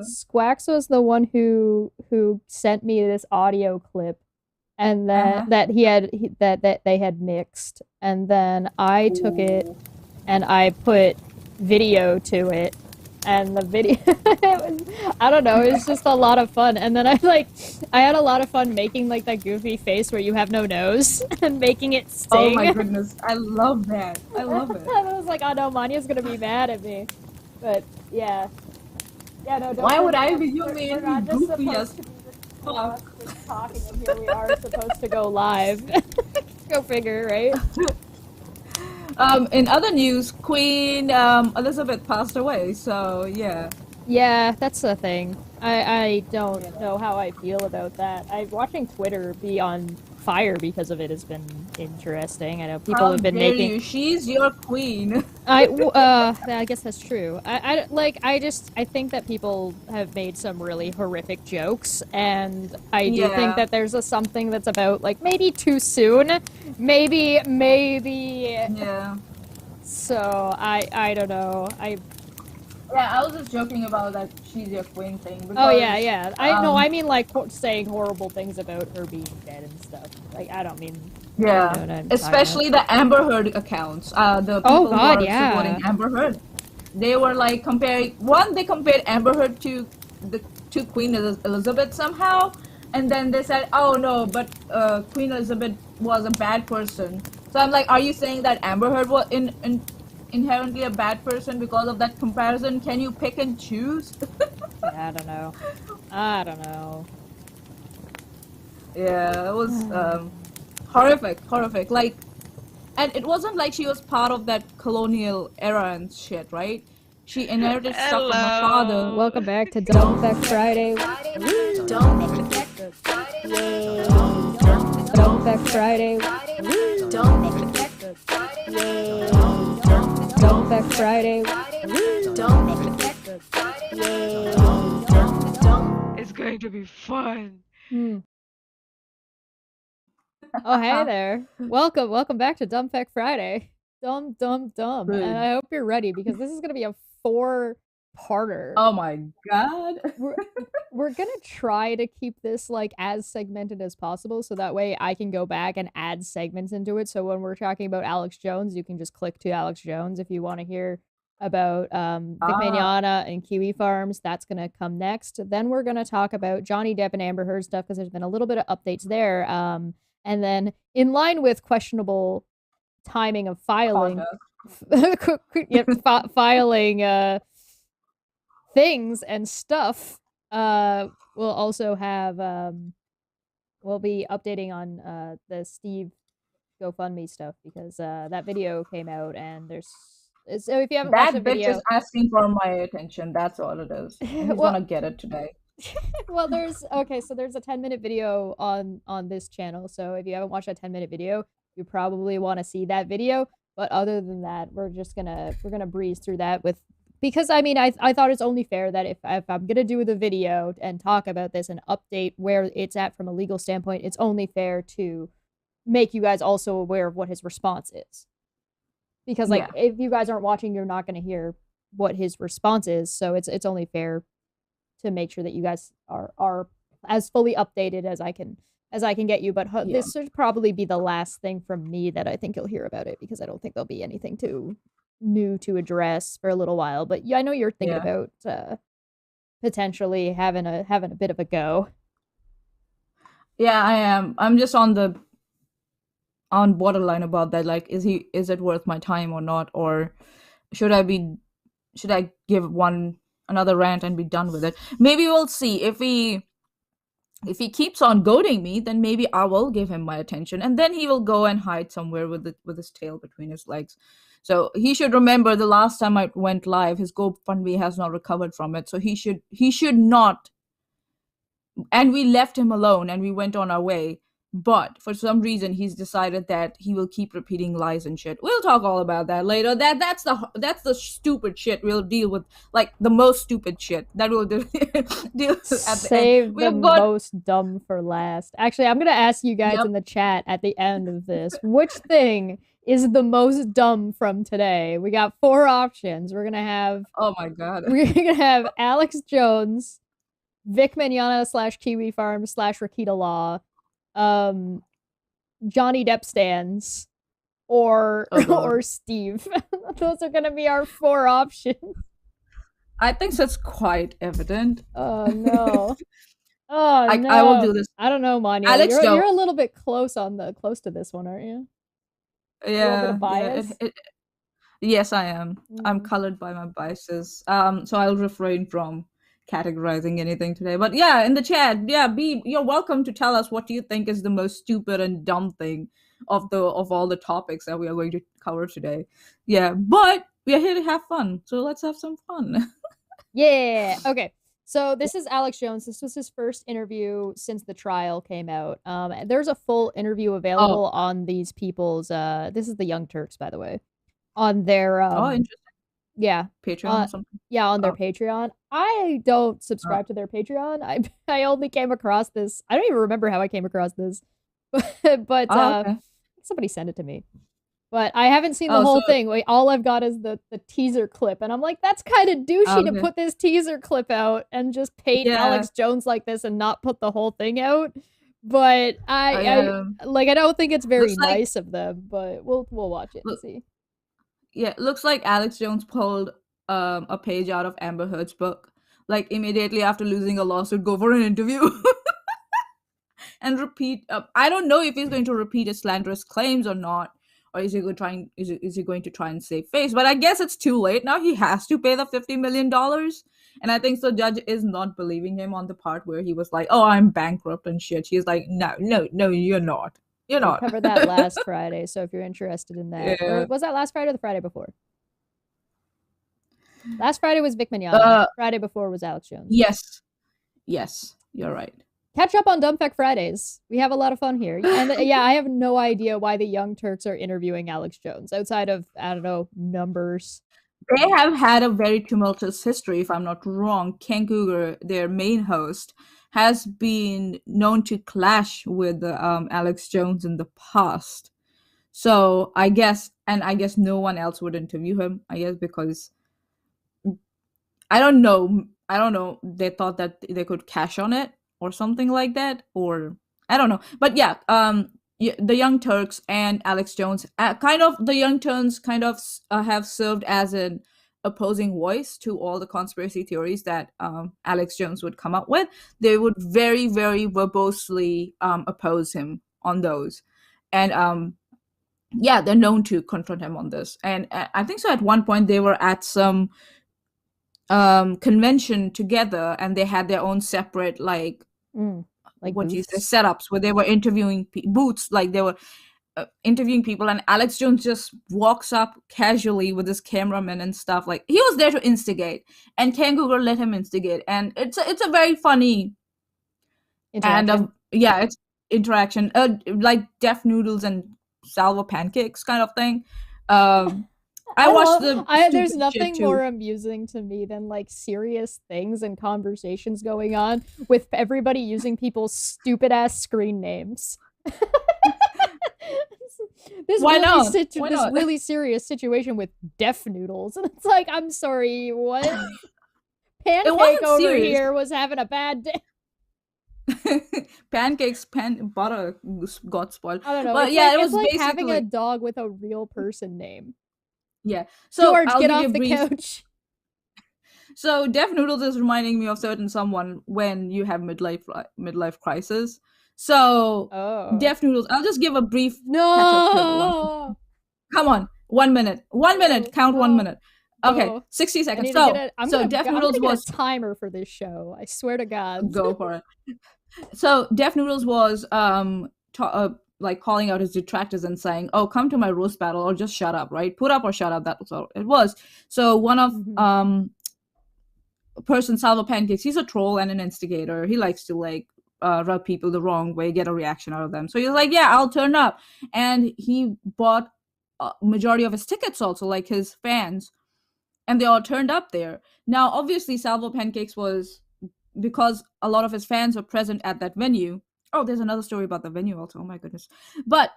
Squax was the one who sent me this audio clip, and that they had mixed, and then I took it and I put video to it, and the video I don't know, it was just a lot of fun. And then I had a lot of fun making like that goofy face where you have no nose and making it sting. Oh my goodness, I love that. I love it. I was like, oh no, Maanya's gonna be mad at me. But yeah. Yeah, no, don't Why would forget, I be? You made me goofy as fuck. Just talking, and here we are supposed to go live. Go figure, right? In other news, Queen Elizabeth passed away, so yeah. Yeah, that's the thing. I don't know how I feel about that. Watching Twitter be on fire because of it has been interesting. I know people have been making. She's your queen. I guess that's true. I think that people have made some really horrific jokes, and I do think that there's something that's about like maybe too soon, maybe. Yeah. So I don't know. Yeah, I was just joking about that she's your queen thing. Because, oh yeah. I mean like saying horrible things about her being dead and stuff. Like I don't mean. Yeah, especially the AmberHeard accounts. The people who are supporting AmberHeard, they were like comparing. One, they compared AmberHeard to Queen Elizabeth somehow, and then they said, "Oh no, but Queen Elizabeth was a bad person." So I'm like, are you saying that AmberHeard was inherently a bad person because of that comparison? Can you pick and choose? I don't know. Yeah, it was horrific. Like, and it wasn't like she was part of that colonial era and shit, right? She inherited stuff from her father. Welcome back to Don't Fekk Friday. Don't Fekk Friday. Don't Fekk Friday. Don't Fekk Friday. Don't Fekk Friday. It's going to be fun. Oh, hey there. Welcome back to Dumb Fekk Friday. Dumb. Good. And I hope you're ready because this is going to be a 4-parter. Oh my god. We're going to try to keep this like as segmented as possible so that way I can go back and add segments into it. So when we're talking about Alex Jones, you can just click to Alex Jones if you want to hear about Vic Mignogna and KiwiFarms. That's going to come next. Then we're going to talk about JohnnyDepp and AmberHeard stuff because there's been a little bit of updates there. And then in line with questionable timing of filing, filing things and stuff, we'll also have, we'll be updating on the Steve GoFundMe stuff because that video came out and so if you haven't watched the video... That bitch is asking for my attention, that's all it is. He's gonna get it today. Well, there's a 10-minute video on this channel, so if you haven't watched that 10-minute video, you probably want to see that video. But other than that, we're gonna breeze through that because I mean I thought it's only fair that if I'm gonna do the video and talk about this and update where it's at from a legal standpoint, it's only fair to make you guys also aware of what his response is. Because if you guys aren't watching, you're not gonna hear what his response is, so it's only fair to make sure that you guys are as fully updated as I can get you. But this should probably be the last thing from me that I think you'll hear about it because I don't think there'll be anything too new to address for a little while. But yeah, I know you're thinking about potentially having a bit of a go. Yeah, I am. I'm just on borderline about that. Like, is it worth my time or not, or should I give another rant and be done with it? Maybe we'll see. If he keeps on goading me, then maybe I will give him my attention, and then he will go and hide somewhere with his tail between his legs. So he should remember the last time I went live, his GoFundMe has not recovered from it. So he should not. And we left him alone and we went on our way. But for some reason, he's decided that he will keep repeating lies and shit. We'll talk all about that later. That's the stupid shit we'll deal with, like the most stupid shit that we'll deal with at the end. Save the most dumb for last. Actually, I'm gonna ask you guys in the chat at the end of this, which thing is the most dumb from today. We got 4 options. Oh my god. We're gonna have Alex Jones, Vic Mignogna / KiwiFarms / Rakita Law, Johnny Depp stands, or Oh god. or Steve. Those are gonna be our 4 options. I think that's quite evident. Oh no. Oh no. I will do this. I don't know, Maanyaa. Alex You're Jones. a little bit close to this one, aren't you? A little bit of bias. Yes, I am. I'm Mm. colored by my biases. So I'll refrain from categorizing anything today. But yeah, in the chat, you're welcome to tell us what you think is the most stupid and dumb thing of all the topics that we are going to cover today. Yeah, but we are here to have fun, so let's have some fun. Yeah. Okay. So this is Alex Jones. This was his first interview since the trial came out. There's a full interview available on these people's. This is the Young Turks, by the way, on their. Interesting. Yeah. Patreon or something. Yeah, on their Patreon. I don't subscribe to their Patreon. I only came across this. I don't even remember how I came across this, but Okay. somebody sent it to me. But I haven't seen the whole thing. Like, all I've got is the teaser clip, and I'm like, that's kind of douchey to put this teaser clip out and just paint Alex Jones like this and not put the whole thing out. But I don't think it's very nice of them. But we'll watch it and see. Yeah, it looks like Alex Jones pulled a page out of AmberHeard's book, like immediately after losing a lawsuit, go for an interview. And repeat. I don't know if he's going to repeat his slanderous claims or not, or is he going to try and save face? But I guess it's too late now. He has to pay the $50 million, and I think the judge is not believing him on the part where he was like, "Oh, I'm bankrupt and shit." She's like, "No, you're not. You're not." We covered that last Friday, so if you're interested in that, or was that last Friday or the Friday before? Last Friday was Vic Mignogna. Friday before was Alex Jones. Yes, you're right. Catch up on Dumb Fekk Fridays. We have a lot of fun here. And yeah, I have no idea why the Young Turks are interviewing Alex Jones outside of, I don't know, numbers. They have had a very tumultuous history, if I'm not wrong. Ken Cougar, their main host, has been known to clash with Alex Jones in the past. So I guess no one else would interview him, I guess, because I don't know. They thought that they could cash on it or something like that, or I don't know. But yeah, the Young Turks and Alex Jones, the Young Turks have served as an opposing voice to all the conspiracy theories that Alex Jones would come up with. They would very, very verbosely oppose him on those, and they're known to confront him on this. And I think so. At one point, they were at some convention together, and they had their own separate setups where they were interviewing booths, like they were interviewing people, and Alex Jones just walks up casually with his cameraman and stuff. Like, he was there to instigate, and Ken Cougar let him instigate, and it's a very funny interaction. It's interaction, like Def Noodles and Salvo Pancakes kind of thing. I watched there's nothing more amusing to me than like serious things and conversations going on with everybody using people's stupid ass screen names. This really serious situation with Def Noodles, and it's like, I'm sorry, what? Pancake over serious. Here was having a bad day. Pancakes, butter got spoiled. I don't know. But it was like having a dog with a real person name. Yeah. So George, get off the couch. So Def Noodles is reminding me of certain someone when you have midlife crisis. So Def Noodles, I'll just give a brief catch-up. Come on, 1 minute. 1 minute. Count 1 minute. Okay, 60 seconds. Def Noodles was a timer for this show. I swear to God. Go for it. So Def Noodles was like calling out his detractors and saying, "Oh, come to my roast battle or just shut up, right? Put up or shut up." That was what it was. So one of person, Salvo Pancakes, he's a troll and an instigator. He likes to rub people the wrong way, get a reaction out of them. So he's like, "Yeah, I'll turn up," and he bought a majority of his tickets also, like his fans, and they all turned up there. Now, obviously, Salvo Pancakes was, because a lot of his fans were present at that venue. Oh, there's another story about the venue also. Oh my goodness. But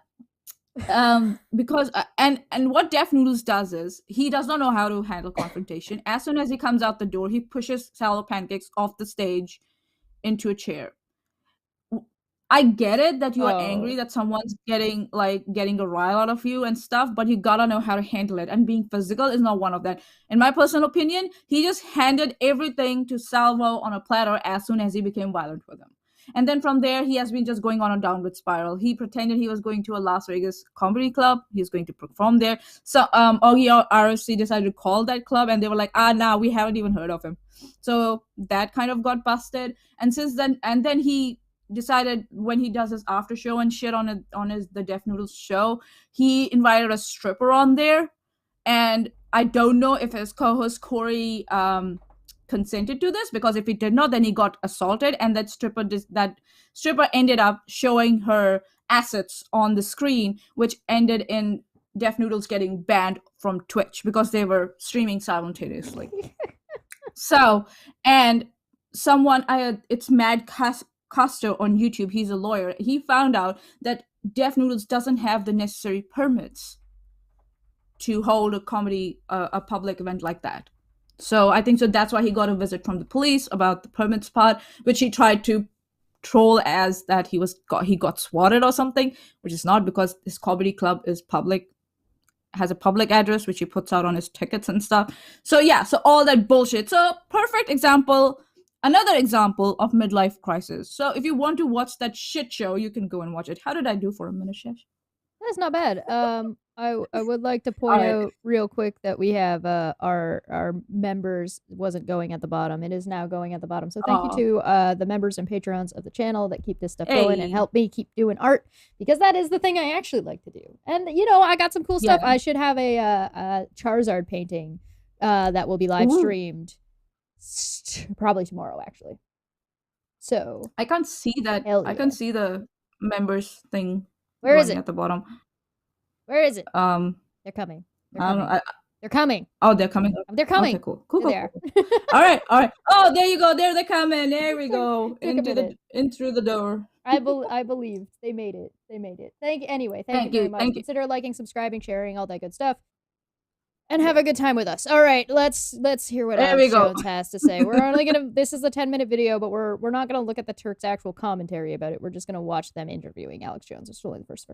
Because and what Def Noodles does is he does not know how to handle confrontation. As soon as he comes out the door, he pushes Sallow Pancakes off the stage into a chair. I get it that you are angry that someone's getting a rile out of you and stuff, but you gotta know how to handle it. And being physical is not one of that. In my personal opinion, he just handed everything to Salvo on a platter as soon as he became violent with him. And then from there, he has been just going on a downward spiral. He pretended he was going to a Las Vegas comedy club. He was going to perform there. So Augie RFC decided to call that club, and they were like, nah, we haven't even heard of him. So that kind of got busted. And since then, he decided when he does his after show and shit on the Def Noodles show, he invited a stripper on there. And I don't know if his co-host Corey consented to this, because if he did not, then he got assaulted, and that stripper ended up showing her assets on the screen, which ended in Def Noodles getting banned from Twitch because they were streaming simultaneously. So, and it's Mad Costo on YouTube, he's a lawyer, he found out that Def Noodles doesn't have the necessary permits to hold a public event like that. So I think that's why he got a visit from the police about the permits part, which he tried to troll as that he got swatted or something, which is not, because his comedy club is public, has a public address which he puts out on his tickets and stuff. So yeah, so all that bullshit. So perfect example, another example of midlife crisis. So if you want to watch that shit show, you can go and watch it. How did I do for a minute, Chesh? That's not bad. I would like to point out real quick that we have our members wasn't going at the bottom. It is now going at the bottom. So thank you to the members and patrons of the channel that keep this stuff going and help me keep doing art, because that is the thing I actually like to do. And I got some cool stuff. I should have a Charizard painting that will be live streamed probably tomorrow, actually. So I can't see that. I can see the members thing. Where is it? At the bottom. Where is it? They're coming. They're coming. Oh, they're coming. They're coming. Okay, cool. There. All right. Oh, there you go. There they come in. There we go. In through the door. I believe they made it. Thank you very much. Consider liking, subscribing, sharing, all that good stuff. And have a good time with us. All right, let's hear what Alex Jones has to say. We're only gonna. This is a 10-minute video, but we're not gonna look at the Turks' actual commentary about it. We're just gonna watch them interviewing Alex Jones. It's only the first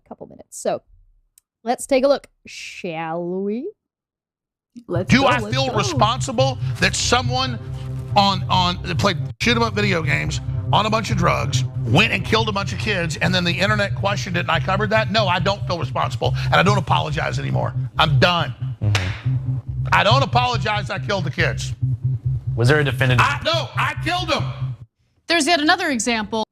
couple minutes. So let's take a look, shall we? I feel responsible that someone that played shoot 'em up video games on a bunch of drugs went and killed a bunch of kids, and then the internet questioned it, and I covered that? No, I don't feel responsible, and I don't apologize anymore. I'm done. I don't apologize. I killed the kids. Was there a definitive? No, I killed them. There's yet another example.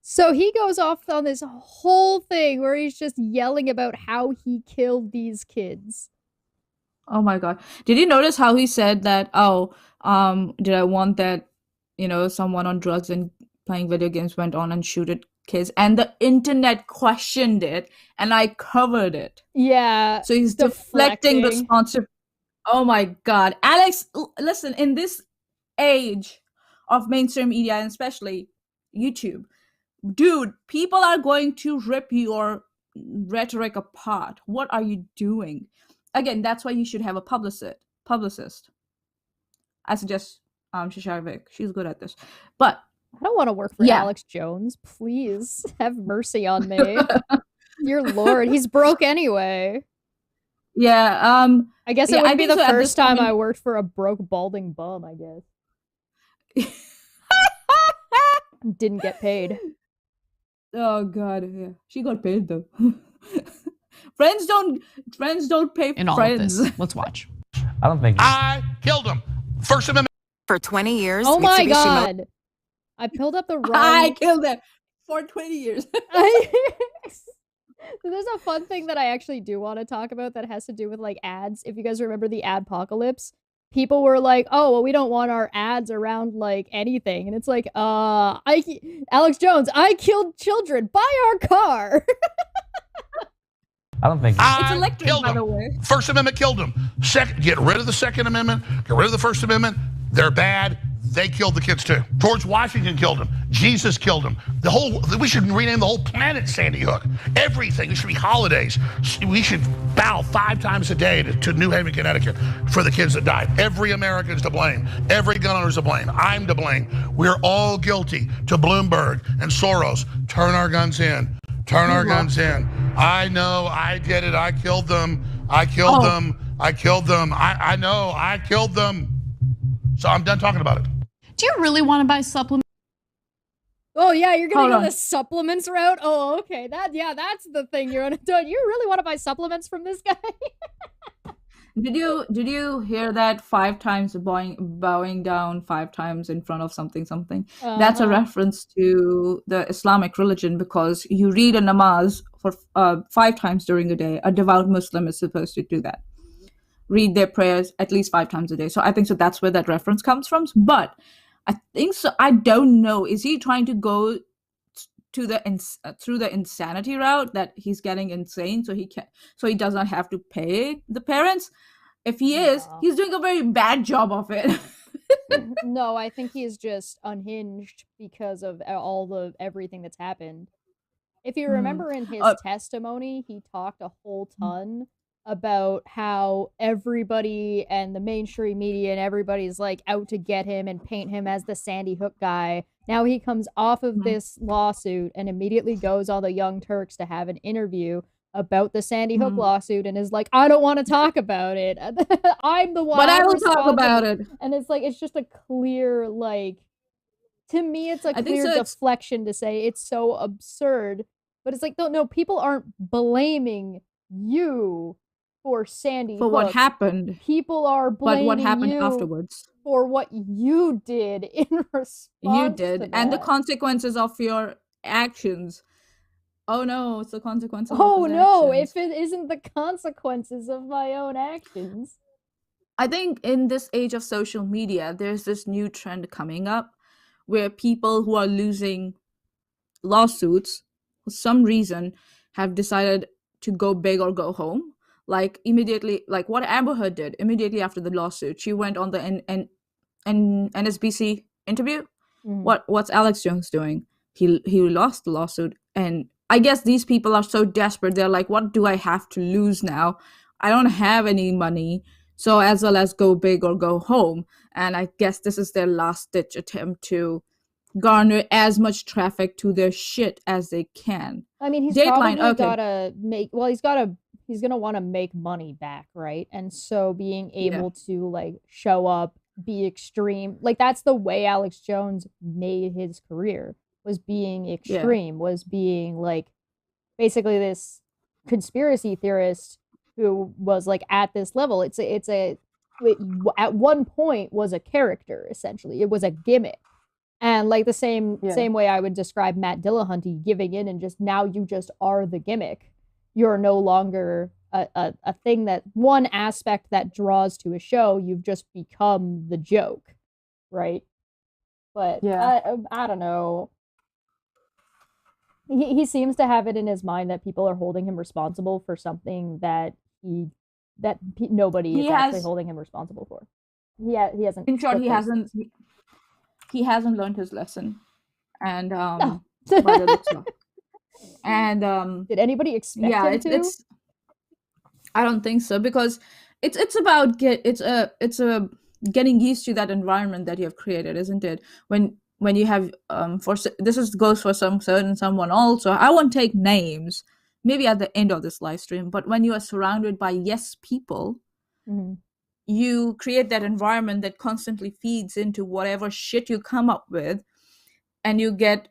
So he goes off on this whole thing where he's just yelling about how he killed these kids. Oh my god. Did you notice how he said that, did I want that, someone on drugs and playing video games went on and shooted kids, and the internet questioned it, and I covered it. Yeah. So he's deflecting responsibility. Oh my god. Alex, listen, in this age of mainstream media, and especially YouTube, dude, people are going to rip your rhetoric apart. What are you doing? Again, that's why you should have a publicist. I suggest Vic. She's good at this. But I don't want to work for Alex Jones. Please have mercy on me. Dear Lord, he's broke anyway. Yeah. I guess it would be the first time I worked for a broke, balding bum, I guess. Didn't get paid. Oh god, yeah. She got paid though. Friends don't pay in all friends. Of this. Let's watch. I don't think I killed him. First Amendment. For 20 years. Oh my god. I pulled up the wrong. I killed him for 20 years. There's a fun thing that I actually do want to talk about that has to do with like ads. If you guys remember the adpocalypse, people were like, "Oh, well, we don't want our ads around like anything," and it's like, Alex Jones, I killed children. Buy our car. I don't think it's electric, by the way. First Amendment killed them. Get rid of the Second Amendment. Get rid of the First Amendment. They're bad. they killed the kids too. George Washington killed them. Jesus killed them. We should rename the whole planet Sandy Hook. Everything. There should be holidays. We should bow 5 times a day to New Haven, Connecticut for the kids that died. Every American's to blame. Every gun owner's to blame. I'm to blame. We're all guilty. To Bloomberg and Soros, turn our guns in. Turn our guns in. I know, I did it. I killed them. I killed them. I killed them. I know, I killed them. So I'm done talking about it. Do you really want to buy supplements? Oh yeah, you're gonna go the supplements route? Oh, okay. That's the thing you're gonna do. You really want to buy supplements from this guy? Did you hear that 5 times bowing down 5 times in front of something? That's a reference to the Islamic religion, because you read a namaz for 5 times during the day. A devout Muslim is supposed to do that. Read their prayers at least 5 times a day. So I think so that's where that reference comes from. But I think so. I don't know. Is he trying to go to through the insanity route, that he's getting insane so he does not have to pay the parents? If he is, he's doing a very bad job of it. No, I think he's just unhinged because of everything that's happened. If you remember in his testimony, he talked a whole ton about how everybody and the mainstream media and everybody's like out to get him and paint him as the Sandy Hook guy. Now he comes off of this lawsuit and immediately goes on the Young Turks to have an interview about the Sandy Hook lawsuit and is like, I don't want to talk about it. I'm the one. But I will talk about it. And it's like, it's just a clear, like, to me, it's a clear deflection to say it's so absurd. But it's like, no, people aren't blaming you for Sandy Hook. What happened. People are blaming what happened you afterwards. For what you did in response You did. to that. And the consequences of your actions. Oh no, it's the consequences of Oh no, actions. if it isn't the consequences of my own actions. I think in this age of social media, there's this new trend coming up where people who are losing lawsuits for some reason have decided to go big or go home. Like immediately, like what AmberHeard did immediately after the lawsuit. She went on the NSBC interview. What's Alex Jones doing? He lost the lawsuit, and I guess these people are so desperate. They're like, what do I have to lose now? I don't have any money, so as well as go big or go home. And I guess this is their last ditch attempt to garner as much traffic to their shit as they can. I mean, he's probably gotta make. Well, he's gonna want to make money back, right? And so being able to like show up, be extreme, like that's the way Alex Jones made his career. Was being extreme, was being like basically this conspiracy theorist who was like at this level. It at one point was a character, essentially. It was a gimmick. And like the same way I would describe Matt Dillahunty giving in and just now you just are the gimmick. You're no longer a thing that one aspect that draws to a show. You've just become the joke, right? But I don't know. He seems to have it in his mind that people are holding him responsible for something that nobody is actually holding him responsible for. He hasn't. In short, he hasn't learned his lesson, and by the looks of it. And did anybody expect him to? I don't think so, because it's about getting used to that environment that you have created, isn't it? When you have goes for someone also. I won't take names, maybe at the end of this live stream, but when you are surrounded by yes people, you create that environment that constantly feeds into whatever shit you come up with, and you get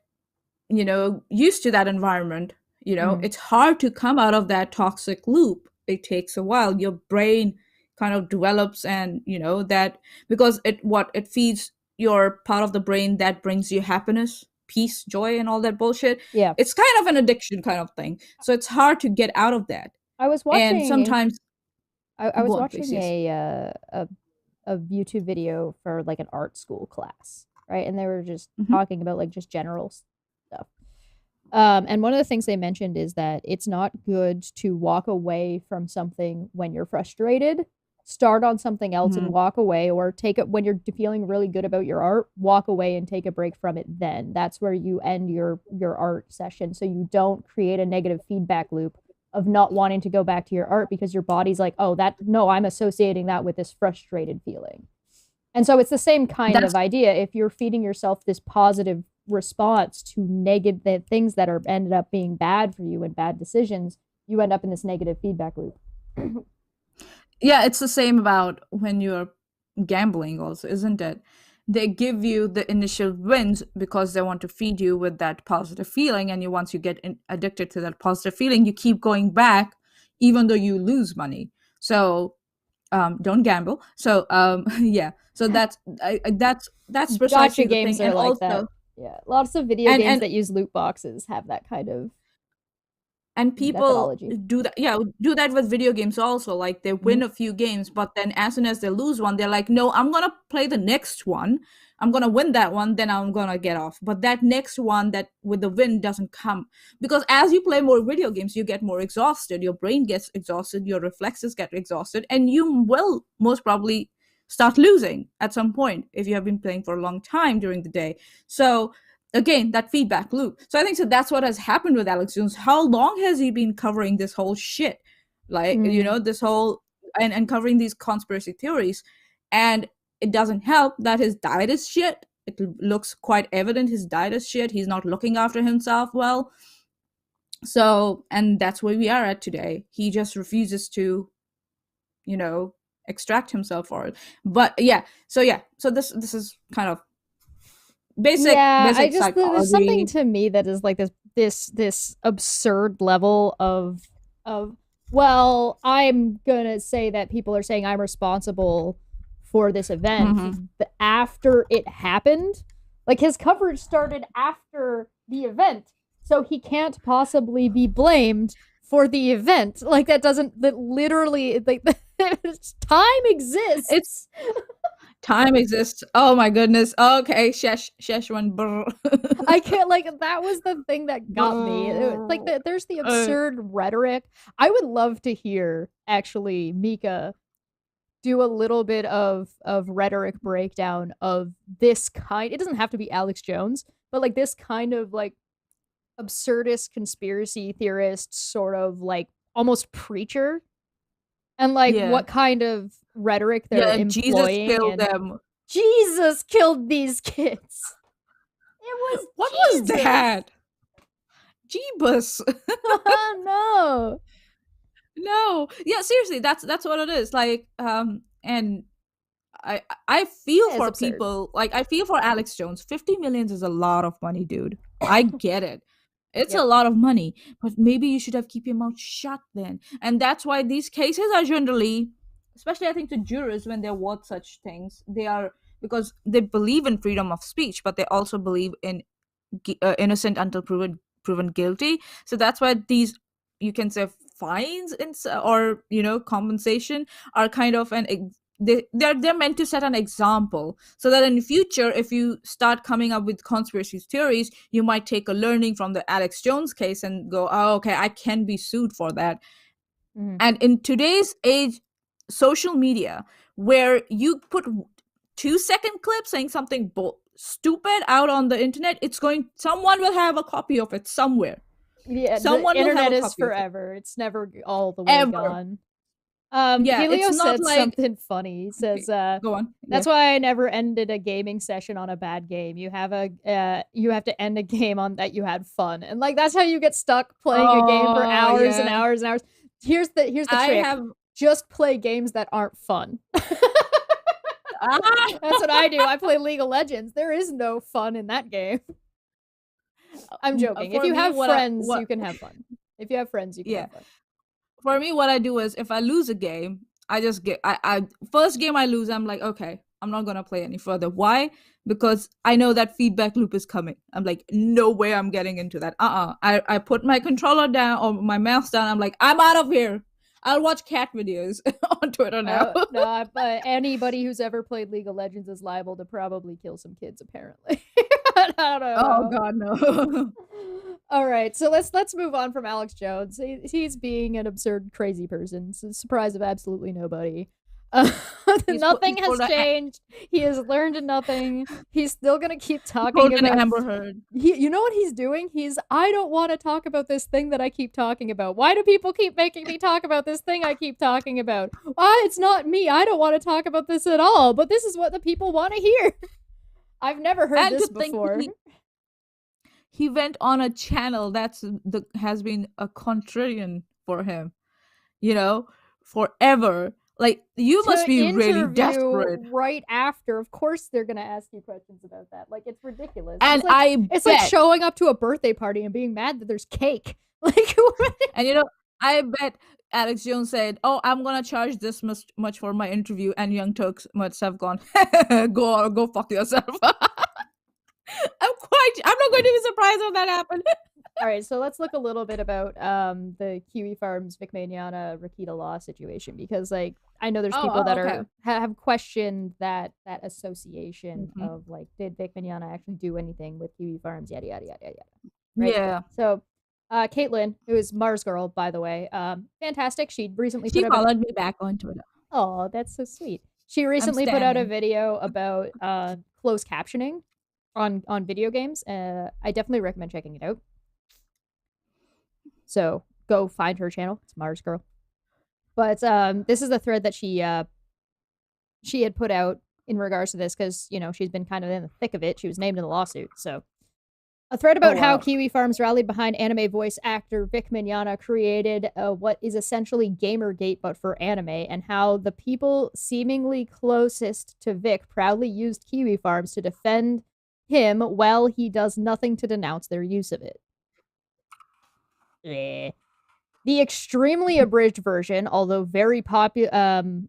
used to that environment. It's hard to come out of that toxic loop. It takes a while. Your brain kind of develops, and that because it feeds your part of the brain that brings you happiness, peace, joy, and all that bullshit. Yeah, it's kind of an addiction kind of thing. So it's hard to get out of that. I was watching, and sometimes I was watching a YouTube video for like an art school class, right? And they were just talking about like just general stuff. And one of the things they mentioned is that it's not good to walk away from something when you're frustrated, start on something else and walk away, or take it when you're feeling really good about your art, walk away and take a break from it. Then that's where you end your art session, so you don't create a negative feedback loop of not wanting to go back to your art because your body's like, oh, I'm associating that with this frustrated feeling. And so it's the same kind of idea. If you're feeding yourself this positive response to negative things that are ended up being bad for you and bad decisions, you end up in this negative feedback loop. Yeah, it's the same about when you're gambling also, isn't it? They give you the initial wins because they want to feed you with that positive feeling, and once you get addicted to that positive feeling, you keep going back even though you lose money. So don't gamble. So yeah, so that's precisely Gotcha the games thing. are And like also, that. Yeah, lots of video games that use loot boxes have that kind of and people methodology. do that with video games also. Like they win a few games, but then as soon as they lose one, they're like, no, I'm gonna play the next one, I'm gonna win that one, then I'm gonna get off. But that next one that with the win doesn't come, because as you play more video games, you get more exhausted, your brain gets exhausted, your reflexes get exhausted, and you will most probably start losing at some point if you have been playing for a long time during the day. So again, that feedback loop. So I think that's what has happened with Alex Jones. How long has he been covering this whole shit? Like, this whole and covering these conspiracy theories, and it doesn't help that his diet is shit. It looks quite evident his diet is shit. He's not looking after himself well. So, and that's where we are at today. He just refuses to, extract himself for it. But so this is kind of basic psychology. There's something to me that is like this absurd level of well, I'm gonna say that people are saying I'm responsible for this event after it happened. Like, his coverage started after the event, so he can't possibly be blamed for the event. Like, that literally, like, time exists. Time exists. Oh my goodness. Okay, Chesh went brr. I can't, like, that was the thing that got me. Like, there's the absurd rhetoric. I would love to hear, actually, Mika do a little bit of rhetoric breakdown of this kind. It doesn't have to be Alex Jones, but like this kind of like absurdist conspiracy theorist sort of like almost preacher, and like what kind of rhetoric they're employing. Jesus killed them. Jesus killed these kids. It was what Jesus. Was that? Jeebus. Oh, no. Yeah, seriously, that's what it is. Like, and I feel for absurd. people. Like, I feel for Alex Jones. 50 million is a lot of money, dude. I get it. It's a lot of money, but maybe you should have keep your mouth shut then. And that's why these cases are generally, especially I think to jurors when they watch such things, they are, because they believe in freedom of speech, but they also believe in innocent until proven guilty. So that's why these, you can say, fines or compensation are kind of they're meant to set an example, so that in the future, if you start coming up with conspiracy theories, you might take a learning from the Alex Jones case and go, oh, okay, I can be sued for that. And in today's age, social media, where you put 2-second clip saying something stupid out on the internet, someone will have a copy of it somewhere. Yeah, someone the internet is forever. It's never all the way gone. Helio said something funny. He says, go on. That's why I never ended a gaming session on a bad game. You have to end a game on that you had fun. And like, that's how you get stuck playing a game for hours and hours and hours. Here's the trick. Just play games that aren't fun. That's what I do. I play League of Legends. There is no fun in that game. I'm joking. If you have friends, you can have fun. If you have friends, you can have fun. For me, what I do is, if I lose a game, I just first game I lose, I'm like, okay, I'm not gonna play any further. Why? Because I know that feedback loop is coming. I'm like, no way I'm getting into that. I put my controller down or my mouse down. I'm like, I'm out of here. I'll watch cat videos on Twitter now. No, but anybody who's ever played League of Legends is liable to probably kill some kids, apparently. I don't know. Oh God, no. All right, so let's move on from Alex Jones. He's being an absurd, crazy person. It's a surprise of absolutely nobody. Nothing he's has pulled a- changed. He has learned nothing. He's still gonna keep talking Pulled an about. AmberHeard. You know what he's doing? I don't want to talk about this thing that I keep talking about. Why do people keep making me talk about this thing I keep talking about? It's not me. I don't want to talk about this at all. But this is what the people want to hear. I've never heard And this to think before. He went on a channel has been a contrarian for him, forever. Like, you must be really interview desperate. right after. Of course they're gonna ask you questions about that. Like, it's ridiculous. And it's like showing up to a birthday party and being mad that there's cake. Like, and I bet Alex Jones said, "Oh, I'm gonna charge this much for my interview," and Young Turks must have gone, "Go fuck yourself." I'm not going to be surprised when that happened. All right, so let's look a little bit about the KiwiFarms Vic Mignogna Rakita Law situation, because like I know there's people that have questioned that association of like, did Vic Mignogna actually do anything with KiwiFarms, yada yada yada yada. Right? Yeah. So Caitlin, who is Mars Girl, by the way, fantastic. She recently followed me back on Twitter. Oh, that's so sweet. She recently put out a video about closed captioning on video games. I definitely recommend checking it out. So go find her channel. It's Mars Girl. But this is the thread that she had put out in regards to this, because she's been kind of in the thick of it. She was named in the lawsuit. So a thread about how KiwiFarms rallied behind anime voice actor Vic Mignogna created what is essentially Gamergate but for anime, and how the people seemingly closest to Vic proudly used KiwiFarms to defend him while he does nothing to denounce their use of it. The extremely abridged version, although very popular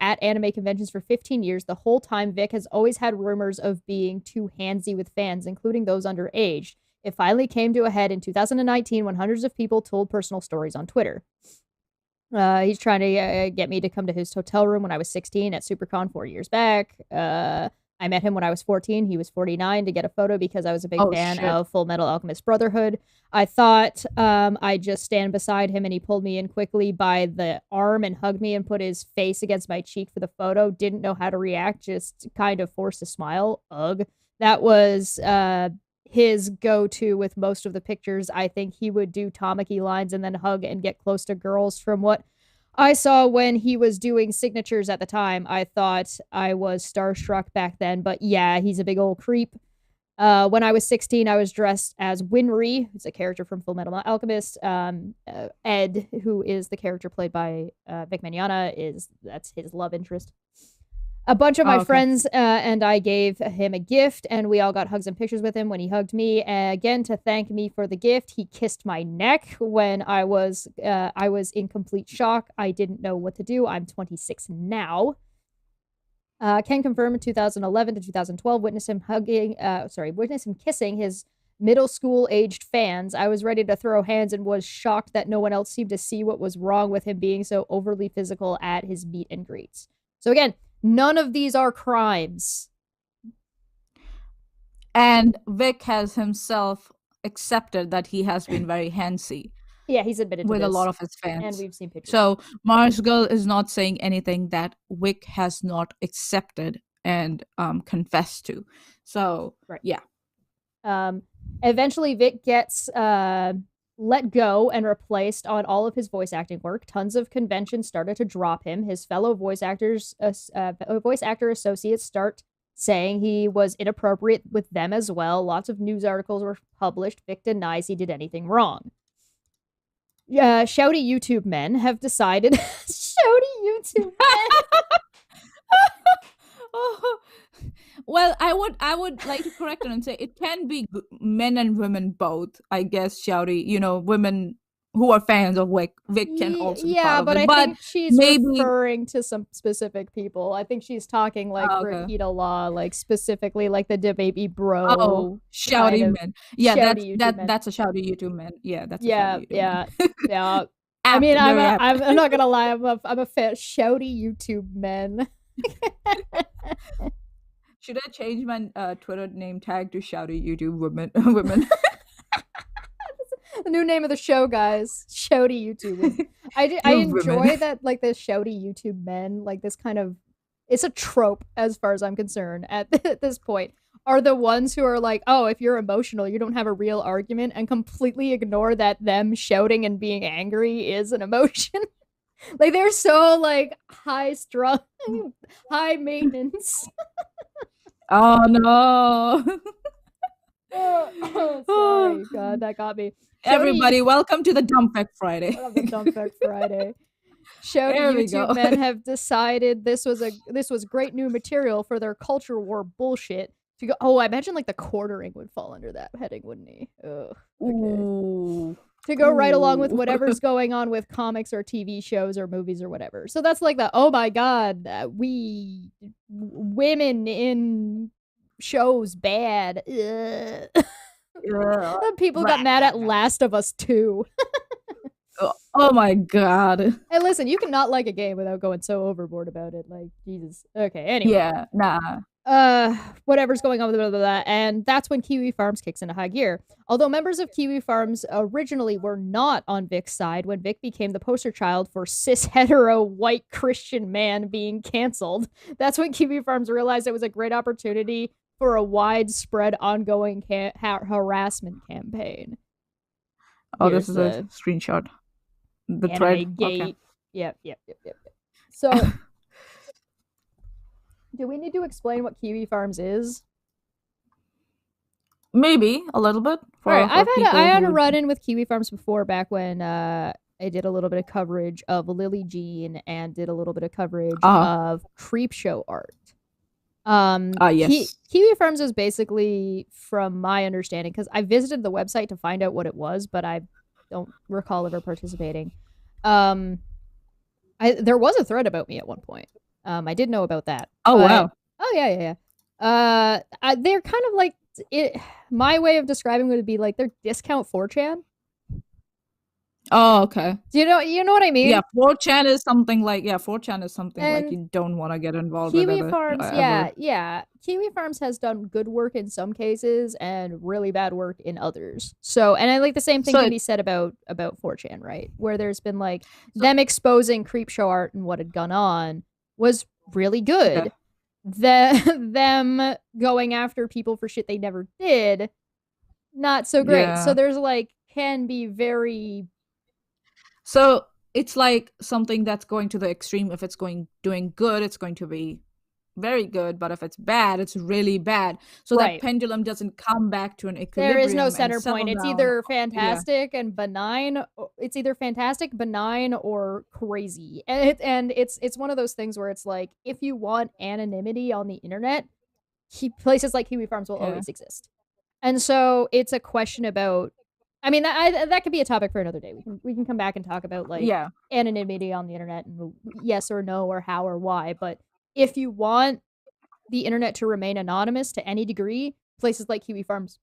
at anime conventions for 15 years, the whole time Vic has always had rumors of being too handsy with fans, including those underage. It finally came to a head in 2019 when hundreds of people told personal stories on Twitter. He's trying to get me to come to his hotel room when I was 16 at SuperCon 4 years back. I met him when I was 14. He was 49 to get a photo because I was a big fan of Full Metal Alchemist Brotherhood. I thought I'd just stand beside him, and he pulled me in quickly by the arm and hugged me and put his face against my cheek for the photo. Didn't know how to react, just kind of forced a smile. Ugh. That was his go-to with most of the pictures. I think he would do Tamaki lines and then hug and get close to girls. From what I saw when he was doing signatures at the time, I thought I was starstruck back then, but yeah, he's a big old creep. When I was 16, I was dressed as Winry, who's a character from Fullmetal Alchemist. Ed, who is the character played by Vic Mignogna, that's his love interest. A bunch of my friends and I gave him a gift, and we all got hugs and pictures with him when he hugged me. Again, to thank me for the gift, he kissed my neck when I was in complete shock. I didn't know what to do. I'm 26 now. Can confirm in 2011 to 2012, witness him kissing his middle school aged fans. I was ready to throw hands and was shocked that no one else seemed to see what was wrong with him being so overly physical at his meet and greets. So again, none of these are crimes. And Vic has himself accepted that he has been very handsy. Yeah, he's admitted with to this. A lot of his fans. And we've seen pictures. So Mars Girl is not saying anything that Vic has not accepted and confessed to. So, yeah. Eventually, Vic gets let go and replaced on all of his voice acting work. Tons of conventions started to drop him. His fellow voice actor associates start saying he was inappropriate with them as well. Lots of news articles were published. Vic denies he did anything wrong. Shouty YouTube men have decided... Shouty YouTube men! Well, I would like to correct it and say it can be men and women both. I guess Shouty, women who are fans of Vic can also be part of it. I think she's referring to some specific people. I think she's talking like Rakita Law, like specifically like the DaBaby bro. Oh, Shouty men. Yeah, Shouty that's a Shouty YouTube man. Yeah, that's a Shouty YouTube man. Yeah. I mean, I'm not gonna lie. I'm a fan. Shouty YouTube men. Should I change my Twitter name tag to Shouty YouTube women? The new name of the show, guys. Shouty YouTube. I enjoy that, like, the shouty YouTube men, like, this kind of, it's a trope as far as I'm concerned at this point, are the ones who are like, oh, if you're emotional, you don't have a real argument, and completely ignore that them shouting and being angry is an emotion. Like, they're so, like, high strung, high maintenance. Oh no. Oh, sorry, God, that got me. Everybody, welcome to the Dumb Fact Friday. I love the Dumb Fact Friday. Shouty There we YouTube go. men have decided this was great new material for their culture war bullshit. To go, oh, I imagine like the quartering would fall under that heading, wouldn't he? Ugh. Okay. Ooh. To go right along with Ooh. whatever's going on with comics or TV shows or movies or whatever. So that's like the, oh my God, women in shows bad. Ugh. Yeah. People got mad at Last of Us 2. Oh my God. Hey, listen, you cannot like a game without going so overboard about it. Like, Jesus. Okay, anyway. Yeah, nah. Whatever's going on with blah, blah, blah, and that's when KiwiFarms kicks into high gear. Although members of KiwiFarms originally were not on Vic's side when Vic became the poster child for cis hetero white Christian man being canceled, that's when KiwiFarms realized it was a great opportunity for a widespread ongoing harassment campaign. Oh, Here's this is a screenshot. The anime thread. gate. Okay. Yep. So, do we need to explain what KiwiFarms is? Maybe a little bit. All right, I had a run in with KiwiFarms before, back when I did a little bit of coverage of Lily Jean and did a little bit of coverage of Creepshow art. Yes. KiwiFarms is basically, from my understanding, because I visited the website to find out what it was, but I don't recall ever participating. There was a thread about me at one point. I did know about that. Oh, wow. Oh, yeah. They're kind of like it. My way of describing it would be like they're discount 4chan. Oh, okay. Do you know what I mean? Yeah, 4chan is something like like you don't want to get involved with. KiwiFarms, yeah. KiwiFarms has done good work in some cases and really bad work in others. So, and I like the same thing can be said about 4chan, right? Where there's been like them exposing Creepshow art and what had gone on was really good. Okay. Them going after people for shit they never did, not so great. Yeah. So there's like can be very. So it's like something that's going to the extreme. If it's doing good, it's going to be very good. But if it's bad, it's really bad. So that pendulum doesn't come back to an equilibrium. There is no center point. It's either fantastic and benign. It's either fantastic, benign, or crazy. And it's one of those things where it's like, if you want anonymity on the internet, places like KiwiFarms will always exist. And so it's a question about. I mean, that could be a topic for another day. We can come back and talk about like anonymity on the internet and yes or no or how or why. But if you want the internet to remain anonymous to any degree, places like KiwiFarms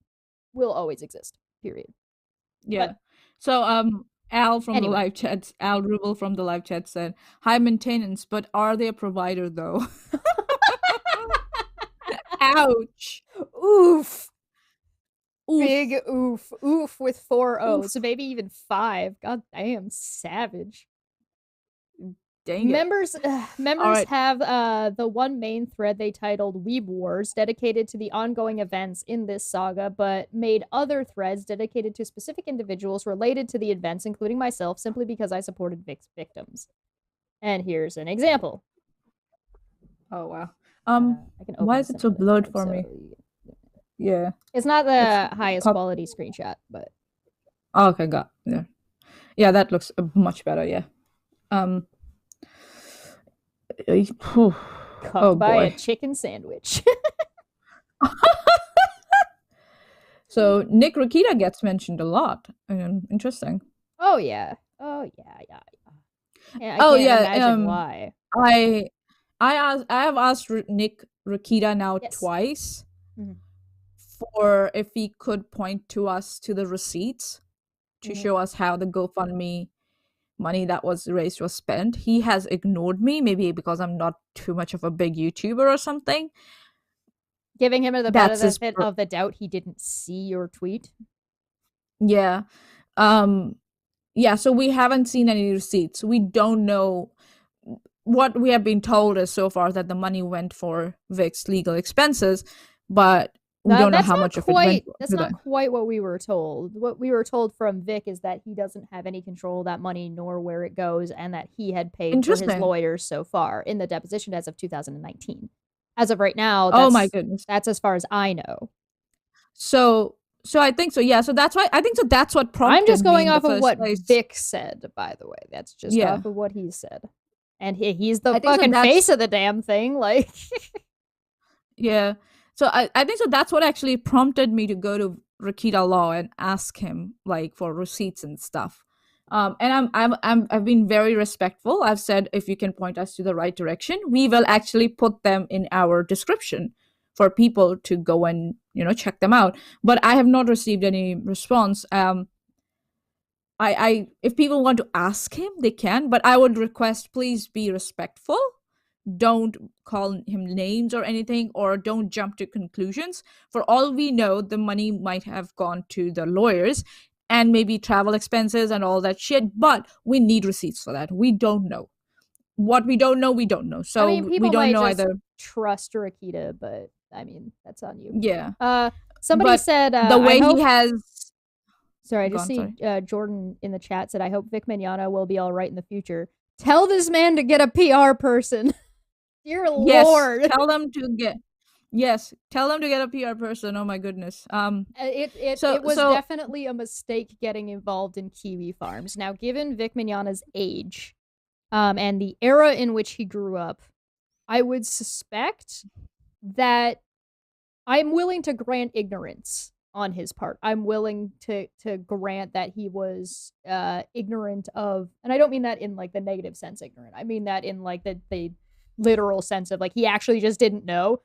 will always exist. Period. Yeah. But, so Al from the live chat, Al Rubel from the live chat said, "High maintenance, but are they a provider though?" Ouch. Oof. Big oof with 4 O's, so maybe even 5. God damn, savage. Dang members have the one main thread they titled Weeb Wars, dedicated to the ongoing events in this saga, but made other threads dedicated to specific individuals related to the events, including myself, simply because I supported Vic's victims. And here's an example. Oh wow. Why is it so blurred for me? Yeah. It's not the highest quality screenshot, but. Oh, okay, got yeah. Yeah, that looks much better, yeah. Cuffed by a chicken sandwich. So Nick Rakita gets mentioned a lot. Interesting. Oh yeah. I can't imagine why. I have asked Nick Rakita now twice. Mm-hmm. For if he could point to us to the receipts to show us how the GoFundMe money that was raised was spent. He has ignored me, maybe because I'm not too much of a big YouTuber or something. Giving him the benefit of the doubt he didn't see your tweet. Yeah. Yeah, so we haven't seen any receipts. We don't know. What we have been told is so far that the money went for Vic's legal expenses, but we don't know That's how not much of it went That's to not that. quite what we were told. What we were told from Vic is that he doesn't have any control of that money nor where it goes, and that he had paid for his Interesting. lawyers so far in the deposition as of 2019. As of right now, Oh my goodness. that's as far as I know. So I think so. Yeah. So that's why I think so. That's what prompted I'm just me going in the off of first what place. Vic said, by the way. That's just Yeah. off of what he said. And he's the I think so fucking that's- face of the damn thing. Like, Yeah. So I think so. That's what actually prompted me to go to Rakita Law and ask him like for receipts and stuff. And I've been very respectful. I've said if you can point us to the right direction, we will actually put them in our description for people to go and check them out. But I have not received any response. I if people want to ask him, they can, but I would request please be respectful. Don't call him names or anything, or don't jump to conclusions. For all we know, the money might have gone to the lawyers and maybe travel expenses and all that shit, but we need receipts for that. We don't know. What we don't know, we don't know. So I mean, people we don't might know just either. trust Rakita, but I mean, that's on you. Yeah. Somebody But said the way I hope, he has Sorry, I Go just on, see Jordan in the chat said, I hope Vic Mignogna will be all right in the future. Tell this man to get a PR person. Dear Lord. tell them to get a PR person. Oh my goodness. It was definitely a mistake getting involved in KiwiFarms. Now, given Vic Mignogna's age, and the era in which he grew up, I would suspect that I'm willing to grant ignorance on his part. I'm willing to grant that he was ignorant of, and I don't mean that in like the negative sense ignorant. I mean that in like the literal sense of like he actually just didn't know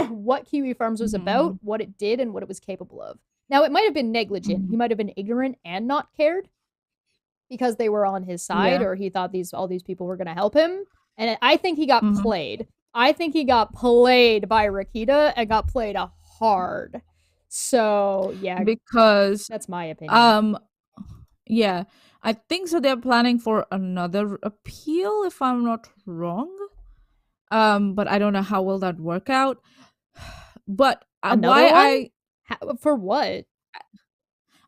what KiwiFarms was about, what it did, and what it was capable of. Now, it might have been negligent. He might have been ignorant and not cared because they were on his side, or he thought all these people were going to help him. And I think he got played. I think he got played by Rakita and got played hard. So, yeah. Because that's my opinion. Yeah. I think so they're planning for another appeal, if I'm not wrong. But I don't know how will that work out. But for what?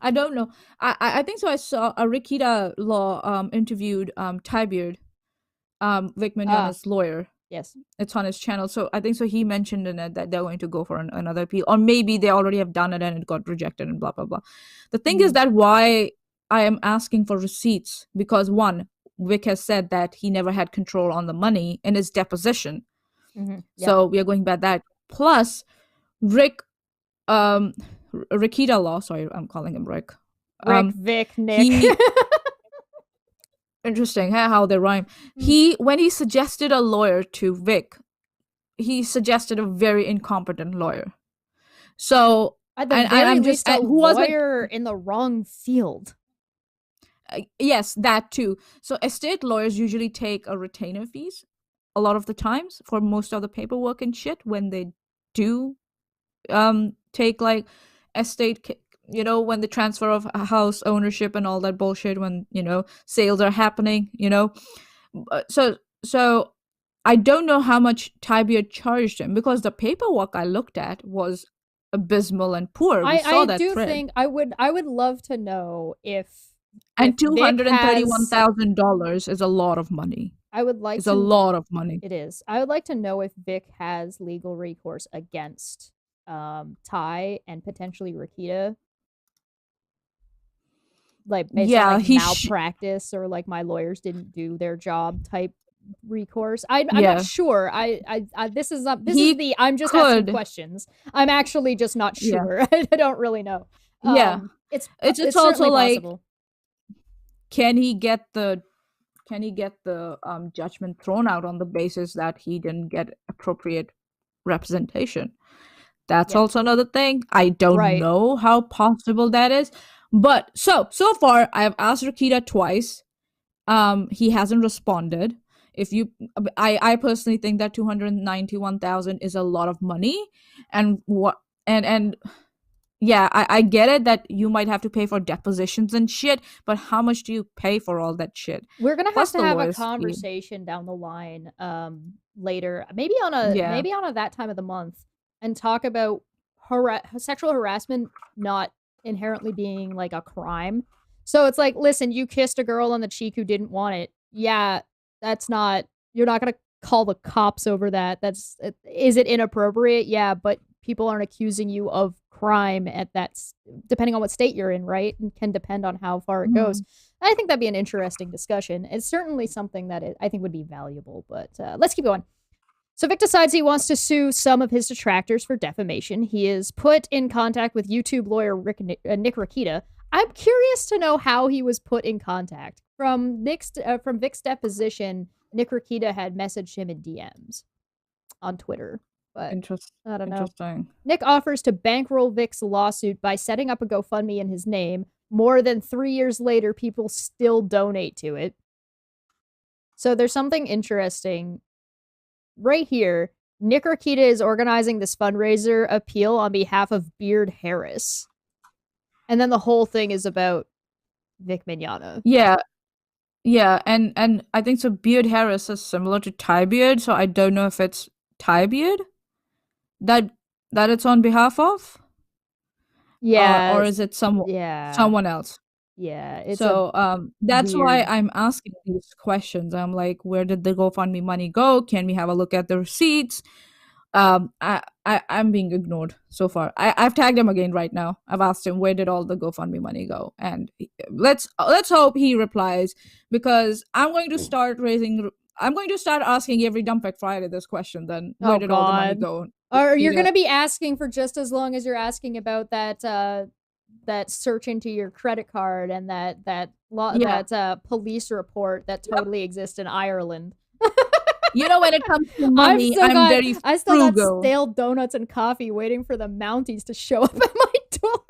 I don't know. I think so. I saw a Rakita Law interviewed Toye, Vic Mignogna's lawyer. Yes, it's on his channel. So I think so. He mentioned in it that they're going to go for another appeal, or maybe they already have done it and it got rejected and blah blah blah. The thing is that why I am asking for receipts, because one, Vic has said that he never had control on the money in his deposition. So we are going by that. Plus, Rakita Law. Sorry, I'm calling him Rick. Vic, Nick. Interesting how they rhyme. When he suggested a lawyer to Vic, he suggested a very incompetent lawyer. So at the very least, a lawyer in the wrong field. Yes, that too. So estate lawyers usually take a retainer fees a lot of the times for most of the paperwork and shit when they do take like estate, when the transfer of house ownership and all that bullshit, when sales are happening, so I don't know how much Toye charged him, because the paperwork I looked at was abysmal and poor. We saw that thread. Think I would love to know if $231,000 is a lot of money. I would like it's a lot of money. It is. I would like to know if Vic has legal recourse against Toye and potentially Rakita. Like based on like malpractice or like my lawyers didn't do their job type recourse. I'm not sure. I'm just asking questions. I'm actually just not sure. I don't really know. It's also like possible. Can he get the judgment thrown out on the basis that he didn't get appropriate representation? That's also another thing. I don't know how possible that is. But so far, I have asked Rakita twice. He hasn't responded. I personally think that $291,000 is a lot of money, and yeah, I get it that you might have to pay for depositions and shit, but how much do you pay for all that shit? We're gonna have Plus to the have a lawyers' fee. conversation down the line, later, maybe on Yeah. a that time of the month, and talk about sexual harassment not inherently being like a crime. So it's like, listen, you kissed a girl on the cheek who didn't want it. Yeah, that's not. You're not gonna call the cops over that. Is it inappropriate? Yeah, but people aren't accusing you of crime at that, depending on what state you're in, right? And can depend on how far it goes. I think that'd be an interesting discussion. It's certainly something that I think would be valuable, but let's keep going. So Vic decides he wants to sue some of his detractors for defamation. He is put in contact with YouTube lawyer Nick Rakita. I'm curious to know how he was put in contact. From Vic's deposition, Nick Rakita had messaged him in DMs on Twitter. But I don't know. Interesting. Nick offers to bankroll Vic's lawsuit by setting up a GoFundMe in his name. More than 3 years later, people still donate to it. So there's something interesting right here. Nick Rakita is organizing this fundraiser appeal on behalf of Beard Harris. And then the whole thing is about Vic Mignogna. Yeah, and I think so Beard Harris is similar to Toye Beard, so I don't know if it's Toye Beard that it's on behalf of. Yeah. Or is it someone else? Yeah. It's that's why I'm asking these questions. I'm like, where did the GoFundMe money go? Can we have a look at the receipts? I'm being ignored so far. I've tagged him again right now. I've asked him where did all the GoFundMe money go, and let's hope he replies, because I'm going to start asking every Dumpec Friday this question. Then where did all the money go? Or you're going to be asking for just as long as you're asking about that search into your credit card and that police report that totally exists in Ireland. You know, when it comes to money, I still got stale donuts and coffee waiting for the Mounties to show up at my door.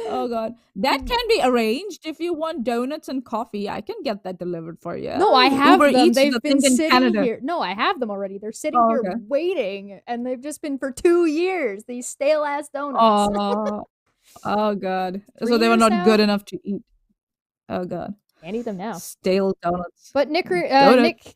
Oh god, that can be arranged. If you want donuts and coffee, I can get that delivered for you. No, I have Uber them. Eats They've been sitting Canada. here. No, I have them already. They're sitting here waiting, and they've just been for 2 years. These stale ass donuts. Oh god. So they were not good enough to eat. Oh god. Can't eat them now. Stale donuts. But Nick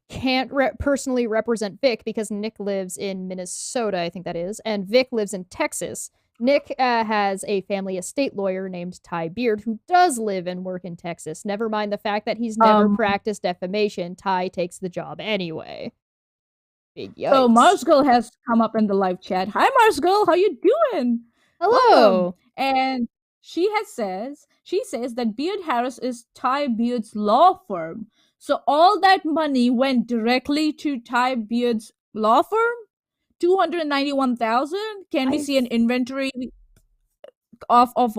can't personally represent Vic because Nick lives in Minnesota, I think that is, and Vic lives in Texas. Nick has a family estate lawyer named Toye Beard who does live and work in Texas. Never mind the fact that he's never practiced defamation. Toye takes the job anyway. Big yikes. So Mars Girl has come up in the live chat. Hi Mars Girl, how you doing? Hello. Welcome. And she says that Beard Harris is Toye Beard's law firm. So all that money went directly to Toye Beard's law firm? 291,000. Can we see an inventory of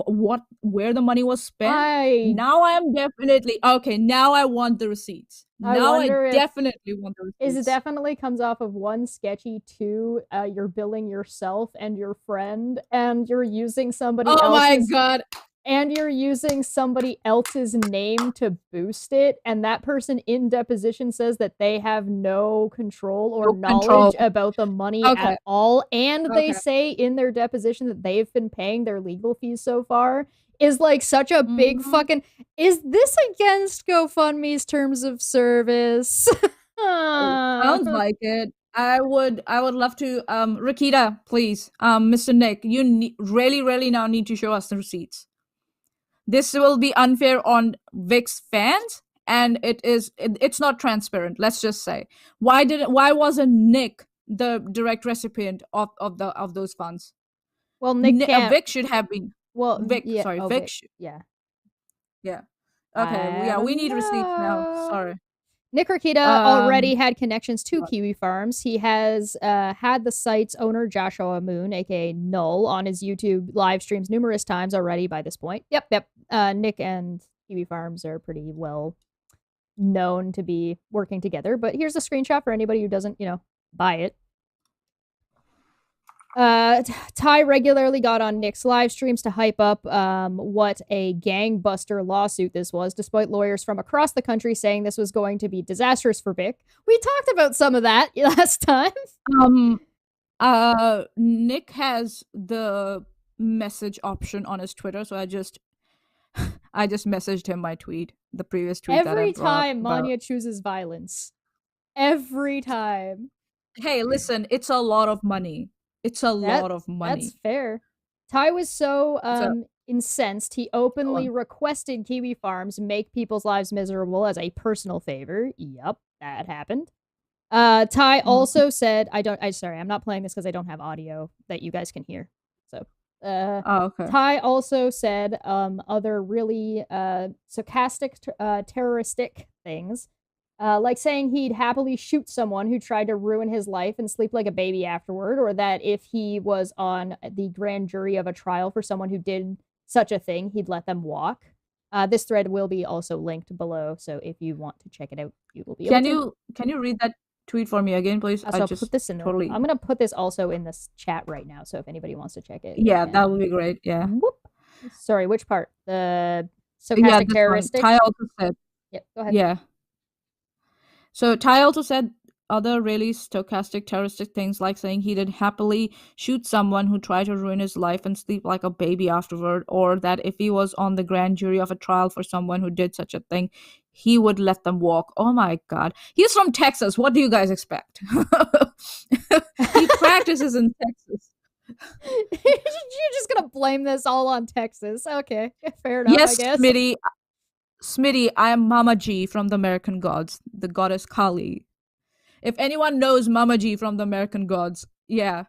where the money was spent? Now I am definitely okay. Now I want the receipts. I definitely want the receipts. It definitely comes off of 1, sketchy, 2, you're billing yourself and your friend, and you're using somebody else's. Oh my god. And you're using somebody else's name to boost it, and that person in deposition says that they have no control or knowledge about the money at all, and they say in their deposition that they've been paying their legal fees so far, is like such a big fucking... Is this against GoFundMe's terms of service? Sounds like it. I would love to... Rakita, please. Mr. Nick, you really now need to show us the receipts. This will be unfair on Vic's fans, and it's not transparent. Let's just say, why wasn't Nick the direct recipient of those funds? Well, Vic should have been. Well, Vic, yeah, sorry, Vic. Yeah. Okay, we need receipts now. Sorry. Nick Rakita already had connections to KiwiFarms. He has had the site's owner, Joshua Moon, aka Null, on his YouTube live streams numerous times already by this point. Yep. Nick and KiwiFarms are pretty well known to be working together. But here's a screenshot for anybody who doesn't, buy it. Toye regularly got on Nick's live streams to hype up what a gangbuster lawsuit this was, despite lawyers from across the country saying this was going to be disastrous for Vic. We talked about some of that last time. Nick has the message option on his Twitter, so I just messaged him my tweet, the previous tweet that I Every brought time about- Maanyaa chooses violence. Every time. Hey, listen, it's a lot of money. It's a lot of money. That's fair. Toye was so incensed, he openly requested KiwiFarms make people's lives miserable as a personal favor. Yup, that happened. Toye also said, I'm not playing this because I don't have audio that you guys can hear. So, okay. Toye also said other really sarcastic, terroristic things. Like saying he'd happily shoot someone who tried to ruin his life and sleep like a baby afterward, or that if he was on the grand jury of a trial for someone who did such a thing, he'd let them walk. This thread will be also linked below, so if you want to check it out, you will be able to. Can you read that tweet for me again, please? So I'll put this in there. I'm gonna put this also in this chat right now, so if anybody wants to check it. Yeah, that would be great. Yeah. Whoop. Sorry, which part? The sarcastic terroristic? Toye also said. Yep, go ahead. Yeah. So Toye also said other really stochastic terroristic things, like saying he'd happily shoot someone who tried to ruin his life and sleep like a baby afterward, or that if he was on the grand jury of a trial for someone who did such a thing, he would let them walk. Oh my God. He's from Texas. What do you guys expect? He practices in Texas. You're just gonna blame this all on Texas. Okay, fair enough, Yes, I guess. Smitty, I am Mama G from the American Gods, the goddess Kali. If anyone knows Mama G from the American Gods, yeah.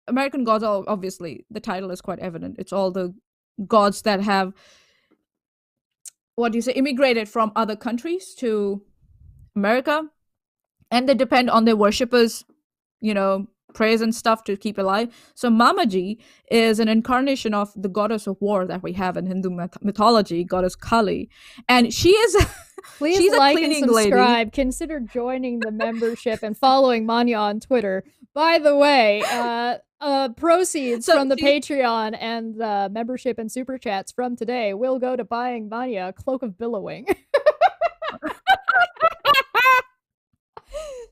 American Gods, obviously, the title is quite evident. It's all the gods that have, immigrated from other countries to America, and they depend on their worshippers, prayers and stuff to keep alive. So Mama G is an incarnation of the goddess of war that we have in Hindu mythology, goddess Kali, and she is. Please she's like a and cleaning subscribe. lady. Consider joining the membership and following Maanyaa on Twitter. By the way, proceeds from the Patreon and membership and super chats from today will go to buying Maanyaa a cloak of billowing.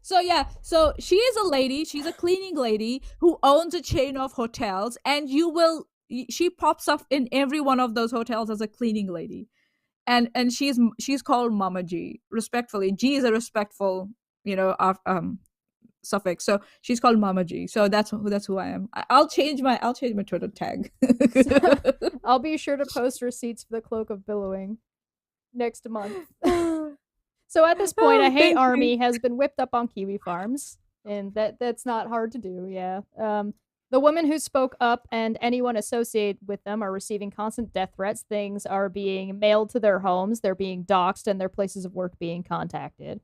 So she is a lady. She's a cleaning lady who owns a chain of hotels, and she pops up in every one of those hotels as a cleaning lady, and she's called Mama G, respectfully. G is a respectful, suffix. So she's called Mama G. So that's who I am. I'll change my Twitter tag. I'll be sure to post receipts for the cloak of billowing next month. So at this point, a hate army has been whipped up on KiwiFarms, and that's not hard to do, yeah. The women who spoke up and anyone associated with them are receiving constant death threats. Things are being mailed to their homes, they're being doxxed, and their places of work being contacted.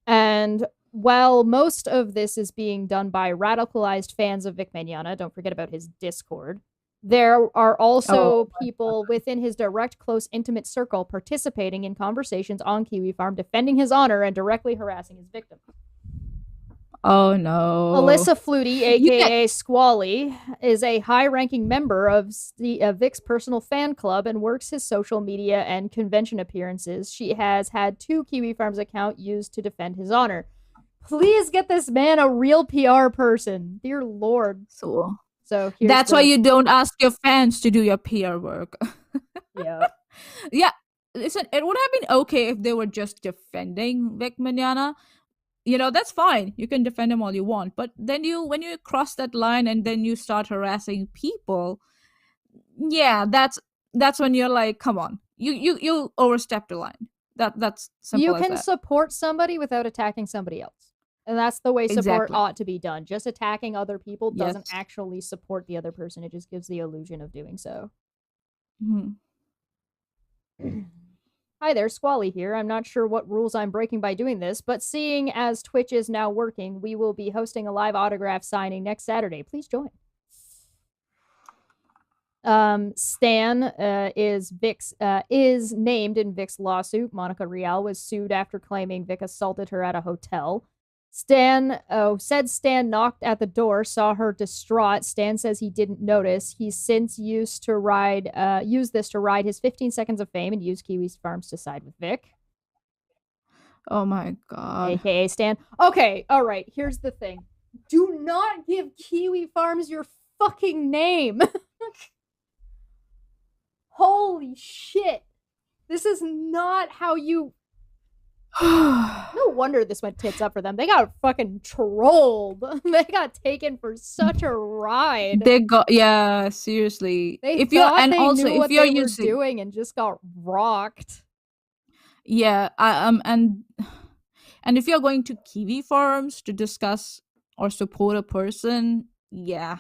And while most of this is being done by radicalized fans of Vic Mignogna, don't forget about his Discord, there are also people within his direct, close, intimate circle participating in conversations on KiwiFarm, defending his honor and directly harassing his victims. Oh no. Alyssa Flutie, aka Squally, is a high-ranking member of Vic's personal fan club and works his social media and convention appearances. She has had 2 KiwiFarms account used to defend his honor. Please get this man a real PR person. Dear Lord. So that's why you don't ask your fans to do your PR work. Yeah. Yeah. Listen, it would have been okay if they were just defending Vic Mignogna. That's fine. You can defend him all you want. But then when you cross that line and then you start harassing people, yeah, that's when you're like, come on. You overstepped the line. That's simple You as can that. support somebody without attacking somebody else. And that's the way support ought to be done. Just attacking other people doesn't actually support the other person. It just gives the illusion of doing so. Mm-hmm. Hi there, Squally here. I'm not sure what rules I'm breaking by doing this, but seeing as Twitch is now working, we will be hosting a live autograph signing next Saturday. Please join. Stan is named in Vic's lawsuit. Monica Rial was sued after claiming Vic assaulted her at a hotel. Stan knocked at the door, saw her distraught. Stan says he didn't notice. He's since used this to ride his 15 seconds of fame and use KiwiFarms to side with Vic. Oh my god. AKA Stan. Okay, all right, here's the thing. Do not give KiwiFarms your fucking name. Holy shit. This is not how you... No wonder this went tits up for them. They got fucking trolled. They got taken for such a ride. They got, yeah, seriously. They if you're thought and they also knew if what you're they were using doing and just got rocked. Yeah, and if you're going to KiwiFarms to discuss or support a person, yeah.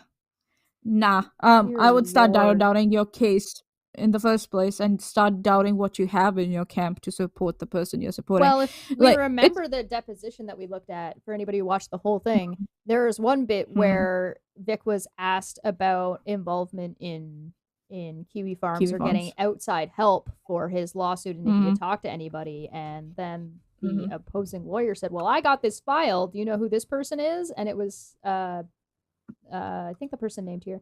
Nah. I would start Lord. doubting your case in the first place and start doubting what you have in your camp to support the person you're supporting. Well, if we Like, remember the deposition that we looked at, for anybody who watched the whole thing, there was one bit where Vic was asked about involvement in KiwiFarms or getting outside help for his lawsuit and if he had talked to anybody. And then the opposing lawyer said, well, I got this file. Do you know who this person is? And it was, I think the person named here,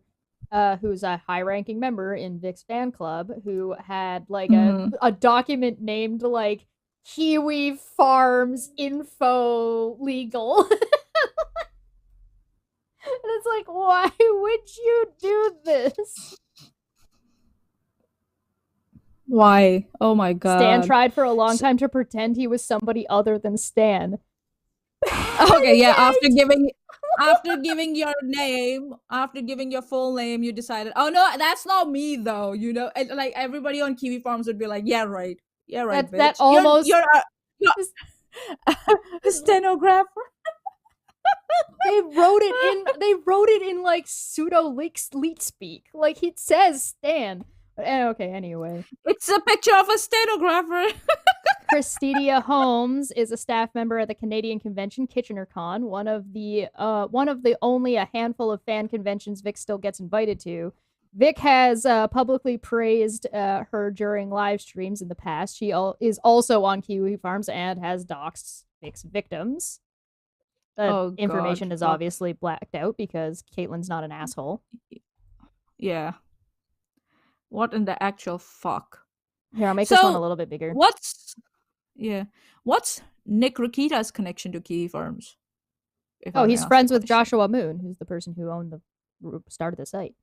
who's a high-ranking member in Vic's fan club, who had like a document named like KiwiFarms Info Legal. And it's like, why would you do this? Why? Oh my god. Stan tried for a long time to pretend he was somebody other than Stan. Okay, yeah, after giving your name, after giving your full name, you decided, oh no, that's not me though, you know, and, like everybody on KiwiFarms would be like, yeah right, bitch. That almost you're a stenographer. They wrote it in like pseudo leet speak. Like it says Stan. But okay, anyway. It's a picture of a stenographer. Christidia Holmes is a staff member at the Canadian convention KitchenerCon, one of the only a handful of fan conventions Vic still gets invited to. Vic has publicly praised her during live streams in the past. She is also on KiwiFarms and has doxed Vic's victims. Information is obviously blacked out because Caitlin's not an asshole. Yeah. What in the actual fuck? Here, I'll make this one a little bit bigger. What's Nick Rakita's connection to KiwiFarms? He's friends with Joshua Moon, who's the person who owned the started the site.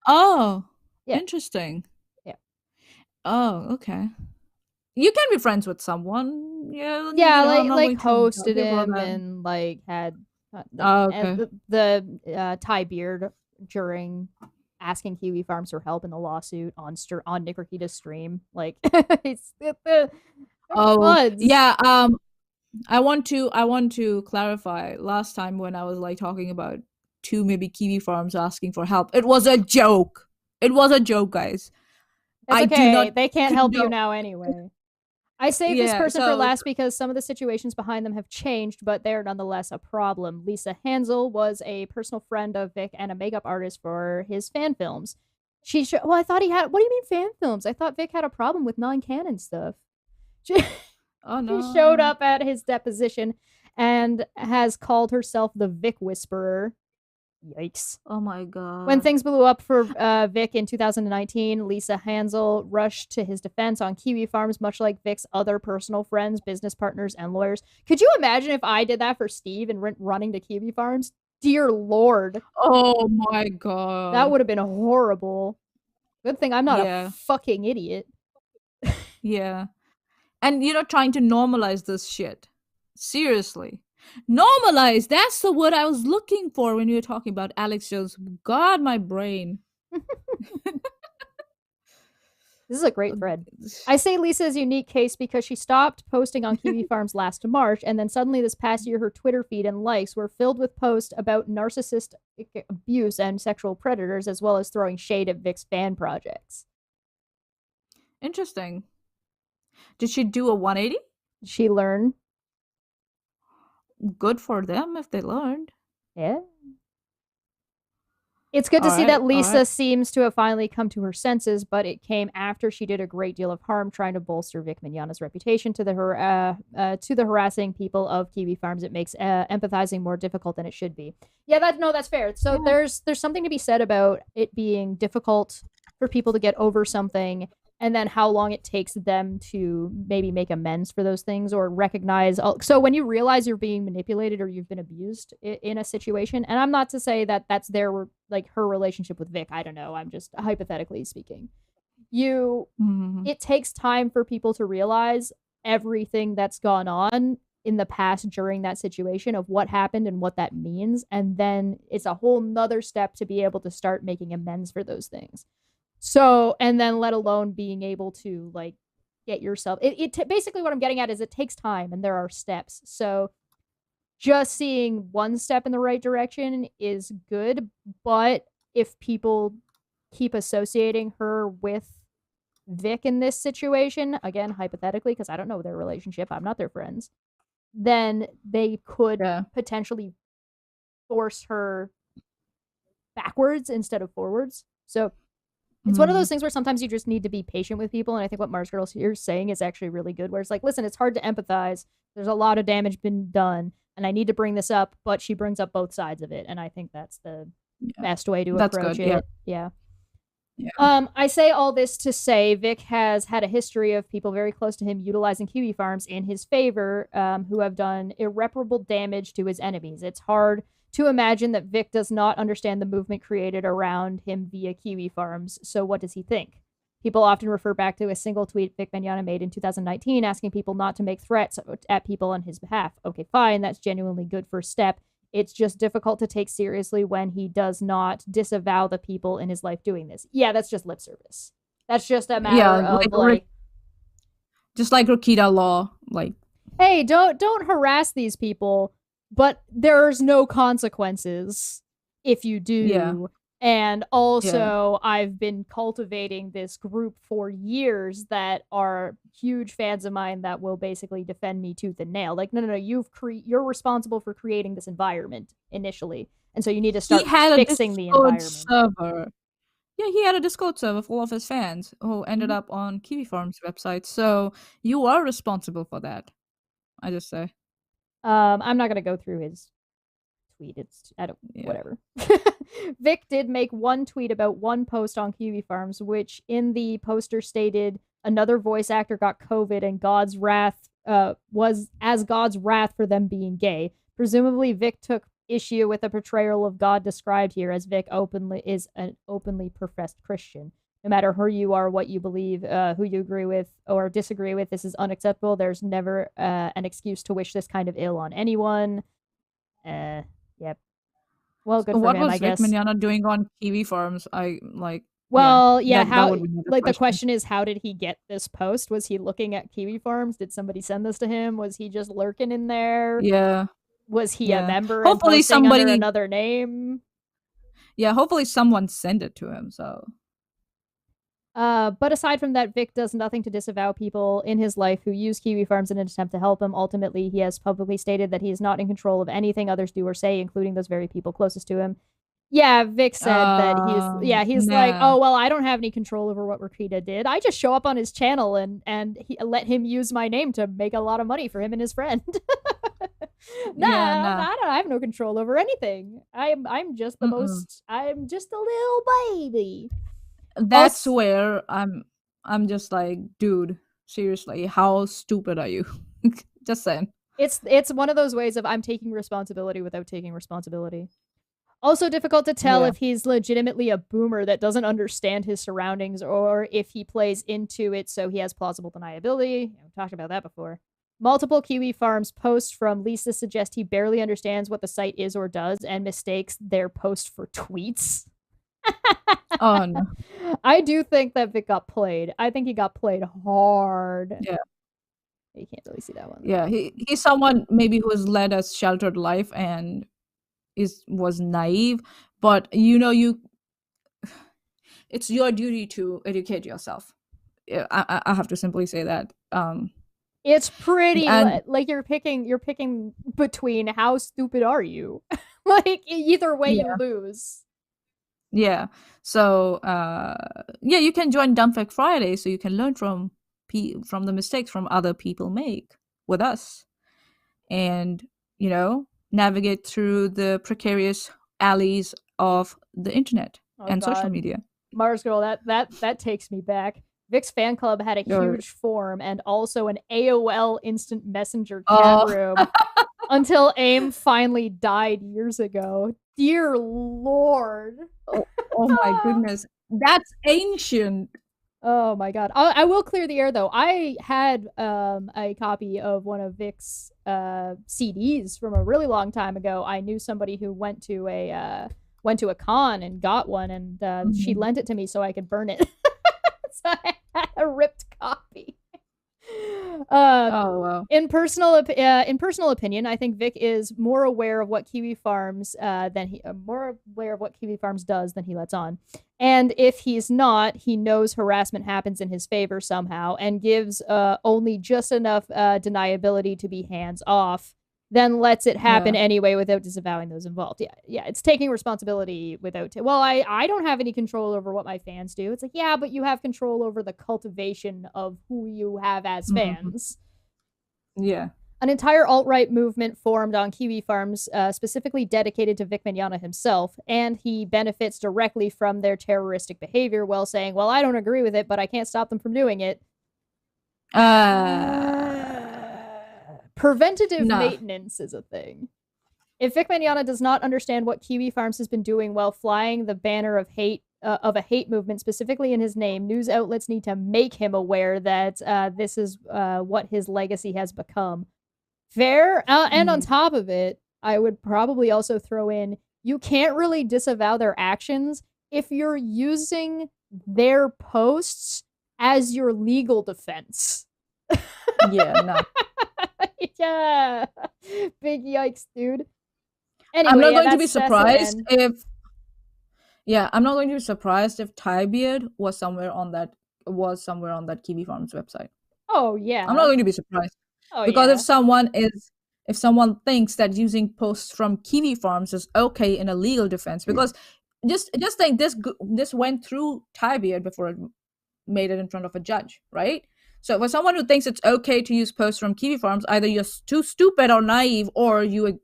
Oh, yeah. Interesting. Yeah. Oh, okay. You can be friends with someone. Yeah. Yeah, like hosted him and like had the Thai beard during asking KiwiFarms for help in the lawsuit on Nick Rakita's stream. Like it's floods. Yeah. I want to clarify. Last time when I was like talking about two maybe KiwiFarms asking for help, it was a joke. It was a joke, guys. It's okay. They can't help you now anyway. I saved this person for last because some of the situations behind them have changed, but they're nonetheless a problem. Lisa Hansel was a personal friend of Vic and a makeup artist for his fan films. I thought he had... What do you mean fan films? I thought Vic had a problem with non-canon stuff. Oh, no. She showed up at his deposition and has called herself the Vic Whisperer. Yikes. Oh my god. When things blew up for Vic in 2019, Lisa Hansel rushed to his defense on KiwiFarms, much like Vic's other personal friends, business partners, and lawyers. Could you imagine if I did that for Steve and went running to KiwiFarms? Dear Lord. Oh my god. That would have been horrible. Good thing I'm not a fucking idiot. Yeah. And you're not trying to normalize this shit. Seriously. Normalize. That's the word I was looking for when you were talking about Alex Jones. God, my brain. This is a great thread. I say Lisa's unique case because she stopped posting on KiwiFarms last March, and then suddenly this past year her Twitter feed and likes were filled with posts about narcissistic abuse and sexual predators, as well as throwing shade at Vic's fan projects. Interesting. Did she do a 180? Did she learn? Good for them if they learned. Yeah. It's good to see that Lisa seems to have finally come to her senses, but it came after she did a great deal of harm trying to bolster Vic Mignogna's reputation to the harassing people of KiwiFarms. It makes empathizing more difficult than it should be. Yeah, that's fair. So there's something to be said about it being difficult for people to get over something and then how long it takes them to maybe make amends for those things or recognize. So when you realize you're being manipulated or you've been abused in a situation, and I'm not to say that that's their, like, her relationship with Vic, I don't know, I'm just hypothetically speaking, it takes time for people to realize everything that's gone on in the past during that situation of what happened and what that means, and then it's a whole nother step to be able to start making amends for those things. So, and then let alone being able to, like, get yourself, basically what I'm getting at is it takes time and there are steps. So just seeing one step in the right direction is good, but if people keep associating her with Vic in this situation, again, hypothetically, because I don't know their relationship, I'm not their friends, then they could potentially force her backwards instead of forwards. So it's one of those things where sometimes you just need to be patient with people, and I think what Mars Girls here is saying is actually really good, where it's like, listen, it's hard to empathize. There's a lot of damage been done, and I need to bring this up, but she brings up both sides of it, and I think that's the best way to approach it. Yeah. I say all this to say Vic has had a history of people very close to him utilizing KiwiFarms in his favor, who have done irreparable damage to his enemies. It's hard to imagine that Vic does not understand the movement created around him via KiwiFarms. So what does he think? People often refer back to a single tweet Vic Mignogna made in 2019 asking people not to make threats at people on his behalf. Okay, fine, that's genuinely good first step. It's just difficult to take seriously when he does not disavow the people in his life doing this. Yeah, that's just lip service. That's just a matter of like just like Rokita Law, like, hey, don't harass these people, but there's no consequences if you do. Yeah. And also, I've been cultivating this group for years that are huge fans of mine that will basically defend me tooth and nail. Like, no, you're responsible for creating this environment initially, and so you need to start fixing the environment. Server. Yeah, he had a Discord server full of his fans who ended up on KiwiFarms website. So you are responsible for that. I just say. I'm not gonna go through his tweet. Whatever. Vic did make one tweet about one post on KiwiFarms, which in the poster stated another voice actor got COVID and God's wrath was as God's wrath for them being gay. Presumably, Vic took issue with the portrayal of God described here, as Vic is an openly professed Christian. No matter who you are, what you believe, who you agree with or disagree with, this is unacceptable. There's never an excuse to wish this kind of ill on anyone. Yep. Well, good for him, I guess. What was Vic Mignogna doing on KiwiFarms? The question is, how did he get this post? Was he looking at KiwiFarms? Did somebody send this to him? Was he just lurking in there? Yeah. Was he a member? Hopefully somebody under another name. Yeah, hopefully someone sent it to him. So. But aside from that, Vic does nothing to disavow people in his life who use KiwiFarms in an attempt to help him. Ultimately, he has publicly stated that he is not in control of anything others do or say, including those very people closest to him. Yeah, Vic said that he's like, oh, well, I don't have any control over what Rokita did. I just show up on his channel and he let him use my name to make a lot of money for him and his friend. I have no control over anything. I'm just I'm just a little baby. That's where I'm just like, dude, seriously, how stupid are you? Just saying. It's one of those ways of I'm taking responsibility without taking responsibility. Also difficult to tell if he's legitimately a boomer that doesn't understand his surroundings or if he plays into it so he has plausible deniability. We talked about that before. Multiple KiwiFarms posts from Lisa suggest he barely understands what the site is or does and mistakes their post for tweets. Oh, no. I do think that Vic got played. I think he got played hard. Yeah. You can't really see that one. Yeah, he's someone maybe who has led a sheltered life and was naive, but it's your duty to educate yourself. I have to simply say that. It's pretty like you're picking between how stupid are you? Like either way you lose. Yeah. So you can join Dumbfuck Friday so you can learn from the mistakes from other people make with us, and navigate through the precarious alleys of the internet and social media. Mars Girl, that takes me back. Vic's fan club had a Sure. huge forum and also an AOL instant messenger chat room until AIM finally died years ago. Dear Lord. Oh my goodness. That's ancient. Oh my god. I will clear the air though. I had a copy of one of Vic's CDs from a really long time ago. I knew somebody who went to a con and got one, and she lent it to me so I could burn it. So I had a ripped copy. Oh wow. In personal opinion, I think Vic is more aware of what KiwiFarms does than he lets on. And if he's not, he knows harassment happens in his favor somehow and gives only just enough deniability to be hands off, then lets it happen anyway without disavowing those involved. Yeah, it's taking responsibility without... well, I don't have any control over what my fans do. It's like, yeah, but you have control over the cultivation of who you have as fans. Yeah. An entire alt-right movement formed on KiwiFarms, specifically dedicated to Vic Mignogna himself, and he benefits directly from their terroristic behavior while saying, well, I don't agree with it, but I can't stop them from doing it. Preventative maintenance is a thing. If Vic Mignogna does not understand what KiwiFarms has been doing while flying the banner of hate, of a hate movement specifically in his name, news outlets need to make him aware that this is what his legacy has become. Fair? And on top of it, I would probably also throw in, you can't really disavow their actions if you're using their posts as your legal defense. Yeah, no. Yeah. Big yikes, dude. Anyway, I'm not going to be surprised if... Yeah, I'm not going to be surprised if Toye was somewhere on that KiwiFarms website. Oh yeah. I'm not going to be surprised. Oh, because if someone thinks that using posts from KiwiFarms is okay in a legal defense, because just think this went through Toye before it made it in front of a judge, right? So for someone who thinks it's okay to use posts from KiwiFarms, either you're too stupid or naive, or you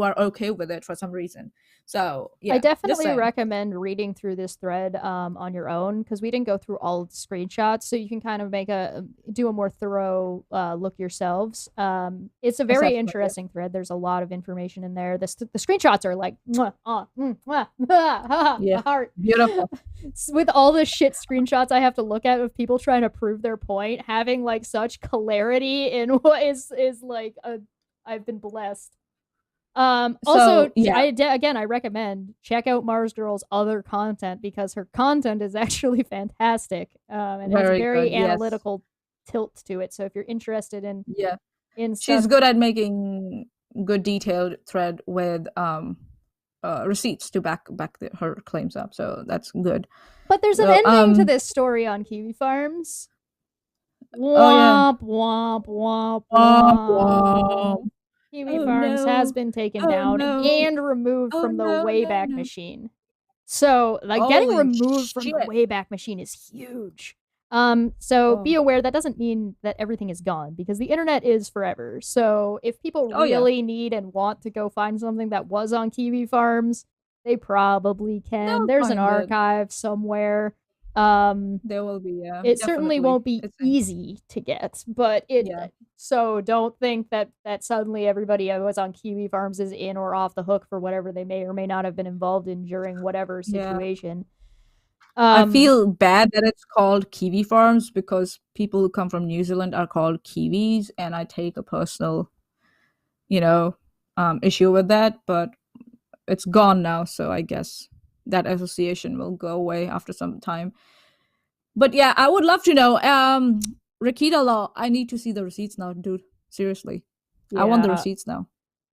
are okay with it for some reason. So yeah, I definitely recommend reading through this thread on your own, because we didn't go through all of the screenshots, so you can kind of do a more thorough look yourselves. It's a very interesting thread. There's a lot of information in there. The screenshots are like heart. Beautiful. With all the shit screenshots I have to look at of people trying to prove their point, having like such clarity in what is like I've been blessed. Also, I recommend check out Mars Girl's other content, because her content is actually fantastic, and has a very analytical tilt to it. So if you're interested in stuff, she's good at making good detailed thread with receipts to back her claims up. So that's good. But there's an ending to this story on KiwiFarms. Womp womp womp womp. KiwiFarms has been taken down and removed from the Wayback Machine. So, like, getting removed from the Wayback Machine is huge. So be aware that doesn't mean that everything is gone, because the internet is forever. So if people really need and want to go find something that was on KiwiFarms, they probably can. There's an archive somewhere. There will be, it certainly won't be easy to get, but so don't think that suddenly everybody who was on KiwiFarms is in or off the hook for whatever they may or may not have been involved in during whatever situation. I feel bad that it's called KiwiFarms, because people who come from New Zealand are called Kiwis, and I take a personal issue with that, but it's gone now, so I guess that association will go away after some time. But yeah, I would love to know. Rakita Law, I need to see the receipts now, dude. Seriously. I want the receipts now.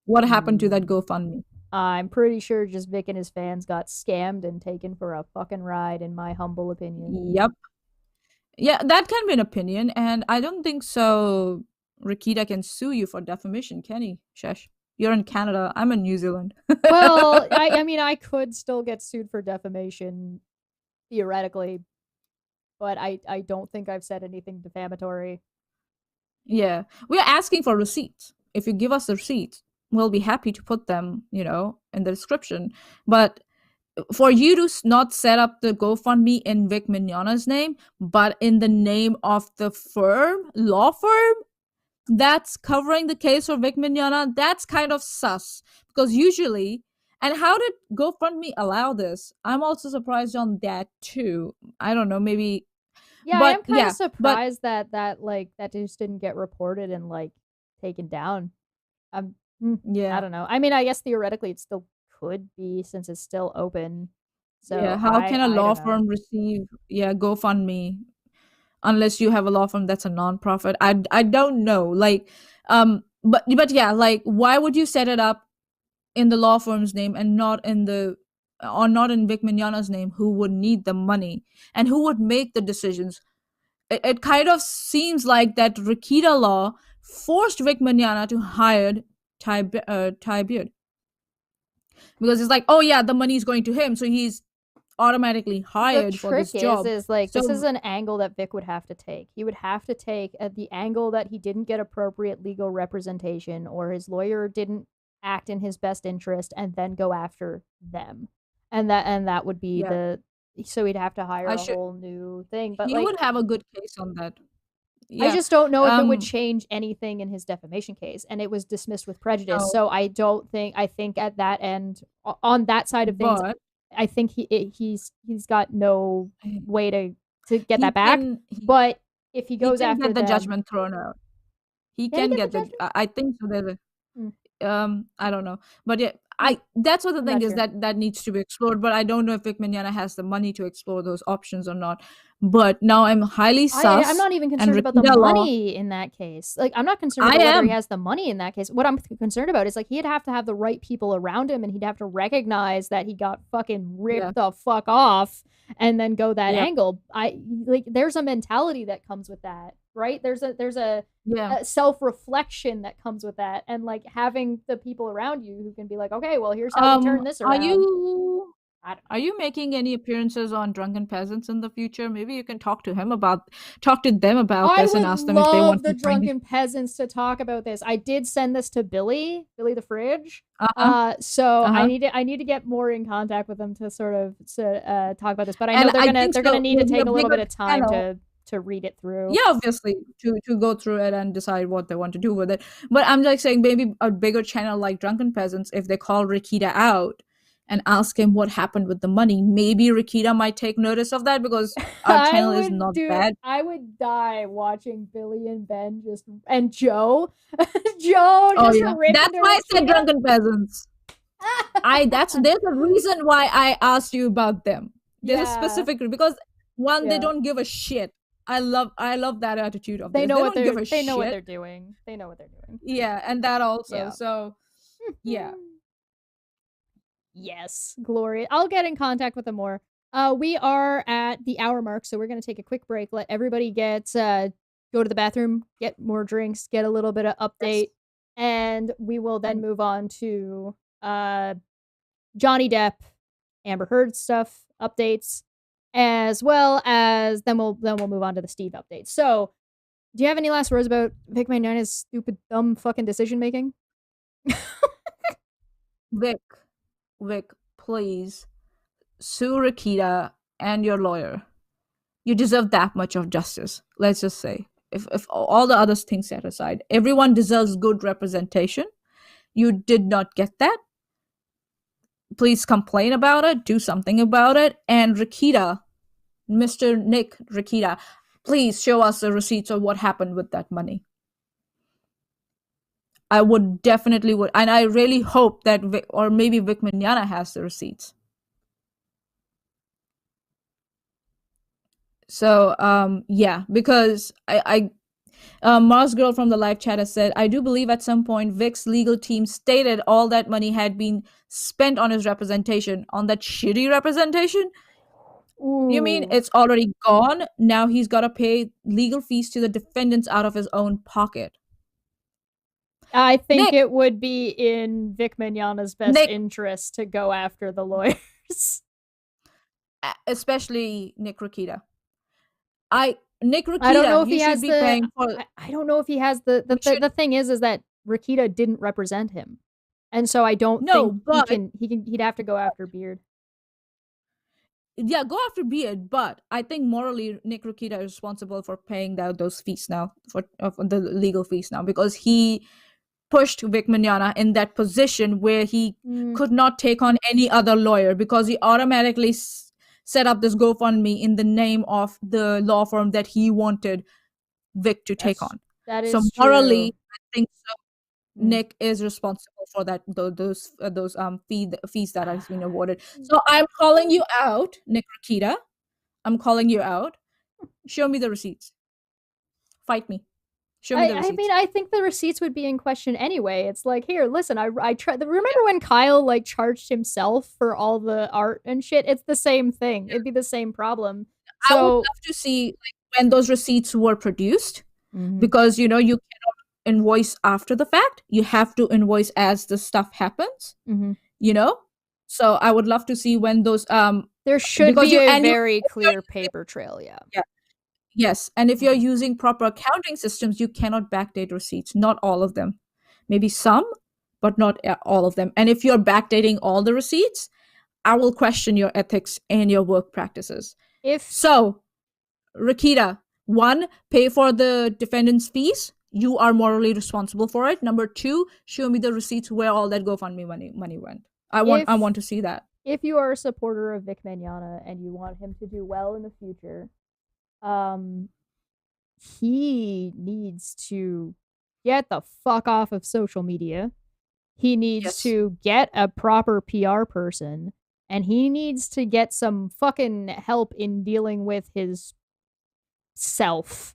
What happened to that GoFundMe? I'm pretty sure just Vic and his fans got scammed and taken for a fucking ride, in my humble opinion. Yep. Yeah, that can be an opinion, and I don't think so Rakita can sue you for defamation, can he, Chesh? You're in Canada. I'm in New Zealand. Well, I mean, I could still get sued for defamation, theoretically, but I don't think I've said anything defamatory. Yeah. We're asking for receipts. If you give us the receipts, we'll be happy to put them, in the description. But for you to not set up the GoFundMe in Vic Mignogna's name, but in the name of the law firm, that's covering the case for Vic Mignogna, that's kind of sus. Because usually, and how did GoFundMe allow this? I'm also surprised on that too. I don't know, maybe. Yeah, but, I am kind yeah, of surprised that just didn't get reported and like taken down. Yeah. I don't know. I mean, I guess theoretically it still could be since it's still open. So yeah, how can a I law don't know. firm receive GoFundMe unless you have a law firm that's a nonprofit? I don't know. Like, but yeah, like, why would you set it up in the law firm's name and not in Vic Mignogna's name, who would need the money and who would make the decisions? It kind of seems like that Rakita law forced Vic Mignogna to hire Toye Beard. Because it's like, oh yeah, the money is going to him, so he's automatically hired for this job. The trick is like, this is an angle that Vic would have to take. He would have to take the angle that he didn't get appropriate legal representation, or his lawyer didn't act in his best interest, and then go after them. And that would be so he'd have to hire a whole new thing. But he would have a good case on that. Yeah. I just don't know if it would change anything in his defamation case, and it was dismissed with prejudice. So I think at that end, on that side of things, I think he's got no way to get that back. But if he goes after the judgment thrown out, he can get the. I think so. There's I don't know, but yeah, that's what the thing is, that needs to be explored. But I don't know if Vic Mignogna has the money to explore those options or not. But now I'm highly sus. I'm not even concerned about the money in that case. Like, I'm not concerned about whether he has the money in that case. What I'm concerned about is, like, he'd have to have the right people around him, and he'd have to recognize that he got fucking ripped the fuck off, and then go that angle. There's a mentality that comes with that, right? There's a self-reflection that comes with that, and like having the people around you who can be like, okay, well, here's how we turn this around. Are you making any appearances on Drunken Peasants in the future? Maybe you can talk to them about this and ask them if they want the Drunken Peasants to talk about this. I did send this to Billy the Fridge. So I need to get more in contact with them to sort of talk about this. But I know they're gonna need to take a little bit of time to read it through. Yeah, obviously, to go through it and decide what they want to do with it. But I'm like saying, maybe a bigger channel like Drunken Peasants, if they call Rakita out and ask him what happened with the money, maybe Rakita might take notice of that, because our channel is not bad. I would die watching Billy and Ben and Joe. Joe ripping That's why I said Drunken Peasants. There's a reason why I asked you about them. There's a specific reason, because they don't give a shit. I love that attitude of they this. Know they what don't give a they shit. know what they're doing. They know what they're doing. Yeah, and that also. Yeah. So yeah. Yes, glorious. I'll get in contact with them more. We are at the hour mark, so we're gonna take a quick break. Let everybody go to the bathroom, get more drinks, get a little bit of update, and we will then move on to Johnny Depp, Amber Heard stuff, updates, as well as then we'll move on to the Steve updates. So, do you have any last words about Vic Mignogna's stupid, dumb, fucking decision making? Vic, please sue Rakita and your lawyer. You deserve that much of justice. Let's just say, if all the other things set aside, everyone deserves good representation. You did not get that. Please complain about it. Do something about it. And Rakita, Mr. Nick Rakita, please show us the receipts of what happened with that money. I would definitely and I really hope that Vic Mignogna has the receipts. So because Mars Girl from the live chat has said, I do believe at some point Vic's legal team stated all that money had been spent on his representation, on that shitty representation. Ooh. You mean it's already gone? Now he's got to pay legal fees to the defendants out of his own pocket. I think it would be in Vic Mignogna's best interest to go after the lawyers. Especially Nick Rakita. Nick Rakita, I don't know if he has I don't know if he has the thing is that Rakita didn't represent him. And so I don't think he'd have to go after Beard. Yeah, go after Beard, but I think morally Nick Rokita is responsible for paying out those fees now, for the legal fees now, because he pushed Vic Mignogna in that position where he could not take on any other lawyer, because he automatically set up this GoFundMe in the name of the law firm that he wanted Vic to take on. That is so morally, true. I think so. Nick is responsible for that those fees that has been awarded. So I'm calling you out, Nick Rokita. I'm calling you out. Show me the receipts. Fight me. Show me the receipts. I mean, I think the receipts would be in question anyway. It's like, here, listen, I tried. Remember when Kyle like charged himself for all the art and shit? It's the same thing. It'd be the same problem. So I would love to see like when those receipts were produced, because you cannot invoice after the fact. You have to invoice as the stuff happens. So I would love to see when those there should be a very clear paper trail. Yeah. Yes, and if you're using proper accounting systems, you cannot backdate receipts. Not all of them, maybe some, but not all of them. And if you're backdating all the receipts, I will question your ethics and your work practices. So, Rokita, 1, pay for the defendant's fees. You are morally responsible for it. Number 2, show me the receipts where all that GoFundMe money went. I want to see that. If you are a supporter of Vic Mignogna and you want him to do well in the future, he needs to get the fuck off of social media. He needs to get a proper PR person, and he needs to get some fucking help in dealing with his self.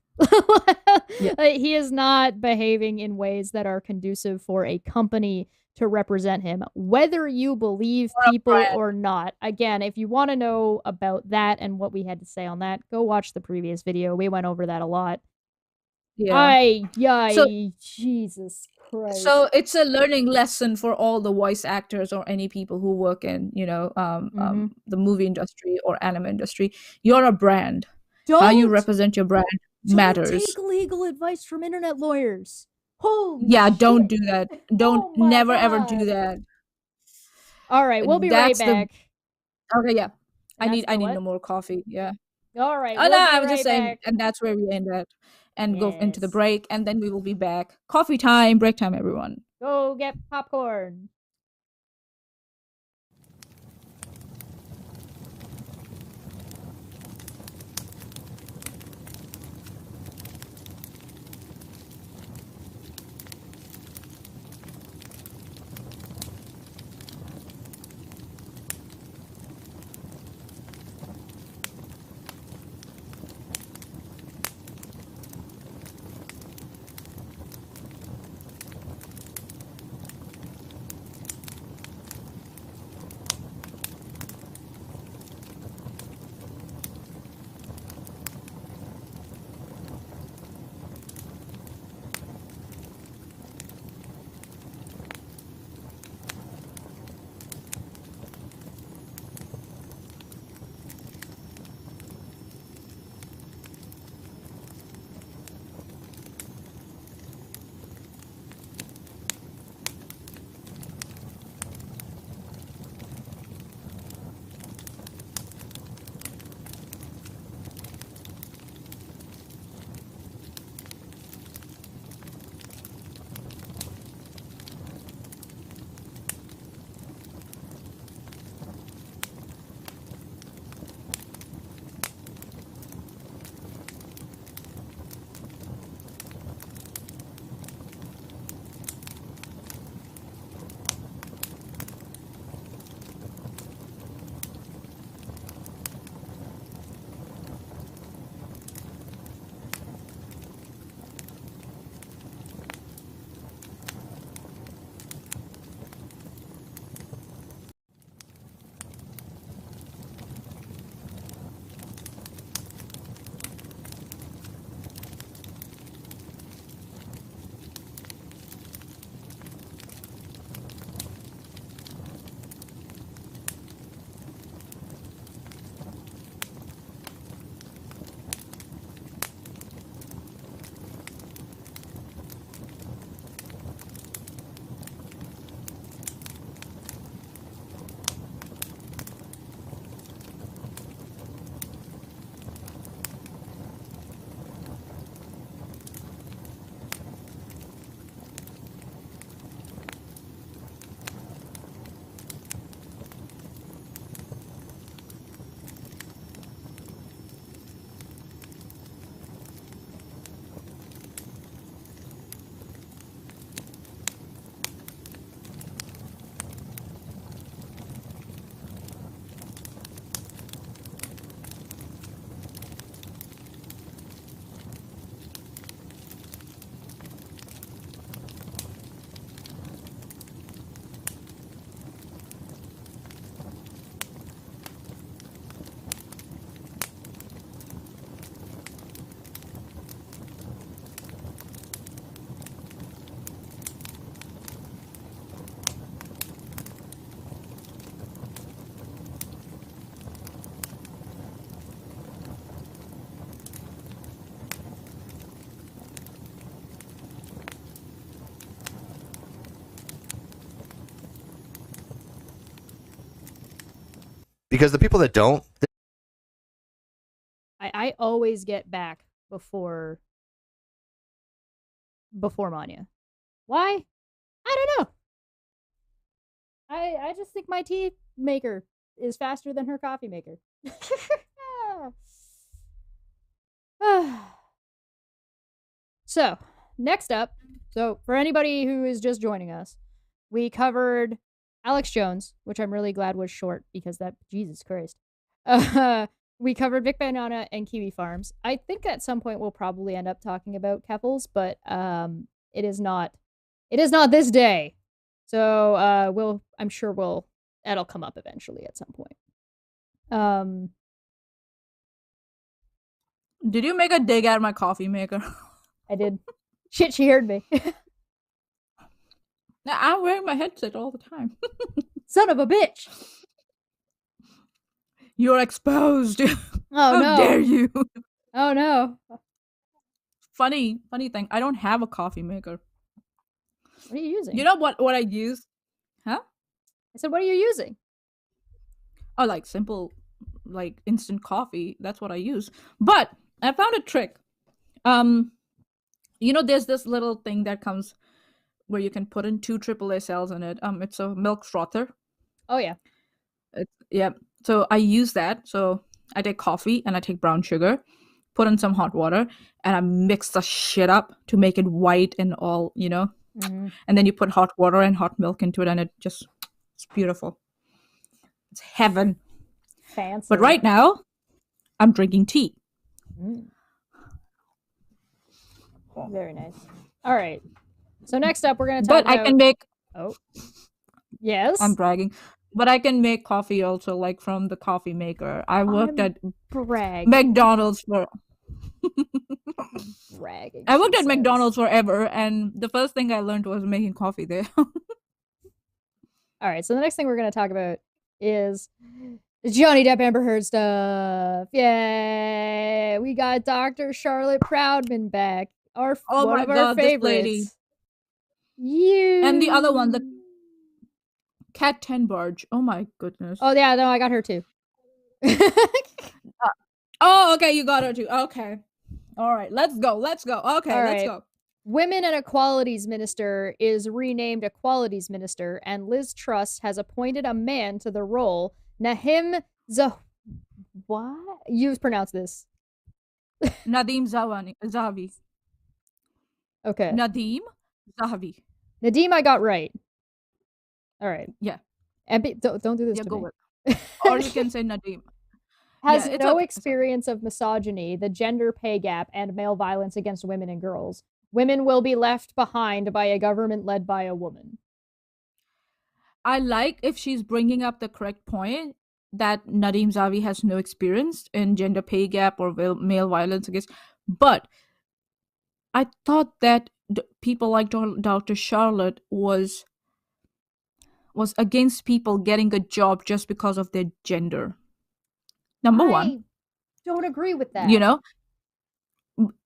Like, he is not behaving in ways that are conducive for a company to represent him, whether you believe people or not. Again, if you want to know about that and what we had to say on that, go watch the previous video. We went over that a lot. Jesus Christ. So it's a learning lesson for all the voice actors or any people who work in, the movie industry or anime industry. You're a brand. How you represent your brand matters. Take legal advice from internet lawyers. Don't do that. Don't never ever do that. All right, we'll be right back. Okay, yeah. I need no more coffee. Yeah. All right. I was just saying, and that's where we end at, and go into the break, and then we will be back. Coffee time, break time, everyone. Go get popcorn. Because the people that don't, I always get back before Maanyaa. Why? I don't know. I just think my tea maker is faster than her coffee maker. So, next up, so for anybody who is just joining us, we covered Alex Jones, which I'm really glad was short because that, Jesus Christ. We covered Vic Mignogna and KiwiFarms. I think at some point we'll probably end up talking about Keffels, but it is not this day. So I'm sure that'll come up eventually at some point. Did you make a dig at my coffee maker? I did. Shit, she heard me. I'm wearing my headset all the time. Son of a bitch. You're exposed. Oh, How no. dare you? Oh, no. Funny thing. I don't have a coffee maker. What are you using? You know what I use? Huh? I said, what are you using? Oh, like simple, like instant coffee. That's what I use. But I found a trick. You know, there's this little thing that comes where you can put in 2 AAA cells in it. It's a milk frother. Oh, yeah. Yeah. So I use that. So I take coffee and I take brown sugar, put in some hot water, and I mix the shit up to make it white and all, you know. Mm-hmm. And then you put hot water and hot milk into it, and it's beautiful. It's heaven. Fancy. But right now, I'm drinking tea. Very nice. All right. So next up, we're going to talk about... I can make... Oh. Yes? I'm bragging. But I can make coffee also, like from the coffee maker. I worked at McDonald's for... bragging. I worked at McDonald's forever, and the first thing I learned was making coffee there. All right, so the next thing we're going to talk about is JohnnyDepp AmberHeard stuff. Yay! We got Dr. Charlotte Proudman back. One of our favorites. And the other one, the Cat 10 barge. Oh my goodness. Oh yeah, no, I got her too. Oh, okay, you got her too. Okay. All right, let's go. Okay, let's go. Women and Equalities Minister is renamed Equalities Minister, and Liz Truss has appointed a man to the role. Nadim what? You pronounce this. Nadim Zahawi. Okay. Nadim Zahawi. Nadim, I got right. All right. Yeah. And don't do this to go me. with. Or you can say Nadim. Has no experience of misogyny, the gender pay gap, and male violence against women and girls. Women will be left behind by a government led by a woman. I like if she's bringing up the correct point that Nadim Zahawi has no experience in gender pay gap or male violence against. But I thought that people like Dr. Charlotte was against people getting a job just because of their gender. Number one. I don't agree with that. You know?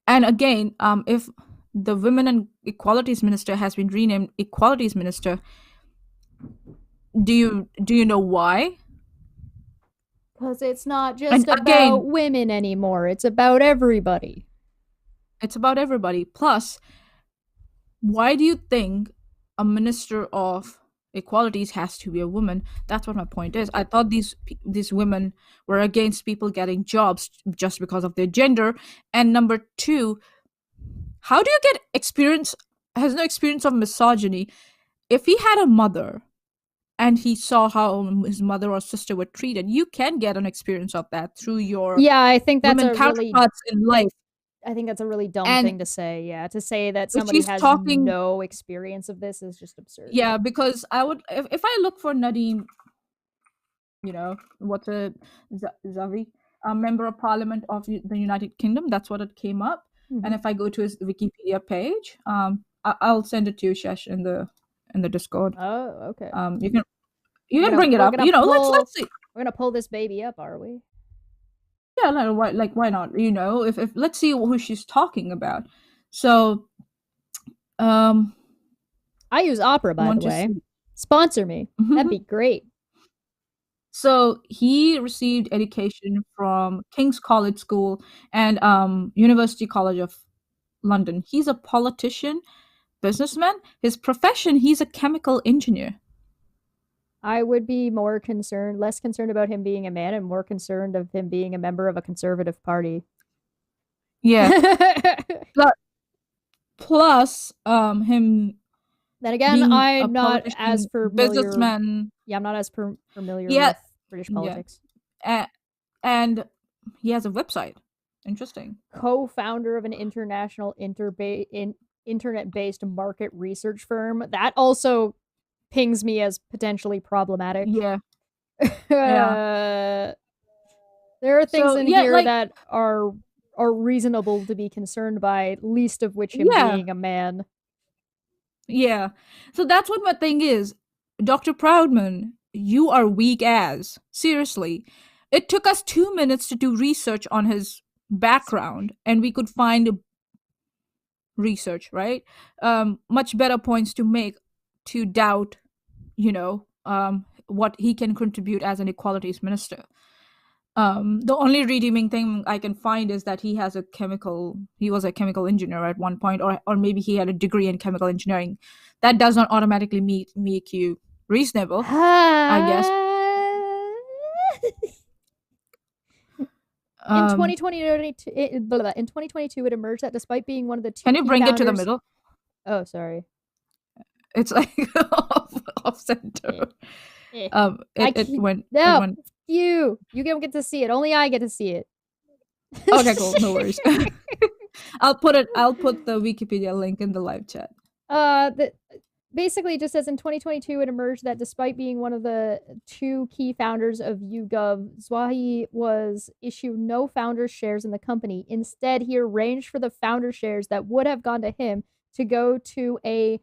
And again, if the Women and Equalities Minister has been renamed Equalities Minister, do you know why? Because it's not just about women anymore. It's about everybody. It's about everybody. Plus, why do you think a Minister of Equalities has to be a woman? That's what my point is. I thought these women were against people getting jobs just because of their gender. And number two, how do you get has no experience of misogyny? If he had a mother and he saw how his mother or sister were treated, you can get an experience of that through your I think that's women counterparts in life. I think that's a really dumb thing to say. Yeah, to say that somebody has no experience of this is just absurd. Yeah, because I would if I look for Nadim, you know, what's a Zahawi, a member of Parliament of the United Kingdom. That's what it came up. Mm-hmm. And if I go to his Wikipedia page, I'll send it to you, Chesh, in the Discord. Oh, okay. You can bring it up. You know, let's see. We're gonna pull this baby up, are we? Yeah, why not? You know, if let's see who she's talking about. So, I use Opera, by the way. Sponsor me. Mm-hmm. That'd be great. So he received education from King's College School and University College of London. He's a politician, businessman. His profession, he's a chemical engineer. I would be less concerned about him being a man and more concerned of him being a member of a conservative party. Yeah. Plus, him. Then again, I'm not as familiar. Businessman. Yeah, I'm not as familiar with British politics. Yeah. And he has a website. Interesting. Co-founder of an international internet-based market research firm. That also pings me as potentially problematic. Yeah. There are things in here that are reasonable to be concerned by, least of which him being a man. Yeah. So that's what my thing is. Dr. Proudman, you are weak as. Seriously. It took us 2 minutes to do research on his background, and we could find research, right? Much better points to make to doubt, what he can contribute as an equalities minister. The only redeeming thing I can find is that he was a chemical engineer at one point, or maybe he had a degree in chemical engineering. That does not automatically make you reasonable, I guess. In 2022, it emerged that despite being one of the two Can you bring it to the founders- middle? Oh, sorry. It's like off center. It went. You don't get to see it. Only I get to see it. Okay, cool. No worries. I'll put the Wikipedia link in the live chat. Basically, it just says in 2022, it emerged that despite being one of the two key founders of YouGov, Zwahi was issued no founders shares in the company. Instead, he arranged for the founder shares that would have gone to him to go to a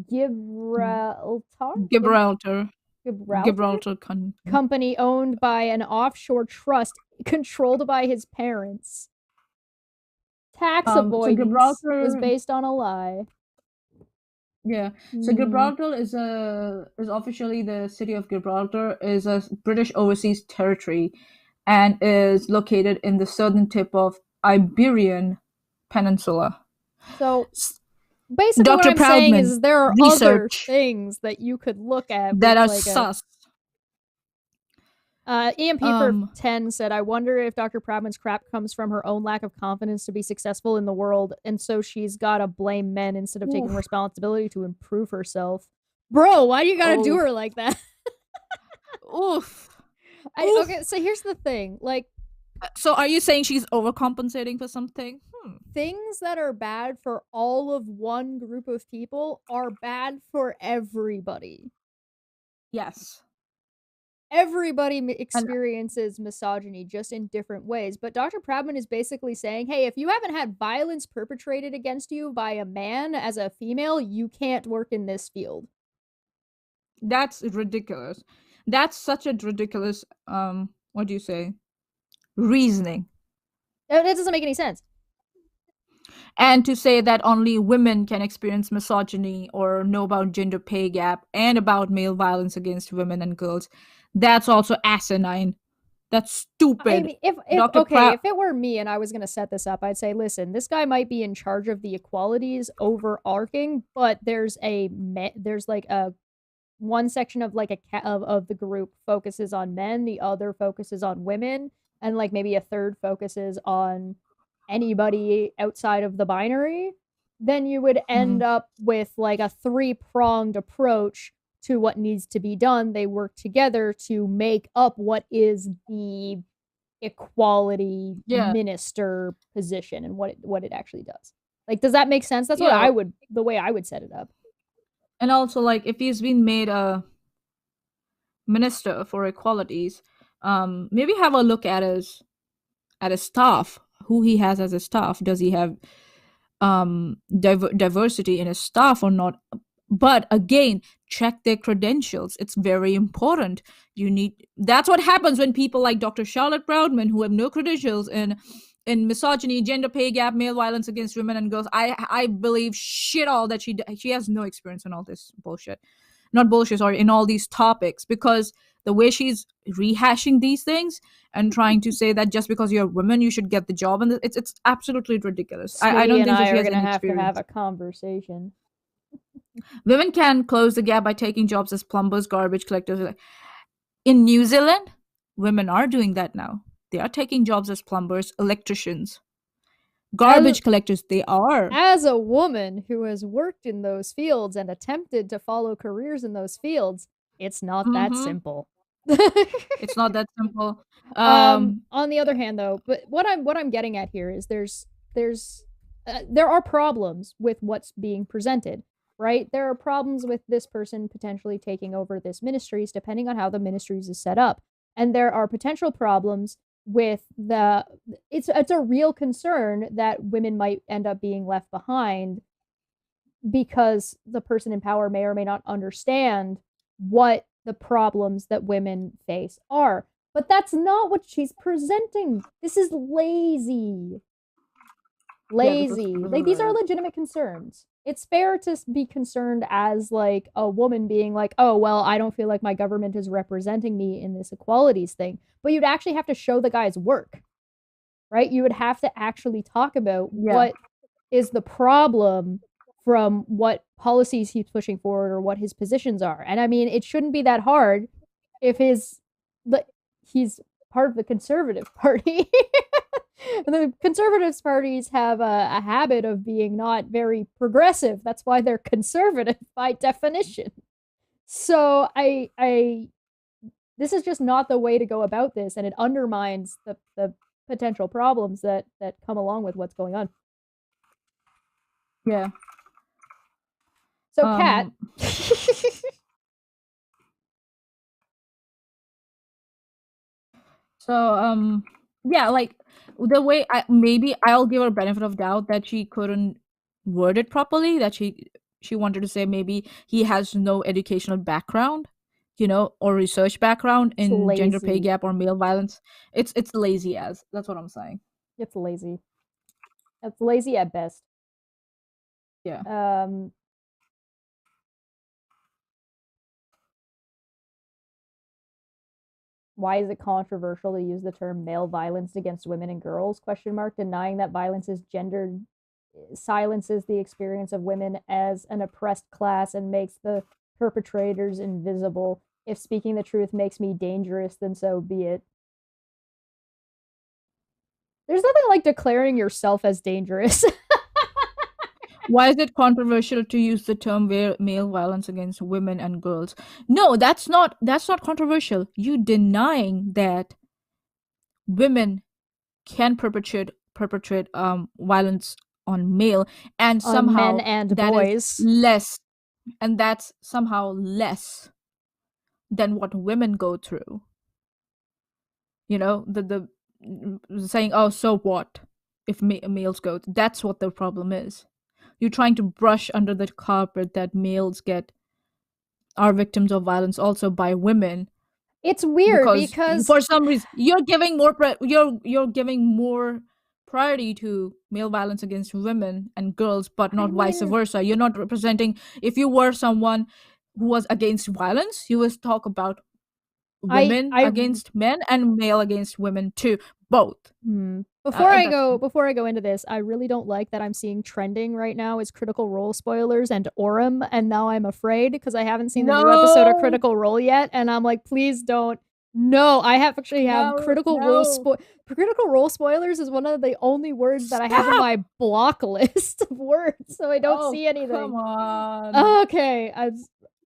Gibraltar company owned by an offshore trust controlled by his parents. Tax avoidance was based on a lie. Yeah. So Gibraltar is officially the city of Gibraltar is a British overseas territory and is located in the southern tip of Iberian Peninsula. So basically Dr. what I'm saying is there are other research things that you could look at that are like sus. EMP for 10 said, I wonder if Dr. Proudman's crap comes from her own lack of confidence to be successful in the world, and so she's gotta blame men instead of taking responsibility to improve herself. Bro, why do you gotta do her like that? Okay, so here's the thing. Like, so are you saying she's overcompensating for something? Things that are bad for all of one group of people are bad for everybody. Yes. Everybody experiences misogyny just in different ways, but Dr. Proudman is basically saying, hey, if you haven't had violence perpetrated against you by a man as a female, you can't work in this field. That's ridiculous. That's such a ridiculous, what do you say, reasoning. That doesn't make any sense. And to say that only women can experience misogyny or know about gender pay gap and about male violence against women and girls, that's also asinine. That's stupid. I mean, if it were me and I was going to set this up, I'd say, listen, this guy might be in charge of the equalities overarching, but there's like a one section of like of the group focuses on men, the other focuses on women, and like maybe a third focuses on anybody outside of the binary. Then you would end up with like a 3-pronged approach to what needs to be done. They work together to make up what is the equality minister position and what it actually does. Like, does that make sense? That's the way I would set it up. And also, like, if he's been made a minister for equalities, maybe have a look at his staff, who he has as a staff. Does he have diversity in his staff or not? But again, check their credentials. It's very important. That's what happens when people like Dr. Charlotte Proudman, who have no credentials in misogyny, gender pay gap, male violence against women and girls. I believe shit all that she has no experience in all this bullshit. Not bullshit, sorry, in all these topics, because the way she's rehashing these things and trying to say that just because you're a woman you should get the job, and it's absolutely ridiculous. I don't Sweetie think and that I she are has gonna any have to experience. have a conversation. Women can close the gap by taking jobs as plumbers, garbage collectors. In New Zealand, women are doing that now. They are taking jobs as plumbers, electricians, garbage collectors. They are. As a woman who has worked in those fields and attempted to follow careers in those fields, it's not that simple. It's not that simple. On the other hand, though, but what I'm getting at here is there are problems with what's being presented, right? There are problems with this person potentially taking over this ministries, depending on how the ministries is set up, and there are potential problems with it's a real concern that women might end up being left behind because the person in power may or may not understand what the problems that women face are. But that's not what she's presenting. This is lazy. Like, these are legitimate concerns. It's fair to be concerned as, like, a woman being like, oh, well, I don't feel like my government is representing me in this equalities thing. But you'd actually have to show the guy's work, right? You would have to actually talk about what is the problem from what policies he's pushing forward or what his positions are. And I mean, it shouldn't be that hard if he's part of the Conservative Party. And the Conservative parties have a habit of being not very progressive. That's why they're conservative by definition. So this is just not the way to go about this, and it undermines the potential problems that come along with what's going on. Yeah. So, Kat. So, yeah, like, the way maybe I'll give her benefit of doubt that she couldn't word it properly, that she wanted to say maybe he has no educational background, or research background in gender pay gap or male violence. It's lazy as. That's what I'm saying. It's lazy. It's lazy at best. Yeah. Why is it controversial to use the term male violence against women and girls? ? Denying that violence is gendered silences the experience of women as an oppressed class and makes the perpetrators invisible. If speaking the truth makes me dangerous, then so be it. There's nothing like declaring yourself as dangerous. Why is it controversial to use the term male violence against women and girls? No, that's not controversial. You denying that women can perpetrate violence on male, and somehow on men and that boys. is less, and that's somehow less than what women go through. The saying, oh, so what if males go? That's what the problem is. You're trying to brush under the carpet that males are victims of violence also by women. It's weird because for some reason you're giving more priority to male violence against women and girls, but not vice versa. You're not representing. If you were someone who was against violence, you would talk about women against men and male against women too, both. Before I go into this, I really don't like that I'm seeing trending right now is Critical Role spoilers and Orem, and now I'm afraid because I haven't seen the new episode of Critical Role yet, and I'm like, please don't. No, I have Critical Role spoilers is one of the only words that I have in my block list of words, so I don't see anything. Come on. Okay,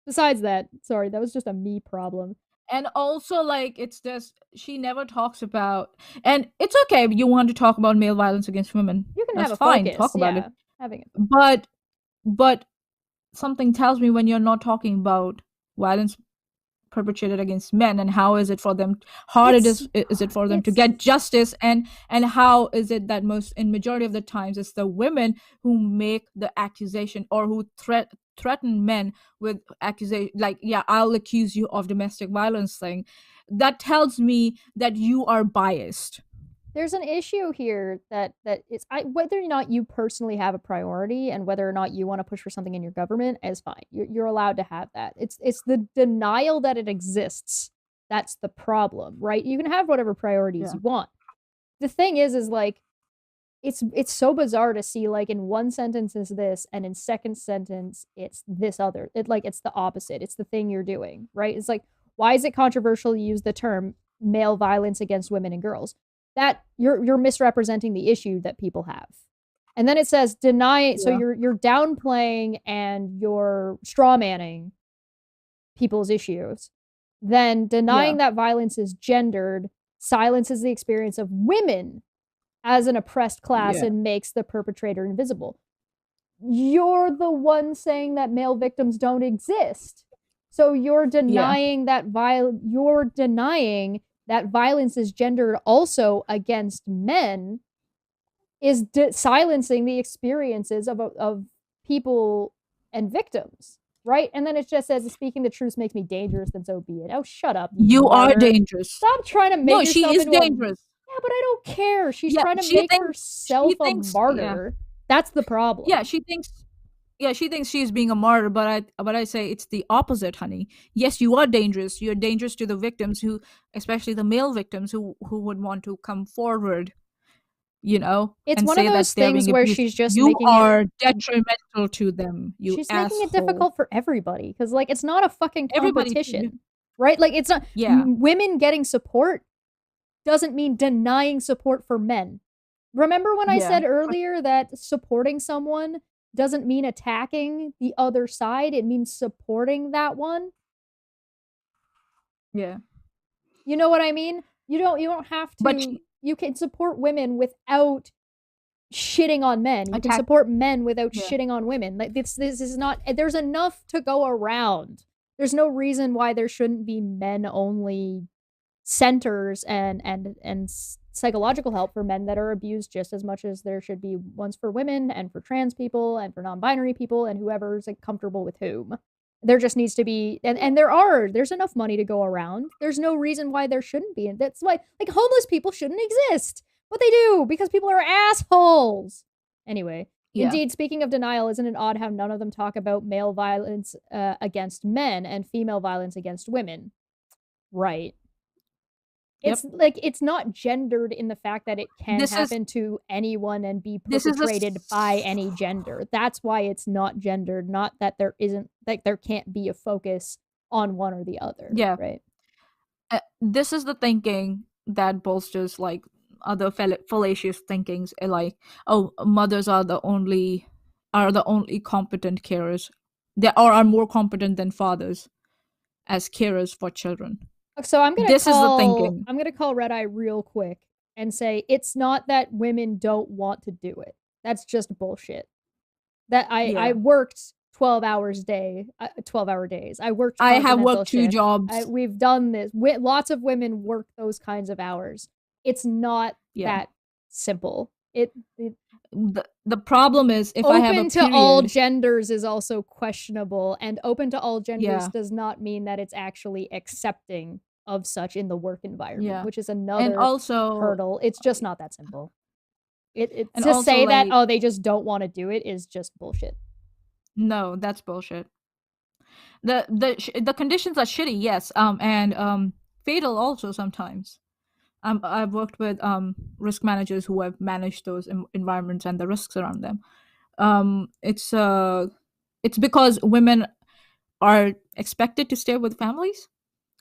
besides that, sorry, that was just a me problem. And also, like, it's just, she never talks about, and it's okay if you want to talk about male violence against women. You can That's have a fine, focus, talk about it. But something tells me when you're not talking about violence perpetrated against men, and how is it for them, is it for them to get justice, and how is it that in majority of the times it's the women who make the accusation or who threaten men with accusation, like, yeah, I'll accuse you of domestic violence thing. That tells me that you are biased. There's an issue here that is whether or not you personally have a priority and whether or not you want to push for something in your government is fine. You're allowed to have that. It's the denial that it exists That's the problem, right? You can have whatever priorities you want. The thing is like, it's so bizarre to see, like, in one sentence is this, and in second sentence it's this other. It's the opposite. It's the thing you're doing, right? It's like, why is it controversial to use the term male violence against women and girls? That you're misrepresenting the issue that people have. And then it says deny. So you're downplaying and you're strawmanning people's issues. Then denying that violence is gendered silences the experience of women as an oppressed class and makes the perpetrator invisible. You're the one saying that male victims don't exist. So you're denying that violence is gendered also against men, is silencing the experiences of people and victims, right? And then it just says, speaking the truth makes me dangerous, then so be it. Oh, shut up. You are dangerous. Stop trying to make yourself she is into dangerous. Yeah, but I don't care. She's trying to make herself a martyr. That's the problem. Yeah, she thinks she's being a martyr, but I say it's the opposite, honey. Yes, you are dangerous. You're dangerous to the victims, who, especially the male victims, who would want to come forward, it's and one say of those that they're things being where abused. she's just you are detrimental to them. She's asshole. making it difficult for everybody, because, like, it's not a fucking competition, Everybody, right? Like, it's not. Women getting support doesn't mean denying support for men. Remember when I said earlier that supporting someone doesn't mean attacking the other side? It means supporting that one. Yeah. You know what I mean? You don't have to. But you can support women without shitting on men. You can support men without shitting on women. Like, this is not. There's enough to go around. There's no reason why there shouldn't be men only centers and psychological help for men that are abused, just as much as there should be ones for women and for trans people and for non-binary people and whoever's, like, comfortable with whom. There just needs to be, and there's enough money to go around. There's no reason why there shouldn't be. And that's why, like, homeless people shouldn't exist, but they do, because people are assholes. Anyway, indeed, speaking of denial, isn't it odd how none of them talk about male violence against men and female violence against women? Right. It's like, it's not gendered in the fact that it can happen to anyone and be perpetrated by any gender. That's why it's not gendered, not that there isn't, like, there can't be a focus on one or the other. Yeah. Right. This is the thinking that bolsters, like, other fallacious thinkings, like, oh, mothers are the only competent carers. They are more competent than fathers as carers for children. So I'm gonna call Red Eye real quick and say it's not that women don't want to do it. That's just bullshit. That I worked 12-hour days. I have worked 2 jobs. We've done this. Lots of women work those kinds of hours. It's not that simple. The problem is, if I have a open to all genders is also questionable, and open to all genders does not mean that it's actually accepting of such in the work environment, which is another hurdle. It's just not that simple. It to say that, oh, they just don't want to do it is just bullshit. No, that's bullshit. The conditions are shitty, yes, and fatal also sometimes. I've worked with risk managers who have managed those environments and the risks around them. It's because women are expected to stay with families,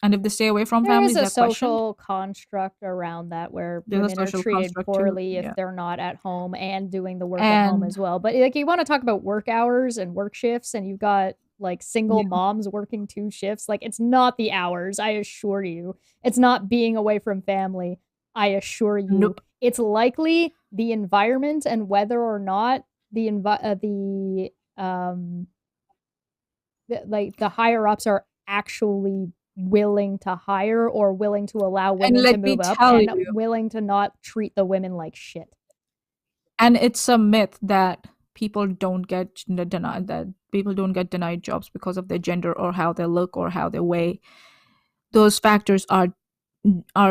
and if they stay away from families, there's a social construct around that where women are treated poorly if they're not at home and doing the work at home as well. But, like, you want to talk about work hours and work shifts, and you've got, like, single moms working 2 shifts. Like, it's not the hours, I assure you. It's not being away from family, I assure you. Nope. It's likely the environment and whether or not the higher ups are actually willing to hire or willing to allow women to move up and willing to not treat the women like shit. And it's a myth that people don't get denied jobs because of their gender or how they look or how they weigh. Those factors are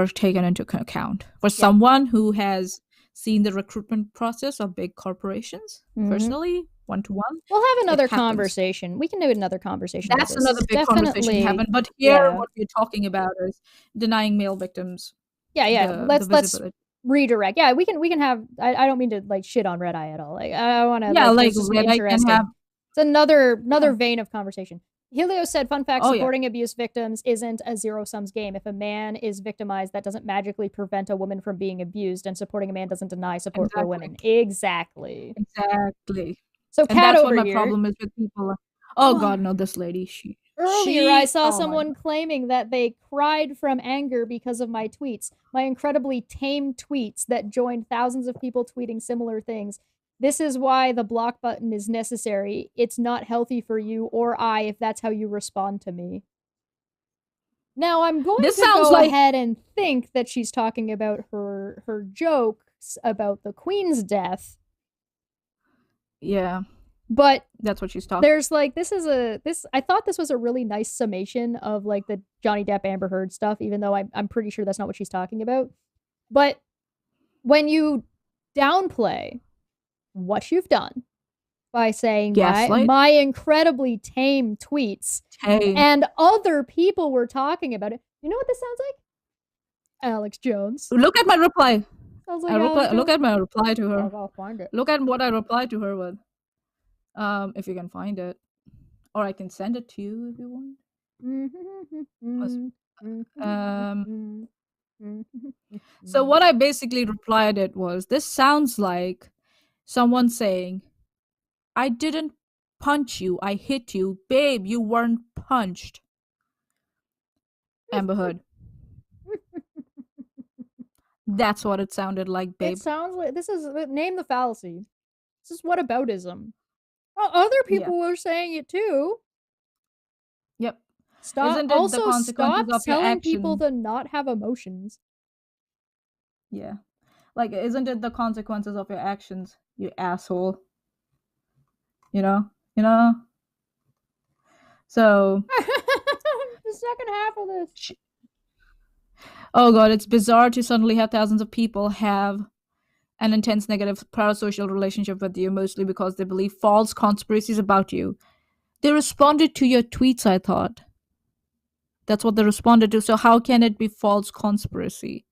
taken into account. For someone who has seen the recruitment process of big corporations, personally, one-to-one. We'll have another happens. conversation. We can do another conversation. That's about this. another big conversation to happen. But here, what we're talking about is denying male victims. Yeah. Let's redirect. Yeah, we can have. I don't mean to like shit on Red Eye at all. Like I want to. Yeah, like Red Eye can have. It's another vein of conversation. Helio said, fun fact, supporting abuse victims isn't a zero-sums game. If a man is victimized, that doesn't magically prevent a woman from being abused, and supporting a man doesn't deny support for women. Exactly. So Kat over here. That's what my problem is with people. Oh God, no, this lady. Earlier, I saw someone claiming that they cried from anger because of my tweets. My incredibly tame tweets that joined thousands of people tweeting similar things. This is why the block button is necessary. It's not healthy for you or I if that's how you respond to me. Now, I'm going to go ahead and think that she's talking about her jokes about the Queen's death. Yeah. But that's what she's talking. There's like I thought this was a really nice summation of like the Johnny Depp Amber Heard stuff, even though I'm pretty sure that's not what she's talking about. But when you downplay what you've done by saying my incredibly tame tweets and other people were talking about it, you know what this sounds like? Alex Jones. Look at my reply. Like look at my reply to her. I'll find it. Look at what I replied to her with. If you can find it, or I can send it to you if you want. So what I basically replied it was, this sounds like someone saying, I didn't punch you, I hit you. Babe, you weren't punched. AmberHeard. That's what it sounded like, babe. It sounds like, name the fallacy. This is whataboutism. Well, other people were saying it too. Yep. Stop telling people to not have emotions. Yeah. Like, isn't it the consequences of your actions, you asshole? You know? So... the second half of this. Oh God, it's bizarre to suddenly have thousands of people have an intense negative parasocial relationship with you, mostly because they believe false conspiracies about you. They responded to your tweets, I thought. That's what they responded to. So how can it be false conspiracy?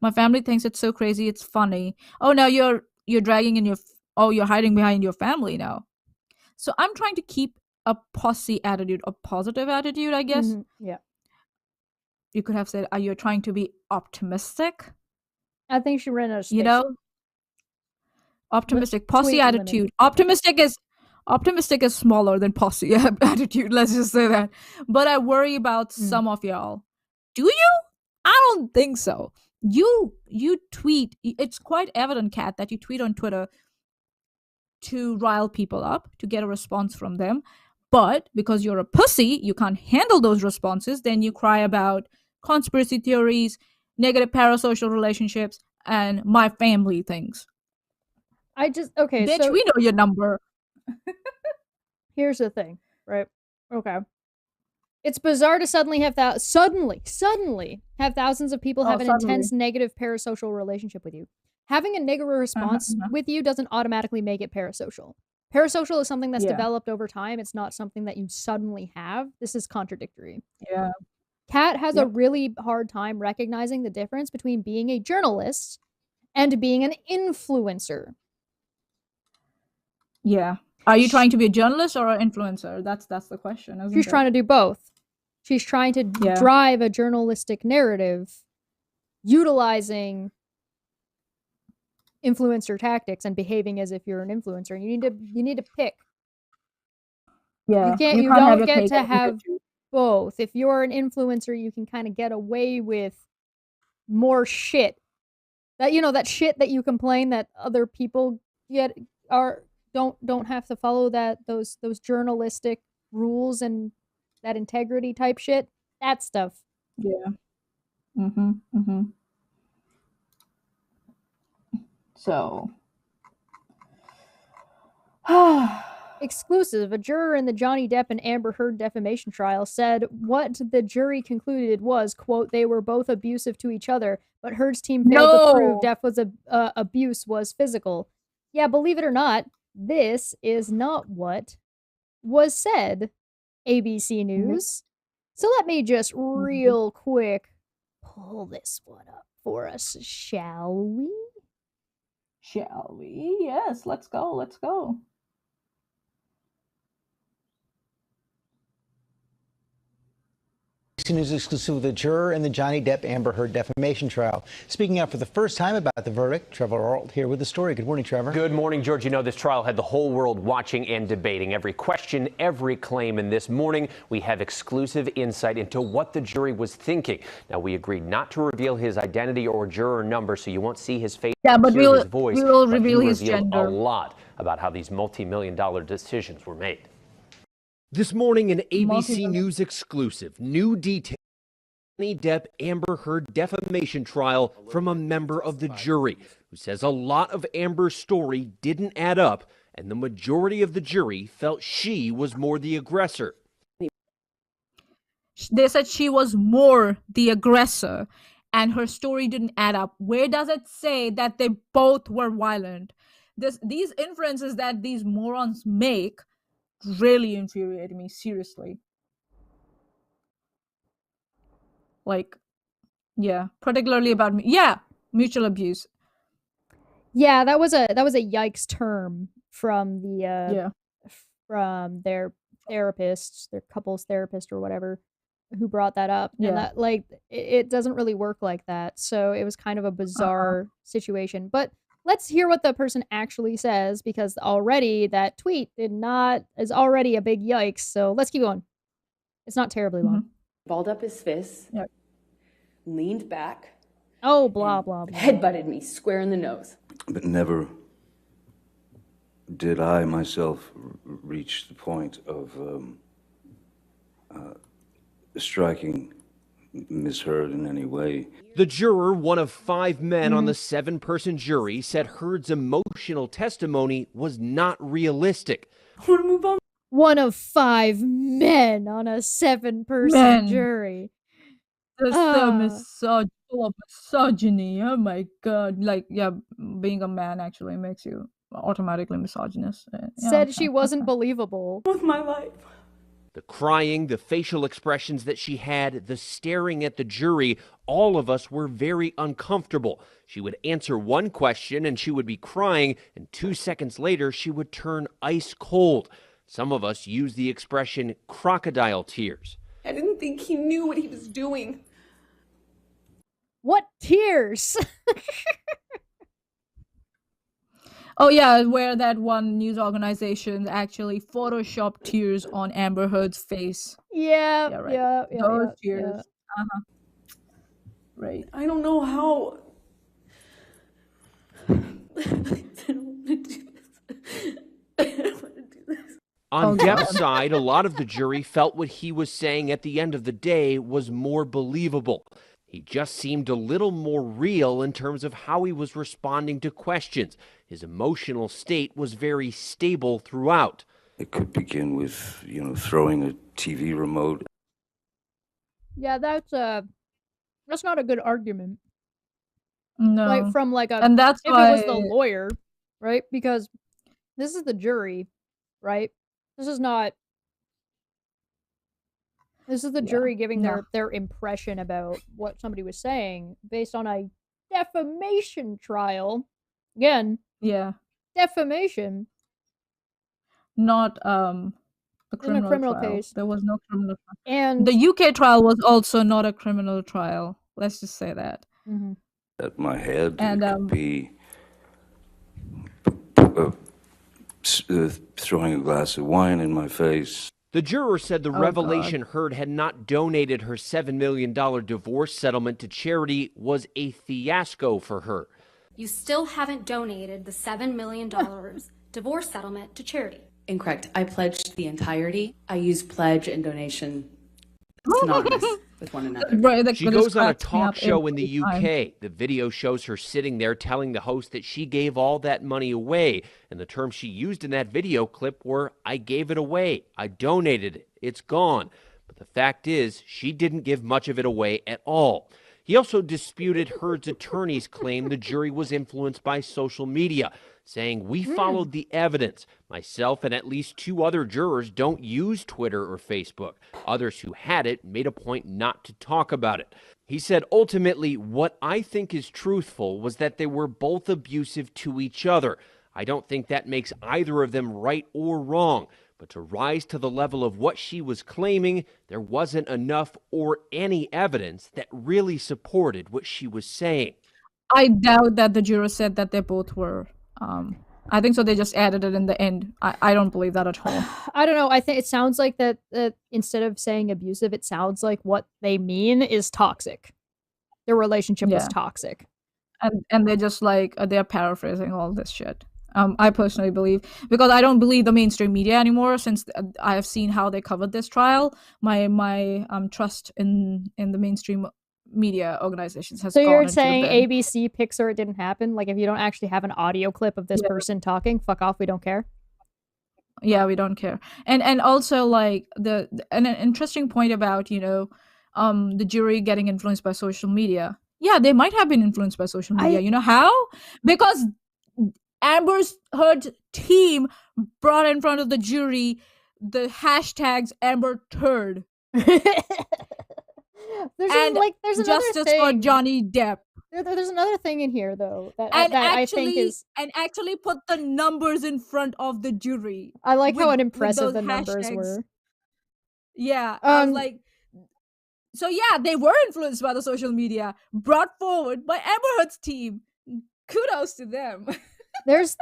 My family thinks it's so crazy, it's funny. Oh, now you're dragging in you're hiding behind your family now. So I'm trying to keep a posse attitude, a positive attitude, I guess. Mm-hmm. Yeah. You could have said, are you trying to be optimistic? I think she ran out of space. You know? Optimistic. Posse attitude. Optimistic is smaller than posse attitude, let's just say that. But I worry about some of y'all. Do you? I don't think so. You tweet. It's quite evident, Kat, that you tweet on Twitter to rile people up, to get a response from them. But because you're a pussy, you can't handle those responses, then you cry about conspiracy theories, negative parasocial relationships, and my family things. Bitch, so we know your number. Here's the thing, right? Okay. It's bizarre to suddenly have suddenly have thousands of people have an intense negative parasocial relationship with you. Having a negative response with you doesn't automatically make it parasocial. Parasocial is something that's developed over time. It's not something that you suddenly have. This is contradictory. Yeah. Kat has a really hard time recognizing the difference between being a journalist and being an influencer. Yeah. Are you trying to be a journalist or an influencer? That's the question, isn't it? She's trying to do both. She's trying to drive a journalistic narrative utilizing influencer tactics and behaving as if you're an influencer. And you need to pick. Yeah. You don't get to have both. If you're an influencer, you can kind of get away with more shit. That shit that you complain that other people don't have to follow those journalistic rules and that integrity type shit. That stuff. Yeah. So exclusive, a juror in the Johnny Depp and Amber Heard defamation trial said what the jury concluded was, quote, they were both abusive to each other, but Heard's team failed to prove Depp was abuse was physical. Yeah, believe it or not, this is not what was said, ABC News. So let me just real quick pull this one up for us, shall we? Shall we? Yes, let's go. Let's go. News exclusive with a juror in the Johnny Depp AmberHeard defamation trial. Speaking out for the first time about the verdict, Trevor Arlt here with the story. Good morning, Trevor. Good morning, George. You know, this trial had the whole world watching and debating every question, every claim. And this morning, we have exclusive insight into what the jury was thinking. Now, we agreed not to reveal his identity or juror number, so you won't see his face, but hear his voice. We will but reveal he his revealed gender. a lot about how these multi-million-dollar decisions were made. This morning, an ABC News exclusive. New details. Johnny Depp AmberHeard defamation trial from a member of the jury who says a lot of Amber's story didn't add up, and the majority of the jury felt she was more the aggressor. They said she was more the aggressor, and her story didn't add up. Where does it say that they both were violent? These inferences that these morons make really infuriate me, seriously. Like, yeah, particularly about me. Yeah, mutual abuse. Yeah, that was a yikes term from the from their therapist, their couples therapist or whatever, who brought that up. Yeah. And that, like, it doesn't really work like that. So it was kind of a bizarre situation. But let's hear what the person actually says, because already that tweet is already a big yikes. So let's keep going. It's not terribly long. Balled up his fists, leaned back. Oh, blah, blah, blah. Headbutted me square in the nose. But never did I myself reach the point of striking Miss Heard in any way. The juror, one of 5 men on the 7-person jury, said Heard's emotional testimony was not realistic. One of 5 men on a 7-person jury. There's so full of misogyny. Oh my god. Like, yeah, being a man actually makes you automatically misogynist. Yeah, Said she wasn't believable. With my life. The crying, the facial expressions that she had, the staring at the jury, all of us were very uncomfortable. She would answer one question and she would be crying, and 2 seconds later she would turn ice cold. Some of us use the expression crocodile tears. I didn't think he knew what he was doing. What tears? Oh yeah, where that one news organization actually photoshopped tears on Amber Heard's face. Yeah, right. yeah, Those tears. yeah. Right. I don't know how. I don't want to do this. I don't want to do this. On Depp's side, a lot of the jury felt what he was saying at the end of the day was more believable. He just seemed a little more real in terms of how he was responding to questions. His emotional state was very stable throughout. It could begin with, throwing a TV remote. Yeah, that's not a good argument. No. Like, from like a, and that's if why it was the lawyer, right? Because this is the jury, right? This is the jury giving their impression about what somebody was saying based on a defamation trial. Again, defamation. Not the criminal trial. Case. There was no criminal trial. And the UK trial was also not a criminal trial. Let's just say that. At my head, and it could be throwing a glass of wine in my face. The juror said the revelation Heard had not donated her $7 million divorce settlement to charity was a fiasco for her. You still haven't donated the $7 million divorce settlement to charity. Incorrect. I pledged the entirety. I use pledge and donation synonymous with one another. She goes on a talk show in the UK. The video shows her sitting there telling the host that she gave all that money away. And the terms she used in that video clip were, I gave it away. I donated it. It's gone. But the fact is, she didn't give much of it away at all. He also disputed Heard's attorney's claim the jury was influenced by social media, saying, "We followed the evidence. Myself and at least 2 other jurors don't use Twitter or Facebook. Others who had it made a point not to talk about it." He said, ultimately, what I think is truthful was that they were both abusive to each other. I don't think that makes either of them right or wrong. But to rise to the level of what she was claiming, there wasn't enough or any evidence that really supported what she was saying. I doubt that the juror said that they both were. I think so. They just added it in the end. I don't believe that at all. I don't know. I think it sounds like that instead of saying abusive, it sounds like what they mean is toxic. Their relationship was toxic. And they're just like, they're paraphrasing all this shit. I personally believe, because I don't believe the mainstream media anymore since I have seen how they covered this trial. My trust in the mainstream media organizations has so gone you're into saying the bin. ABC picks or it didn't happen? Like if you don't actually have an audio clip of this person talking, fuck off, we don't care? Yeah, we don't care. And also like an interesting point about, the jury getting influenced by social media. Yeah, they might have been influenced by social media. You know how? Because AmberHeard's team brought in front of the jury the hashtags AmberTurd. There's justice thing. for Johnny Depp. There's another thing in here though that I think is actually put the numbers in front of the jury. I like how unimpressive the numbers were. Yeah, I was like, so yeah, they were influenced by the social media brought forward by AmberHeard's team. Kudos to them. There's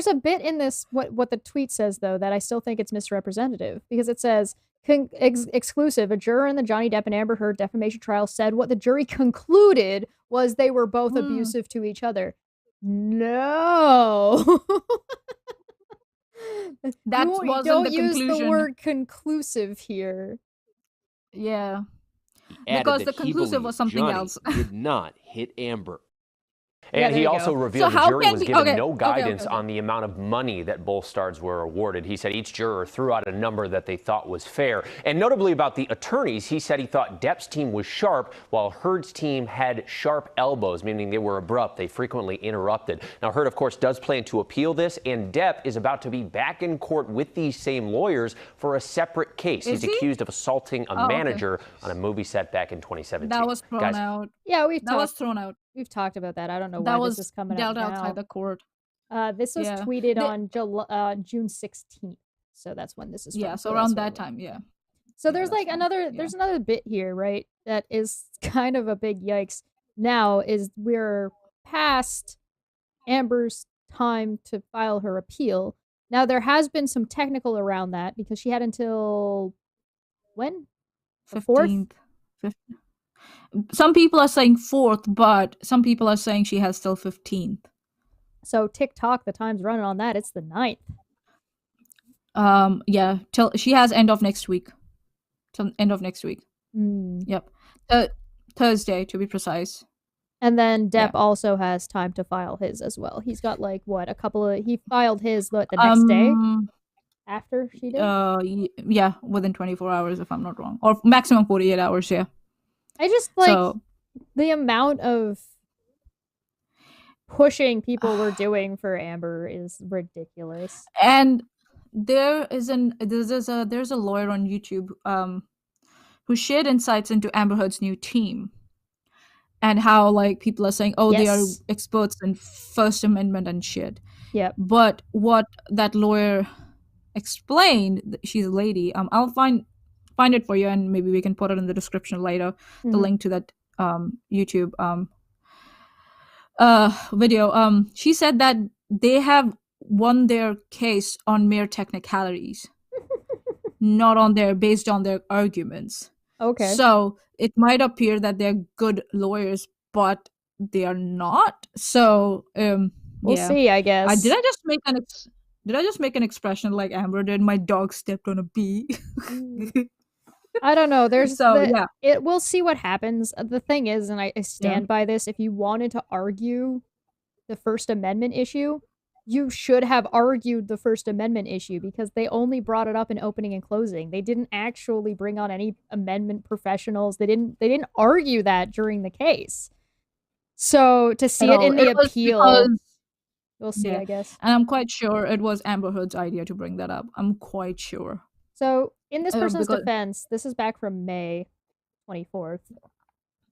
a bit in this what the tweet says though that I still think it's misrepresentative because it says exclusive, a juror in the Johnny Depp and Amber Heard defamation trial said what the jury concluded was they were both abusive to each other. No. That wasn't don't the use conclusion. the word conclusive here. Yeah. Added Because that the he conclusive was something Johnny else. did not hit Amber. And he also revealed the jury was given no guidance okay. on the amount of money that both stars were awarded. He said each juror threw out a number that they thought was fair. And notably about the attorneys, he said he thought Depp's team was sharp, while Heard's team had sharp elbows, meaning they were abrupt. They frequently interrupted. Now, Heard, of course, does plan to appeal this, and Depp is about to be back in court with these same lawyers for a separate case. He's accused of assaulting a manager on a movie set back in 2017. That was thrown out. Yeah, was thrown out. We've talked about that. I don't know That why was this is coming dealt out outside now. the court. This was tweeted on June 16th, so that's when this is. Yeah, from, so around that time, yeah. So there's like there's another bit here, right? That is kind of a big yikes. Now is we're past Amber's time to file her appeal. Now there has been some technical around that because she had until when? The 15th. 15th. Some people are saying 4th, but some people are saying she has till 15th. So TikTok, the time's running on that. It's the 9th. Yeah, till she has end of next week. Till end of next week. Yep. Thursday to be precise. And then Depp also has time to file his as well. He's got like he filed his the next day after she did. Yeah, within 24 hours if I'm not wrong, or maximum 48 hours. Yeah. I just like the amount of pushing people were doing for Amber is ridiculous. And there's a lawyer on YouTube who shared insights into Amber Heard's new team and how like people are saying, they are experts in First Amendment and shit. Yeah. But what that lawyer explained, she's a lady. I'll find it for you, and maybe we can put it in the description later. The link to that YouTube video. She said that they have won their case on mere technicalities, not based on their arguments. Okay. So it might appear that they're good lawyers, but they are not. So we'll see, I guess. Did I just make an expression like Amber did? My dog stepped on a bee. I don't know. We'll see what happens. The thing is, and I stand by this, if you wanted to argue the First Amendment issue, you should have argued the First Amendment issue because they only brought it up in opening and closing. They didn't actually bring on any amendment professionals. They didn't argue that during the case. So to see it in the appeal, we'll see, I guess. And I'm quite sure it was Amber Heard's idea to bring that up. I'm quite sure. So in this person's defense, this is back from May 24th.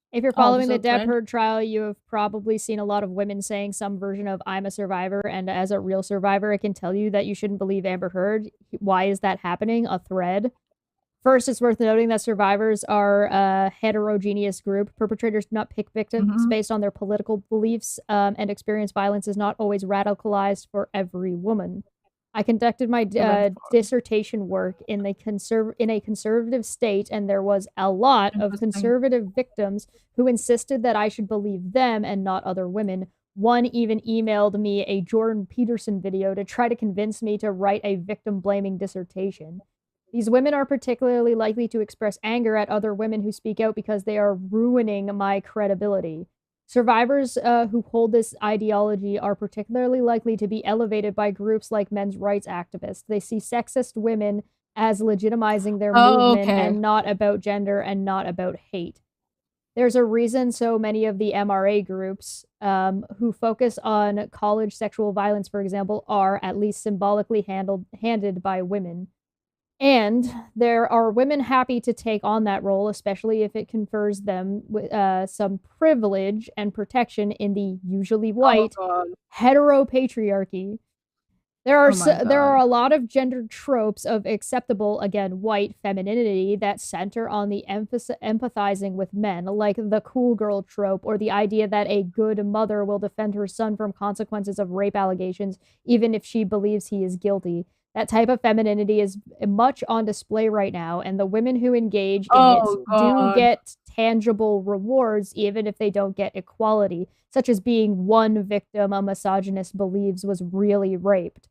If you're following the Depp Heard trial, you have probably seen a lot of women saying some version of "I'm a survivor," and as a real survivor, I can tell you that you shouldn't believe Amber Heard. Why is that happening? A thread. First, it's worth noting that survivors are a heterogeneous group. Perpetrators do not pick victims based on their political beliefs, and experience violence is not always radicalized for every woman. I conducted my dissertation work in a conservative state, and there was a lot of conservative victims who insisted that I should believe them and not other women. One even emailed me a Jordan Peterson video to try to convince me to write a victim-blaming dissertation. These women are particularly likely to express anger at other women who speak out because they are ruining my credibility. Survivors who hold this ideology are particularly likely to be elevated by groups like men's rights activists. They see sexist women as legitimizing their movement and not about gender and not about hate. There's a reason so many of the MRA groups who focus on college sexual violence, for example, are at least symbolically handed by women. And there are women happy to take on that role, especially if it confers them with some privilege and protection in the usually white heteropatriarchy. There are a lot of gendered tropes of acceptable, again, white femininity that center on the empathizing with men, like the cool girl trope or the idea that a good mother will defend her son from consequences of rape allegations, even if she believes he is guilty. That type of femininity is much on display right now, and the women who engage in it do get tangible rewards, even if they don't get equality, such as being one victim a misogynist believes was really raped.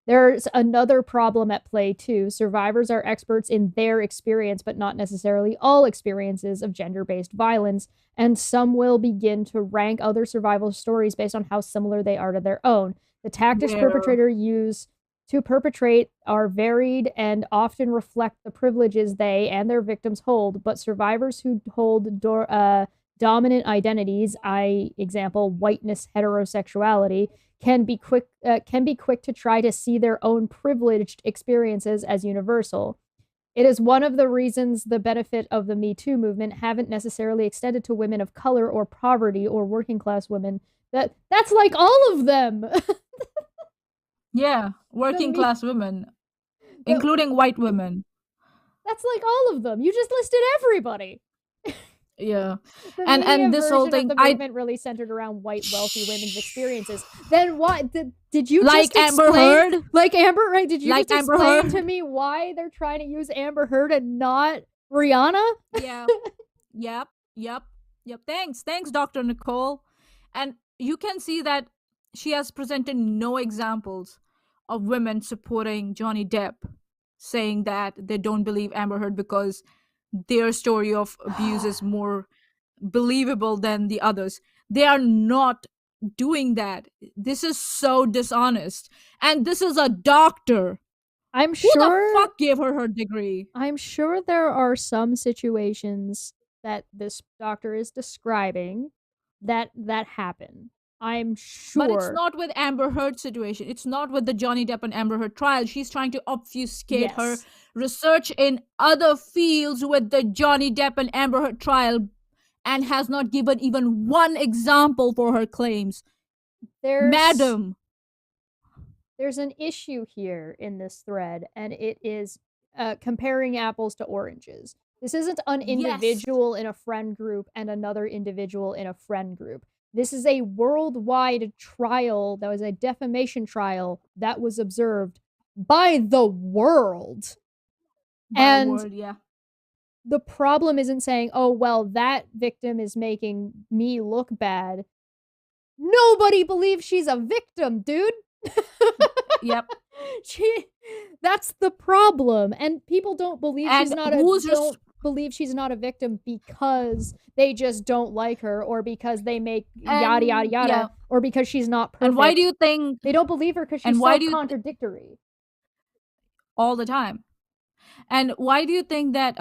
There's another problem at play, too. Survivors are experts in their experience, but not necessarily all experiences of gender-based violence, and some will begin to rank other survival stories based on how similar they are to their own. The tactics perpetrators use to perpetrate are varied and often reflect the privileges they and their victims hold, but survivors who hold dominant identities, example, whiteness, heterosexuality, can be quick to try to see their own privileged experiences as universal. It is one of the reasons the benefit of the Me Too movement haven't necessarily extended to women of color or poverty or working class women. That's like all of them. Yeah, working class women, including white women. That's like all of them. You just listed everybody. Yeah, and this whole thing, the movement really centered around white wealthy women's experiences. Then what did you just explain? Amber Heard? Like Amber, right? Did you just Amber explain Heard? to me why they're trying to use Amber Heard and not Rihanna? Yeah. Yep. Thanks, Dr. Nicole. And you can see that she has presented no examples of women supporting Johnny Depp, saying that they don't believe Amber Heard because their story of abuse is more believable than the others. They are not doing that. This is so dishonest. And this is a doctor. I'm sure. Who the fuck gave her degree? I'm sure there are some situations that this doctor is describing that happen. I'm sure. But it's not with Amber Heard's situation. It's not with the Johnny Depp and Amber Heard trial. She's trying to obfuscate her research in other fields with the Johnny Depp and Amber Heard trial and has not given even one example for her claims. Madam. There's an issue here in this thread, and it is comparing apples to oranges. This isn't an individual in a friend group and another individual in a friend group. This is a worldwide trial that was a defamation trial that was observed by the world. The problem isn't saying, oh, well, that victim is making me look bad. Nobody believes she's a victim, dude. Yep. That's the problem. And people don't believe she's not a... believe she's not a victim because they just don't like her, or because they make yada yada yada, or because she's not perfect. And why do you think they don't believe her? Because she's so contradictory all the time. And why do you think that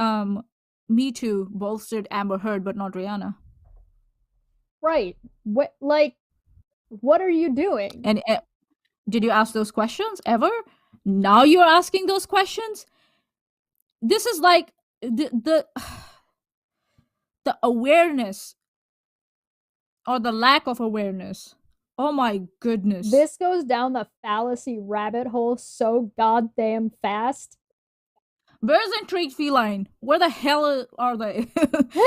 Me Too bolstered Amber Heard but not Rihanna? Right. What are you doing? And did you ask those questions ever? Now you're asking those questions? This is like the awareness or the lack of awareness. Oh my goodness. This goes down the fallacy rabbit hole so goddamn fast. Where's Intrigued Feline? Where the hell are they?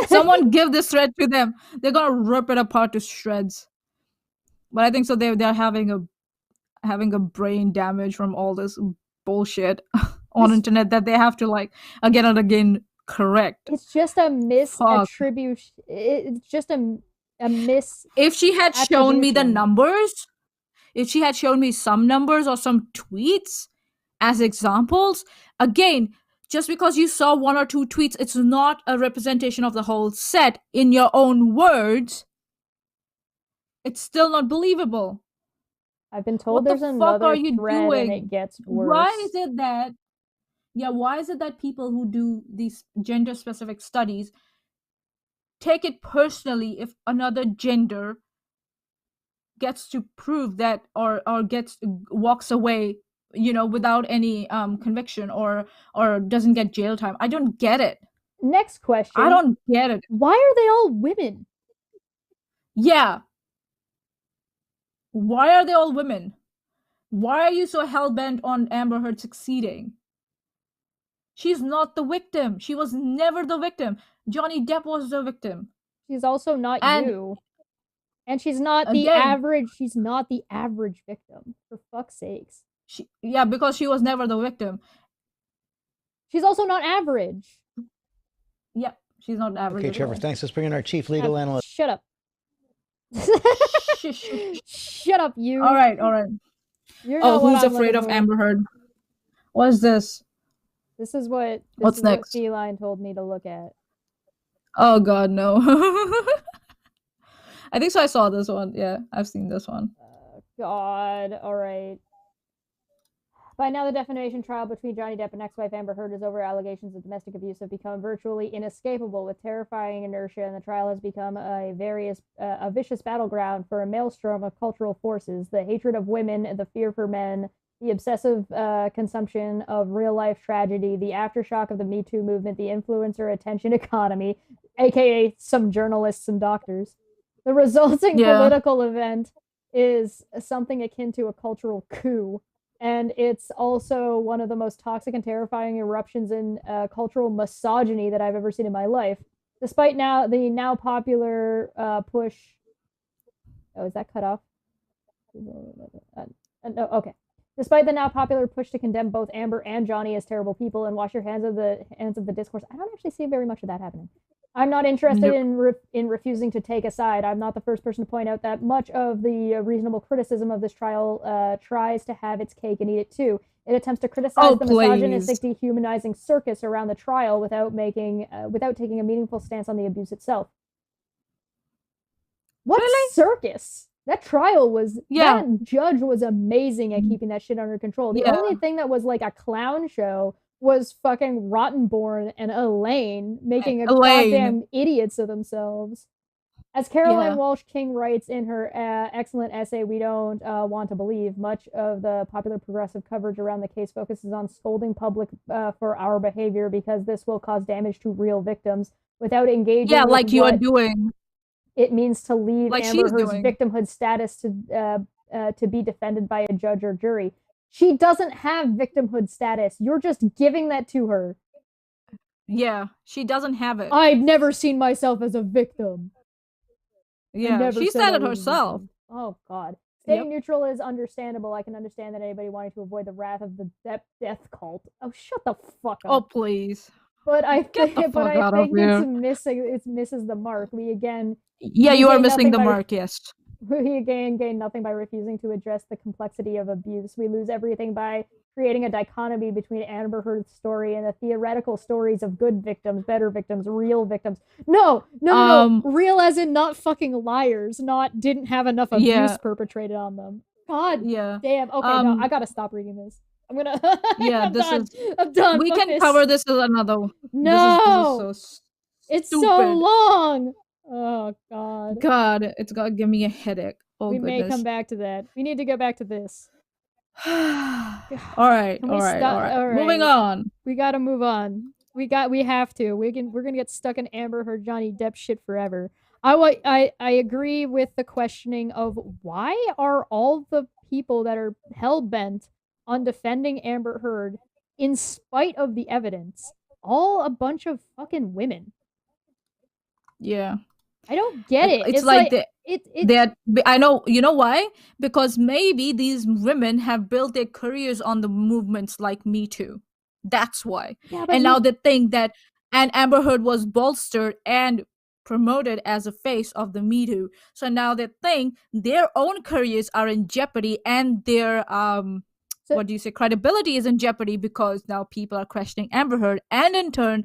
Someone give this thread to them. They're gonna rip it apart to shreds. But I think so they're having a brain damage from all this bullshit on internet that they have to like again and again correct. It's just a misattribution. It's just a miss. If she had shown me the numbers, if she had shown me some numbers or some tweets as examples, again, just because you saw one or two tweets, it's not a representation of the whole set in your own words. It's still not believable. I've been told there's another thread and it gets worse. Why is it that people who do these gender-specific studies take it personally if another gender gets to prove that or walks away, without any conviction or doesn't get jail time? I don't get it. Next question. I don't get it. Why are they all women? Yeah. Why are they all women? Why are you so hell-bent on Amber Heard succeeding? She's not the victim. She was never the victim. Johnny Depp was the victim. She's also not you. And she's not the average. She's not the average victim. For fuck's sakes. Because she was never the victim. She's also not average. Yeah, she's not average. Okay, Trevor, thanks. Let's bring in our chief legal analyst. Shut up. Shut up, you. All right. Who's afraid of Amber Heard? What is this? This is what What's next? Feline told me to look at. Oh god, no. I think so. I saw this one. Yeah, I've seen this one. God. All right. By now, the defamation trial between Johnny Depp and ex-wife Amber Heard is over. Allegations of domestic abuse have become virtually inescapable with terrifying inertia, and the trial has become a vicious battleground for a maelstrom of cultural forces: the hatred of women, the fear for men, the obsessive consumption of real-life tragedy, the aftershock of the Me Too movement, the influencer attention economy, aka some journalists and doctors. The resulting political event is something akin to a cultural coup. And it's also one of the most toxic and terrifying eruptions in cultural misogyny that I've ever seen in my life. Despite the now popular push... Oh, is that cut off? No, okay. Despite the now popular push to condemn both Amber and Johnny as terrible people and wash your hands of the discourse, I don't actually see very much of that happening. I'm not interested in refusing to take a side. I'm not the first person to point out that much of the reasonable criticism of this trial tries to have its cake and eat it too. It attempts to criticize the misogynistic, dehumanizing circus around the trial without taking a meaningful stance on the abuse itself. What circus? That trial was... That judge was amazing at keeping that shit under control. The only thing that was like a clown show was fucking Rottenborn and Elaine making goddamn idiots of themselves. As Caroline Walsh King writes in her excellent essay, We Don't Want to Believe, much of the popular progressive coverage around the case focuses on scolding public for our behavior because this will cause damage to real victims without engaging with like you are doing. It means to leave Amber Heard's victimhood status to be defended by a judge or jury. She doesn't have victimhood status. You're just giving that to her. Yeah, she doesn't have it. I've never seen myself as a victim. Yeah, she said it herself. Oh, God. Staying neutral is understandable. I can understand that anybody wanting to avoid the wrath of the death cult. Oh, shut the fuck up. Oh, please. But I think it misses the mark. We again... Yeah, you are missing the mark, yes. We gain nothing by refusing to address the complexity of abuse. We lose everything by creating a dichotomy between Amber Heard's story and the theoretical stories of good victims, better victims, real victims. No. Real as in not fucking liars, not didn't have enough abuse perpetrated on them. God damn. Okay, no, I gotta stop reading this. I'm gonna. I'm done. We Fuck can this. cover this as another. No, this is so it's so stupid. long. Oh God. God, it's gonna give me a headache. Oh we goodness. may come back to that. We need to go back to this. all right. Moving on. We gotta move on. We have to. We're gonna get stuck in Amber Heard Johnny Depp shit forever. I agree with the questioning of why are all the people that are hell-bent on defending Amber Heard, in spite of the evidence, all a bunch of fucking women. Yeah. I don't get it. It's like I know, you know why? Because maybe these women have built their careers on the movements like Me Too. That's why. Yeah, and now they think that, and Amber Heard was bolstered and promoted as a face of the Me Too. So now they think their own careers are in jeopardy, and their credibility is in jeopardy because now people are questioning Amber Heard, and in turn,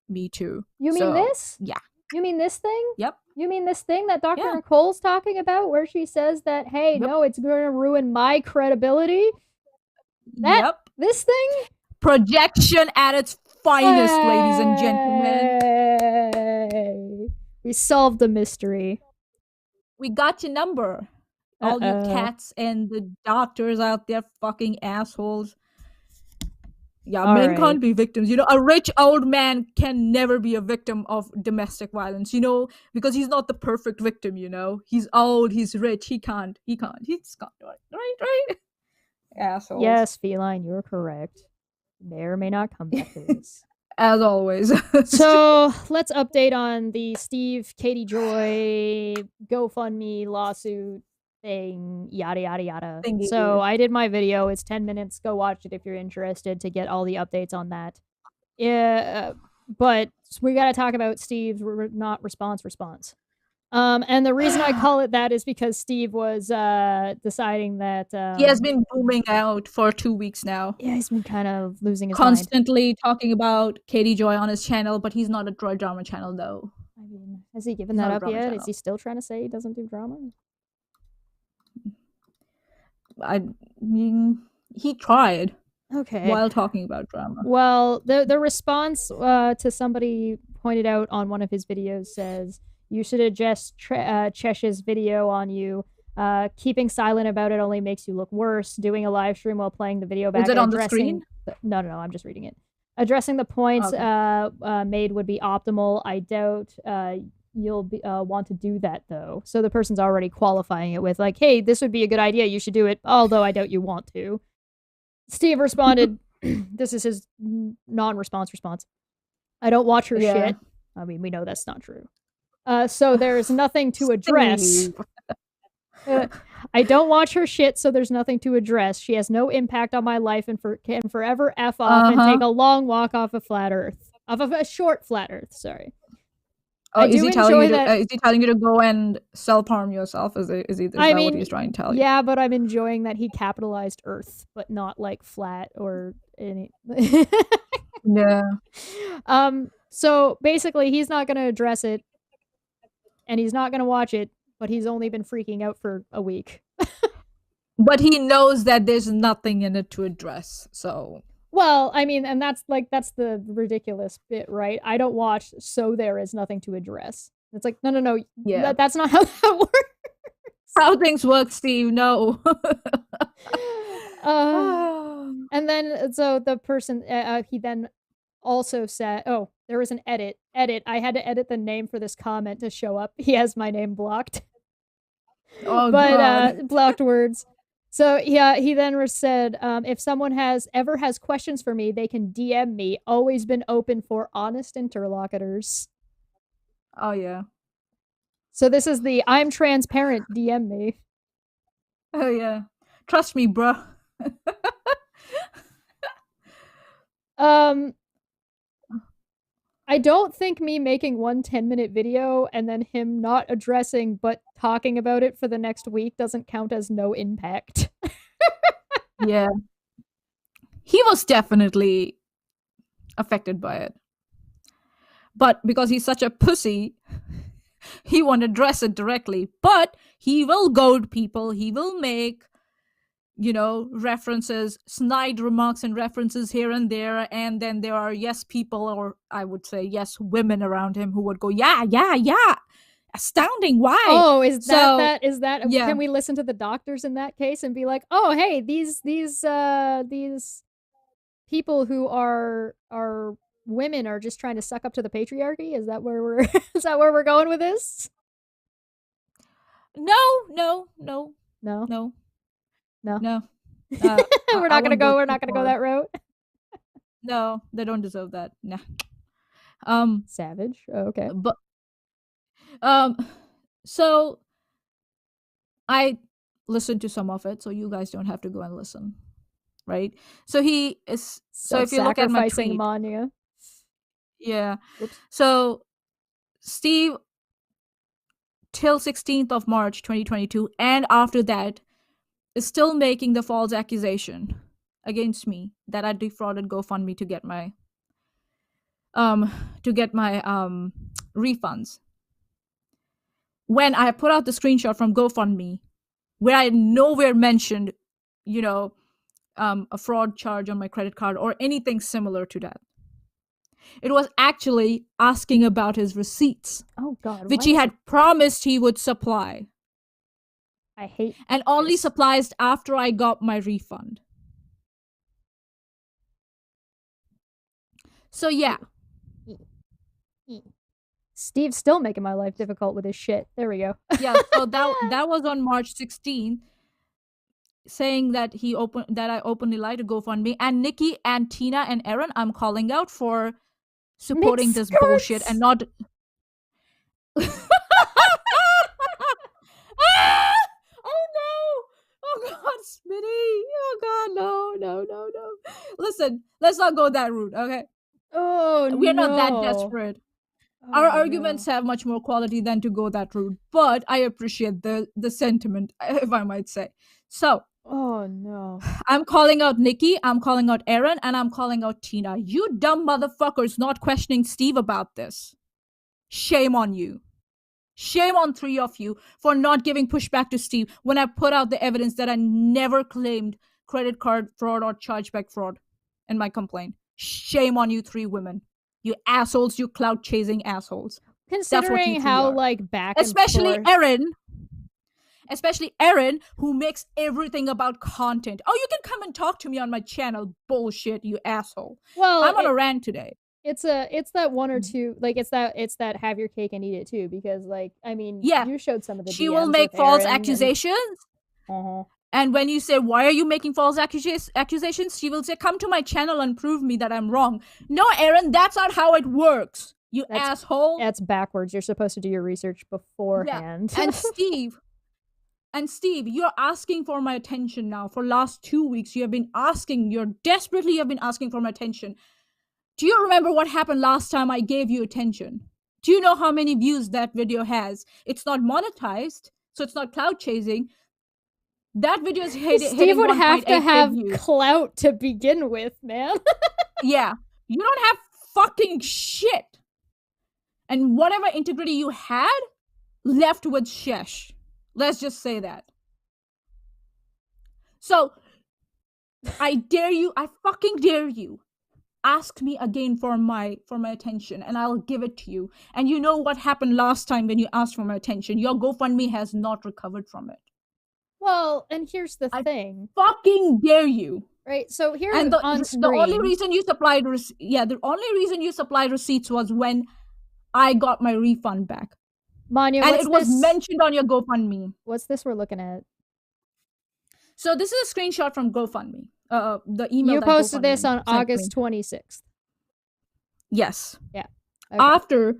Me Too. You mean this? Yeah. You mean this thing? Yep. You mean this thing that Dr. Nicole's talking about, where she says that, hey, no, it's going to ruin my credibility? This thing? Projection at its finest, ladies and gentlemen. We solved the mystery. We got your number. All you cats and the doctors out there, fucking assholes. Yeah, men can't be victims. You know, a rich old man can never be a victim of domestic violence, you know, because he's not the perfect victim, you know. He's old, he's rich, he just can't do it. Right? Assholes. Yes, Feline, you're correct. May or may not come back to this. As always. So, let's update on the Steve, Katie Joy, GoFundMe lawsuit thing, yada yada yada. So I did my video. It's 10 minutes. Go watch it if you're interested to get all the updates on that. But we got to talk about Steve's not response. And the reason I call it that is because Steve was deciding that he has been booming out for 2 weeks now. Yeah, he's been kind of losing his constantly talking about Katie Joy on his channel, but he's not a drama channel though. I mean, has he given that up yet? Channel. Is he still trying to say he doesn't do drama? I mean, he tried. Okay. While talking about drama. Well, the response to somebody pointed out on one of his videos says, you should adjust Chesh's video on you. Keeping silent about it only makes you look worse. Doing a live stream while playing the video back. Is it on the screen? No, I'm just reading it. Addressing the points made would be optimal. I doubt you'll want to do that though. So the person's already qualifying it with like, hey, this would be a good idea. You should do it. Although I doubt you want to. Steve responded, this is his non-response response. I don't watch her shit. I mean, we know that's not true. So there's nothing to address. I don't watch her shit, so there's nothing to address. She has no impact on my life and can forever F off and take a long walk off of flat earth. Off of a short flat earth, sorry. Oh, is he telling you to go and self-harm yourself? Is that what he's trying to tell you? Yeah, but I'm enjoying that he capitalized Earth, but not like flat or any. Yeah. So basically, he's not going to address it, and he's not going to watch it. But he's only been freaking out for a week. But he knows that there's nothing in it to address. So. Well, I mean, and that's the ridiculous bit, right? I don't watch, so there is nothing to address. It's like, no. Yeah. That's not how that works. How things work, Steve, no. And then, so the person, he then also said, oh, there was an edit. I had to edit the name for this comment to show up. He has my name blocked. Oh, but, God. blocked words. So yeah, he then said, if someone ever has questions for me, they can DM me. Always been open for honest interlocutors. Oh yeah. So this is the I'm transparent DM me. Oh yeah. Trust me, bro. I don't think me making one 10-minute video and then him not addressing but talking about it for the next week doesn't count as no impact. Yeah. He was definitely affected by it. But because he's such a pussy, he won't address it directly. But he will goad people. He will make, references, snide remarks and references here and there. And then there are yes people, or I would say yes women around him who would go, yeah. Astounding. Why? Oh, is that yeah. Can we listen to the doctors in that case and be like, oh, hey, these people who are women are just trying to suck up to the patriarchy? Is that where we're going with this? No. No. We're not gonna go that route. No, they don't deserve that. Nah. Savage. Oh, okay. But so I listened to some of it, so you guys don't have to go and listen. Right? So he is if you look at my tweet, Maanyaa. Yeah. Oops. So Steve, till 16th of March 2022, and after that, is still making the false accusation against me that I defrauded GoFundMe to get my refunds. When I put out the screenshot from GoFundMe, where I nowhere mentioned, a fraud charge on my credit card or anything similar to that. It was actually asking about his receipts. Oh God. Which he had promised he would supply. I hate and only supplies after I got my refund. So yeah. Steve's still making my life difficult with his shit. There we go. Yeah, so that was on March 16th, saying that I openly lied to GoFundMe. And Nikki and Tina and Aaron, I'm calling out for supporting this bullshit and not. Oh no! Oh God, Smitty! Oh God, no! Listen, let's not go that route, okay? Oh, we're not that desperate. Our arguments have much more quality than to go that route, but I appreciate the sentiment, if I might say. So, oh no. I'm calling out Nikki, I'm calling out Aaron, and I'm calling out Tina. You dumb motherfuckers not questioning Steve about this. Shame on you. Shame on three of you for not giving pushback to Steve when I put out the evidence that I never claimed credit card fraud or chargeback fraud in my complaint. Shame on you three women. You assholes, you clout chasing assholes. Considering how back and especially forth. Aaron, who makes everything about content. Oh, you can come and talk to me on my channel. Bullshit, you asshole. Well, I'm on a rant today. It's that one or two, it's that have your cake and eat it too, because you showed some of the She DMs will make with false Aaron accusations. And when you say, why are you making false accusations? She will say, come to my channel and prove me that I'm wrong. No, Aaron, that's not how it works. Asshole. That's backwards. You're supposed to do your research beforehand. Yeah. And Steve, you're asking for my attention now. For last 2 weeks, you have been asking for my attention. Do you remember what happened last time I gave you attention? Do you know how many views that video has? It's not monetized, so it's not clout chasing. That video is Steve would have to have clout to begin with, man. Yeah. You don't have fucking shit. And whatever integrity you had, left with Chesh. Let's just say that. So, I fucking dare you. Ask me again for my attention, and I'll give it to you. And you know what happened last time when you asked for my attention? Your GoFundMe has not recovered from it. Well, and here's the thing. Fucking dare you. Right, so here on screen. The only reason you supplied receipts was when I got my refund back. Maanyaa, and it was mentioned on your GoFundMe. What's this we're looking at? So this is a screenshot from GoFundMe. The email you posted this on August 26th. Yes. Yeah. Okay. After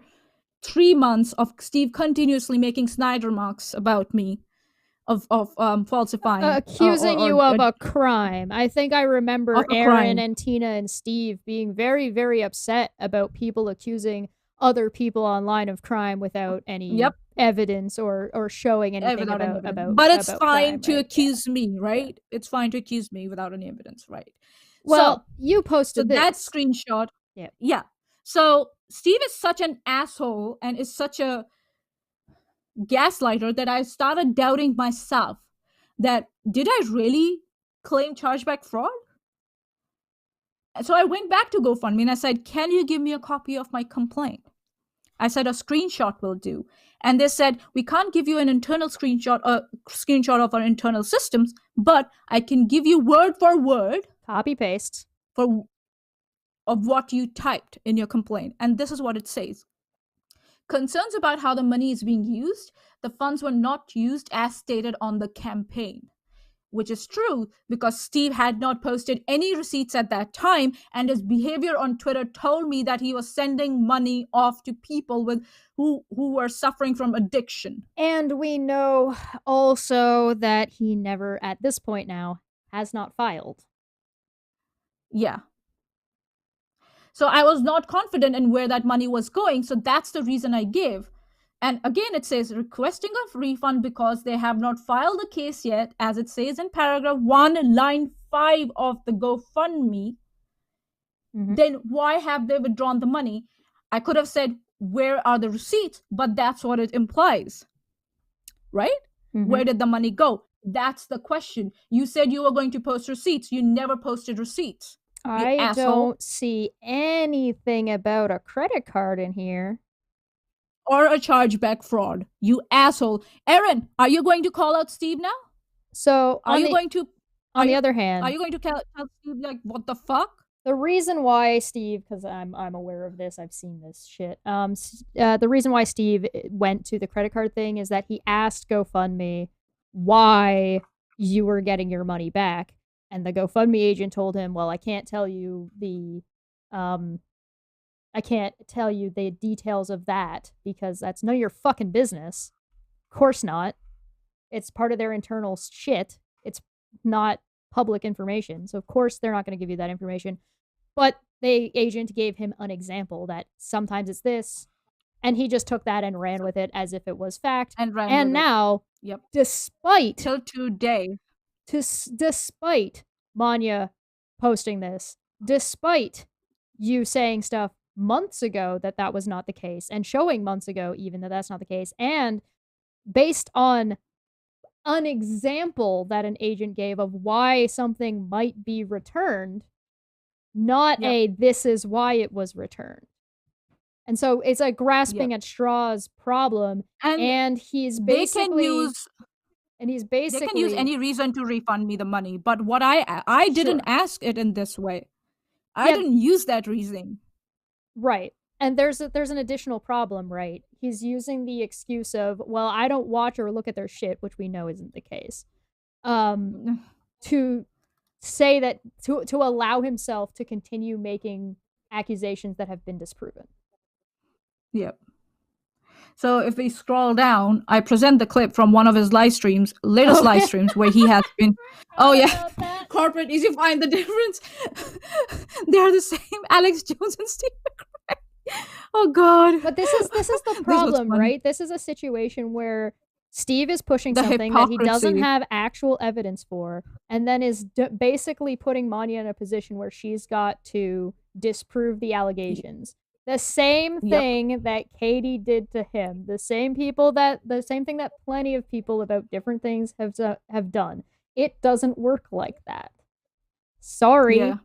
3 months of Steve continuously making snide remarks about me, of falsifying, accusing or you of a crime. I think I remember Of a Aaron crime. and Tina and Steve being very, very upset about people accusing other people online of crime without any Yep. evidence or showing anything without any evidence. about. But it's about fine crime, to right? accuse me, right? It's fine to accuse me without any evidence, right? Well, so, you posted so that this. screenshot. Yeah. Yeah. So Steve is such an asshole and is such a gaslighter that I started doubting myself that did I really claim chargeback fraud? So I went back to GoFundMe and I said, can you give me a copy of my complaint? I said a screenshot will do. And they said, we can't give you an internal screenshot of our internal systems, but I can give you word for word Copy paste of what you typed in your complaint. And this is what it says. Concerns about how the money is being used, the funds were not used as stated on the campaign, which is true because Steve had not posted any receipts at that time, and his behavior on Twitter told me that he was sending money off to people who were suffering from addiction. And we know also that he never, at this point now, has not filed. Yeah. So I was not confident in where that money was going, so that's the reason I gave. And again, it says requesting a refund because they have not filed the case yet, as it says in paragraph 1, line 5 of the GoFundMe. Then why have they withdrawn the money? I could have said, where are the receipts? But that's what it implies, right? Where did the money go? That's the question. You said you were going to post receipts. You never posted receipts. I don't see anything about a credit card in here. Or a chargeback fraud. You asshole. Aaron, are you going to call out Steve now? So are you going to... On the other hand... Are you going to tell Steve, like, what the fuck? The reason why Steve, because I'm aware of this, I've seen this shit. The reason why Steve went to the credit card thing is that he asked GoFundMe why you were getting your money back. And the GoFundMe agent told him, well, I can't tell you the details of that because that's none of your fucking business. Of course not. It's part of their internal shit. It's not public information. So of course they're not going to give you that information. But the agent gave him an example that sometimes it's this, and he just took that and ran with it as if it was fact. And now, despite till today, despite Maanyaa posting this, despite you saying stuff months ago that was not the case, and showing months ago even that that's not the case, and based on an example that an agent gave of why something might be returned, not this is why it was returned. And so it's a grasping at straws problem, and he's basically... They can use any reason to refund me the money, but what I didn't ask it in this way. I didn't use that reasoning. Right. And there's an additional problem, right? He's using the excuse of, well, I don't watch or look at their shit, which we know isn't the case. To say that, to allow himself to continue making accusations that have been disproven. Yep. So if we scroll down, I present the clip from one of his live streams, latest live streams, where he has been... Oh, yeah. Corporate, easy find the difference. They are the same. Alex Jones and Steve McRae. Oh, God. But this is the problem, right? This is a situation where Steve is pushing something that he doesn't have actual evidence for, and then is basically putting Maanyaa in a position where she's got to disprove the allegations. The same thing that Katie did to him. The same thing that plenty of people about different things have done. It doesn't work like that. Sorry. Yeah.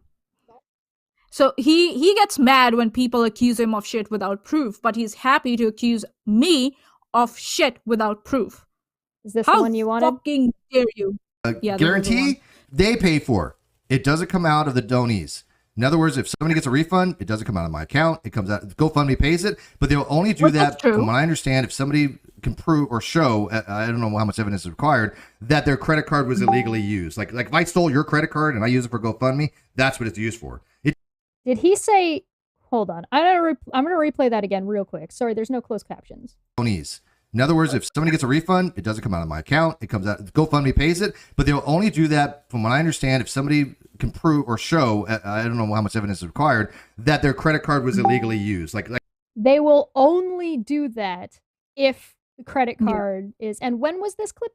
So he gets mad when people accuse him of shit without proof, but he's happy to accuse me of shit without proof. Is this the one you wanted? How fucking dare you? Guarantee they pay for. It doesn't come out of the donees. In other words, if somebody gets a refund, it doesn't come out of my account. It comes out, GoFundMe pays it, but they'll only do that, from what I understand, if somebody can prove or show, I don't know how much evidence is required, that their credit card was illegally used. Like if I stole your credit card and I use it for GoFundMe, that's what it's used for. Did he say, hold on, I'm going to replay that again real quick. Sorry, there's no closed captions. Donees. In other words, if somebody gets a refund, it doesn't come out of my account. It comes out, GoFundMe pays it, but they'll only do that, from what I understand, if somebody can prove or show, I don't know how much evidence is required, that their credit card was illegally used. Like They will only do that if the credit card is. And when was this clip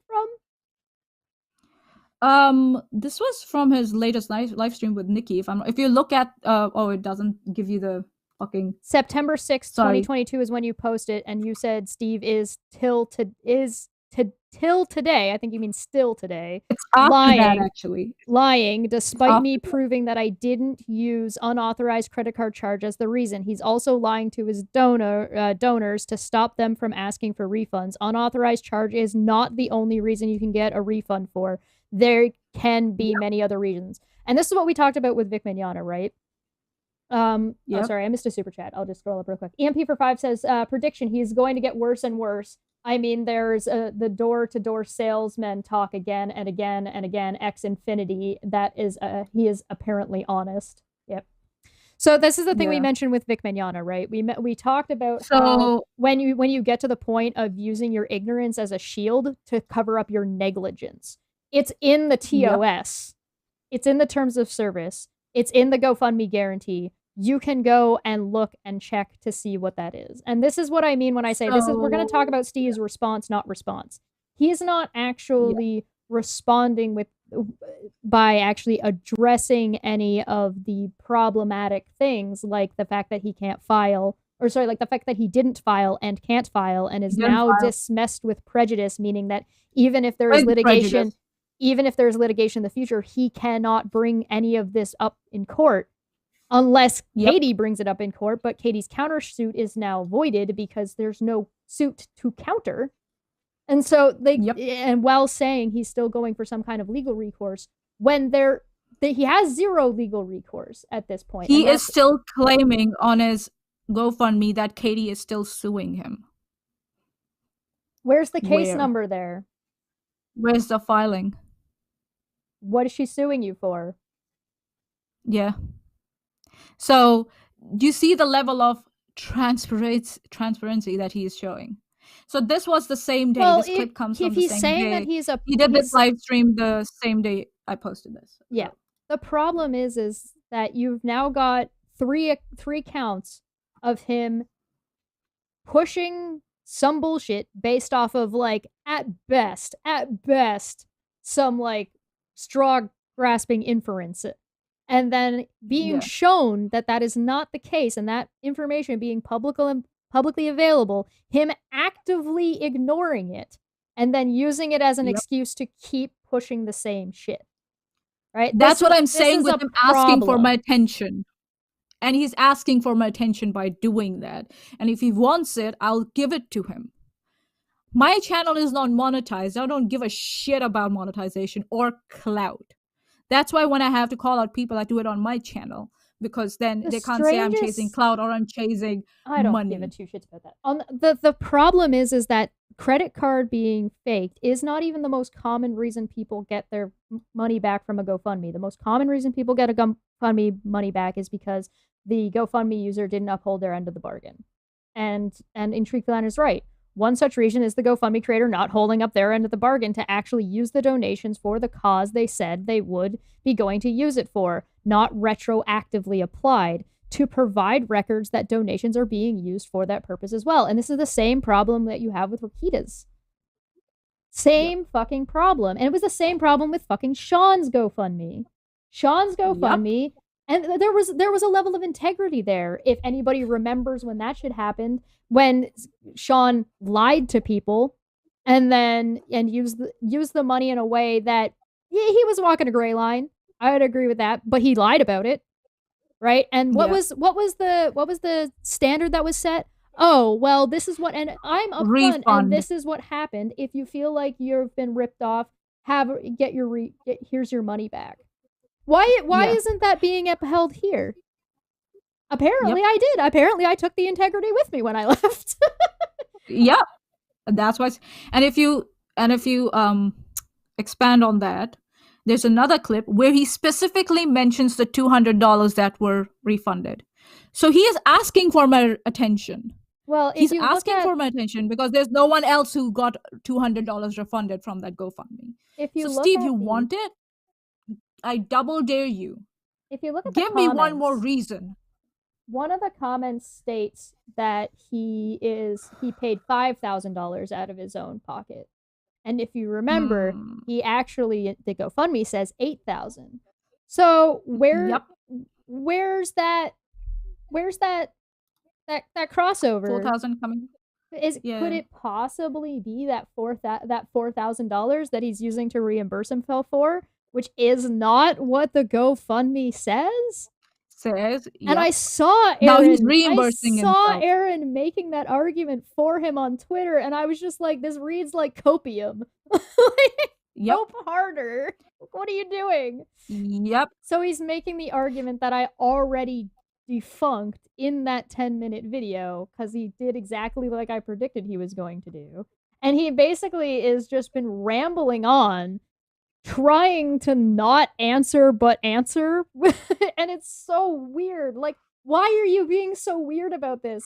from? This was from his latest live stream with Nikki. If you look at, it doesn't give you the fucking September 6th, 2022 is when you posted, and you said Steve is till today. I think you mean still today. It's after lying, that, actually. Lying, despite me proving that I didn't use unauthorized credit card charge as the reason. He's also lying to his donors to stop them from asking for refunds. Unauthorized charge is not the only reason you can get a refund for. There can be many other reasons. And this is what we talked about with Vic Mignogna, right? Oh, sorry, I missed a super chat. I'll just scroll up real quick. EMP for 5 says, prediction, he's going to get worse and worse. I mean, there's the door-to-door salesman talk again and again and again, X infinity. That is, he is apparently honest. Yep. So this is the thing we mentioned with Vic Mignogna, right? We talked about how when you get to the point of using your ignorance as a shield to cover up your negligence. It's in the TOS. It's in the terms of service. It's in the GoFundMe guarantee. You can go and look and check to see what that is. And this is what I mean when I say we're going to talk about Steve's response, not response. He's not actually responding by actually addressing any of the problematic things, like the fact that he can't file, like the fact that he didn't file and can't file and is now dismissed with prejudice, meaning that even if there is litigation, even if there's litigation in the future, he cannot bring any of this up in court unless Katie brings it up in court. But Katie's countersuit is now voided because there's no suit to counter. And so and while saying he's still going for some kind of legal recourse, when he has zero legal recourse at this point. He is still claiming on his GoFundMe that Katie is still suing him. Where's the case number there? Where's the filing? What is she suing you for? Yeah. So you see the level of transparency that he is showing. So this was the same day. This clip comes from the same day. He did this live stream the same day I posted this. Yeah. The problem is that you've now got three counts of him pushing some bullshit based off of, like, at best, some, like, straw grasping inference, and then being shown that that is not the case, and that information being publicly available, him actively ignoring it, and then using it as an excuse to keep pushing the same shit. Right? That's what I'm saying with him asking for my attention. And he's asking for my attention by doing that. And if he wants it, I'll give it to him. My channel is not monetized. I don't give a shit about monetization or clout. That's why when I have to call out people, I do it on my channel. Because then they can't say I'm chasing clout or I'm chasing money. I don't give a two shits about that. The problem is that credit card being faked is not even the most common reason people get their money back from a GoFundMe. The most common reason people get a GoFundMe money back is because the GoFundMe user didn't uphold their end of the bargain. And Intrigueland is right. One such reason is the GoFundMe creator not holding up their end of the bargain to actually use the donations for the cause they said they would be going to use it for, not retroactively applied, to provide records that donations are being used for that purpose as well. And this is the same problem that you have with Rakitas. Same fucking problem. And it was the same problem with fucking Sean's GoFundMe. Sean's GoFundMe, and there was a level of integrity there. If anybody remembers when that shit happened, when Sean lied to people and used the money in a way that he was walking a gray line. I would agree with that, but he lied about it, right? And what was the standard that was set? Oh, well, this is what, and I'm upfront, and this is what happened. If you feel like you've been ripped off, here's your money back. Why isn't that being upheld here? Apparently I did. Apparently I took the integrity with me when I left. Yep. That's why. And if you expand on that, there's another clip where he specifically mentions the $200 that were refunded. So he is asking for my attention. Well, He's if you look asking at, for my attention because there's no one else who got $200 refunded from that GoFundMe. if you So, look Steve, at you the, want it? I double dare you. if you look at Give the me one more comments, reason. one of the comments states that he paid $5,000 out of his own pocket. And if you remember, he actually, the GoFundMe says 8,000. So where's that crossover? 4,000 coming. Could it possibly be that $4,000 that he's using to reimburse himself for, which is not what the GoFundMe says? And I saw Aaron. Now he's reimbursing himself. Aaron making that argument for him on Twitter, and I was just like, "This reads like copium. Cope harder. What are you doing?" Yep. So he's making the argument that I already defunct in that 10-minute video because he did exactly like I predicted he was going to do, and he basically is just been rambling on, trying to not answer but answer. And it's so weird. Like, why are you being so weird about this?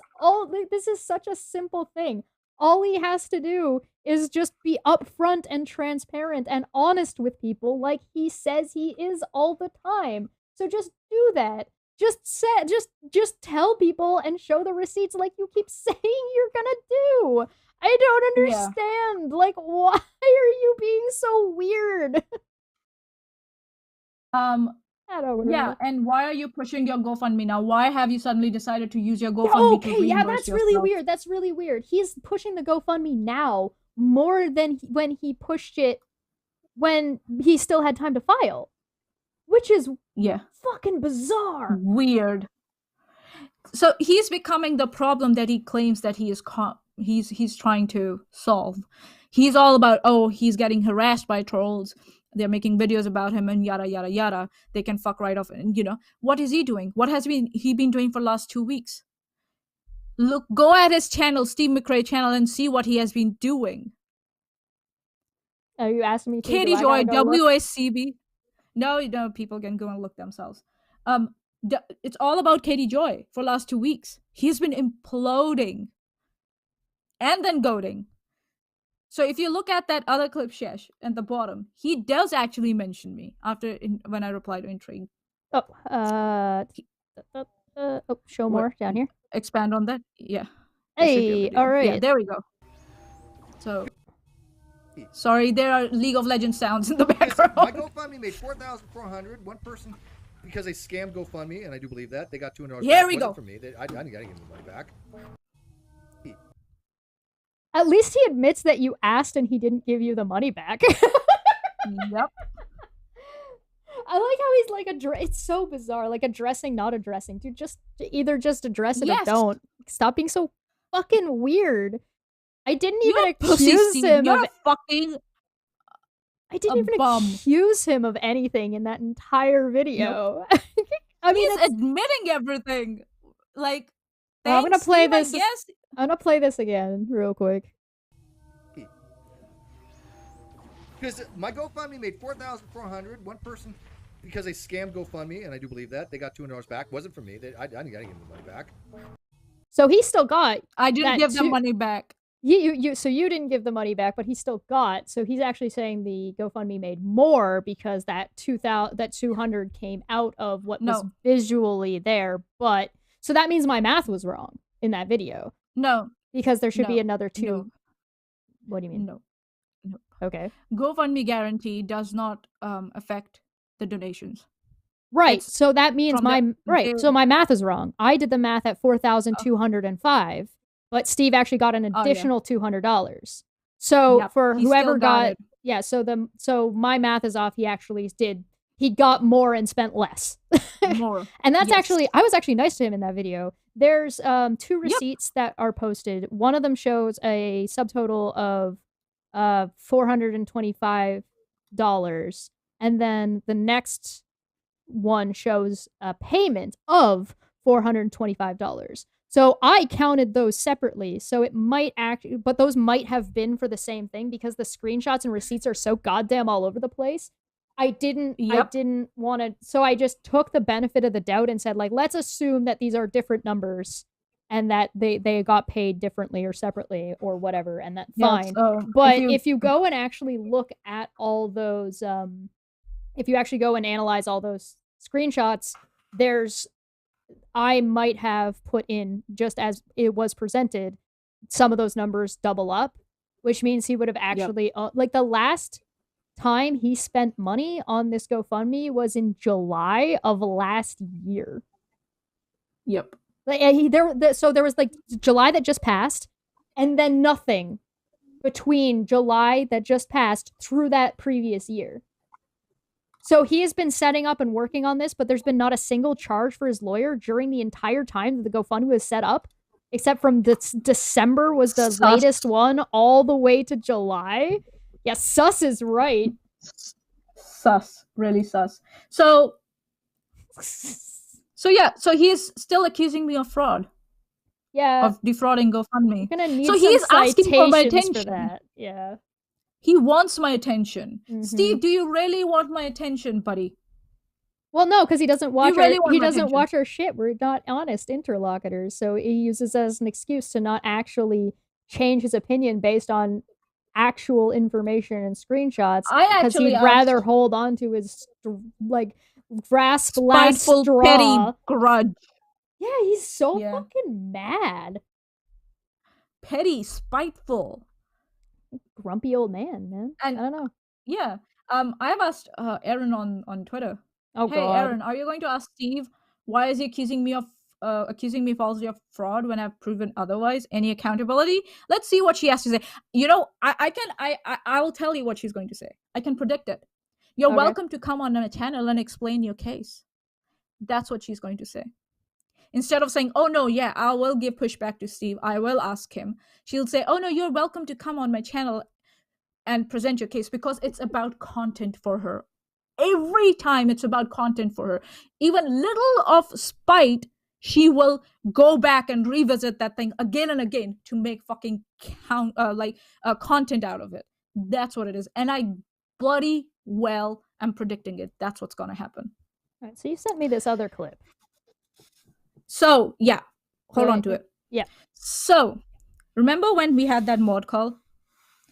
This is such a simple thing. All he has to do is just be upfront and transparent and honest with people like he says he is all the time. So just do that. Just tell people and show the receipts like you keep saying you're gonna do. I don't understand. Yeah. Like, why are you being so weird? I don't know. Yeah, and why are you pushing your GoFundMe now? Why have you suddenly decided to use your GoFundMe to reimburse that's yourself? really weird. That's really weird. He's pushing the GoFundMe now more than when he pushed it when he still had time to file, which is fucking bizarre. Weird. So he's becoming the problem that he claims that he is he's trying to solve. He's all about, he's getting harassed by trolls. They're making videos about him and yada, yada, yada. They can fuck right off. And, what is he doing? What has he been doing for the last 2 weeks? Look, go at his channel, Steve McRae channel, and see what he has been doing. Are you asking me to? Katie Joy, WACB. No, people can go and look themselves. It's all about Katie Joy for the last 2 weeks. He's been imploding and then goading. So if you look at that other clip, Chesh, at the bottom, he does actually mention me when I reply to intrigue. Show more down here. Expand on that. Yeah. Hey, all right. Yeah, there we go. So, sorry, there are League of Legends sounds in the background. My GoFundMe made $4,400. One person, because they scammed GoFundMe, and I do believe that, they got $200 Here back. we go. From me. I didn't give them the money back. At least he admits that you asked and he didn't give you the money back. Yep. I like how he's like it's so bizarre, like addressing, not addressing. Dude, either just address it or don't. Stop being so fucking weird. I didn't even accuse him of fucking. I didn't even accuse him of anything in that entire video. Yep. I mean, he's admitting everything. Like, I'm gonna play this. Yes. I'm gonna play this again real quick. Because my GoFundMe made $4,400. One person, because they scammed GoFundMe, and I do believe that, they got $200 back. Wasn't from me. I didn't give them the money back. So he still got. I didn't give them money back. So you didn't give the money back, but he still got. So he's actually saying the GoFundMe made more because that 200 came out of what was visually there. But so that means my math was wrong in that video. No, because there should be another 2. No. What do you mean? No. Okay. GoFundMe guarantee does not affect the donations. Right. So that means so my math is wrong. I did the math at 4,205, but Steve actually got an additional $200. So for whoever got so my math is off. He actually he got more and spent less. More. And that's I was actually nice to him in that video. There's 2 receipts that are posted. One of them shows a subtotal of $425, and then the next one shows a payment of $425. So I counted those separately. So it might but those might have been for the same thing because the screenshots and receipts are so goddamn all over the place. I didn't want to, so I just took the benefit of the doubt and said, like, let's assume that these are different numbers and that they got paid differently or separately or whatever, and that's Yeah, fine. so But if you go and actually look at all those, if you actually go and analyze all those screenshots, I might have put in, just as it was presented, some of those numbers double up, which means he would have actually, like the last time he spent money on this GoFundMe was in July of last year. Yep. Like so there was like July that just passed, and then nothing between July that just passed through that previous year. So he has been setting up and working on this, but there's been not a single charge for his lawyer during the entire time that the GoFundMe was set up, except from December was the latest one all the way to July. Yeah, sus is right. Sus, really sus. So yeah, so he's still accusing me of fraud. Yeah. Of defrauding GoFundMe. You're gonna need so some he's asking for my citations attention. for that. Yeah. He wants my attention. Mm-hmm. Steve, do you really want my attention, buddy? Well, no, because he doesn't watch really watch our shit. We're not honest interlocutors, so he uses it as an excuse to not actually change his opinion based on actual information and screenshots. Because he'd rather hold on to his like grasp last spiteful, straw. petty grudge. Yeah, he's so fucking mad. Petty, spiteful. Grumpy old man. And I don't know. Yeah. I have asked Aaron on Twitter. Oh, hey, God. Aaron, are you going to ask Steve why is he accusing me falsely of fraud when I've proven otherwise? Any accountability? Let's see what she has to say. You know, I will tell you what she's going to say. I can predict it. You're welcome to come on my channel and explain your case. That's what she's going to say. Instead of saying, oh no, yeah, I will give pushback to Steve, I will ask him, she'll say, oh no, you're welcome to come on my channel and present your case, because it's about content for her. Every time it's about content for her. Even little of spite, she will go back and revisit that thing again and again to make fucking content out of it. That's what it is. And I bloody well am predicting it. That's what's going to happen. All right, so you sent me this other clip. So, yeah. Hold on to it. Yeah. So, remember when we had that mod call?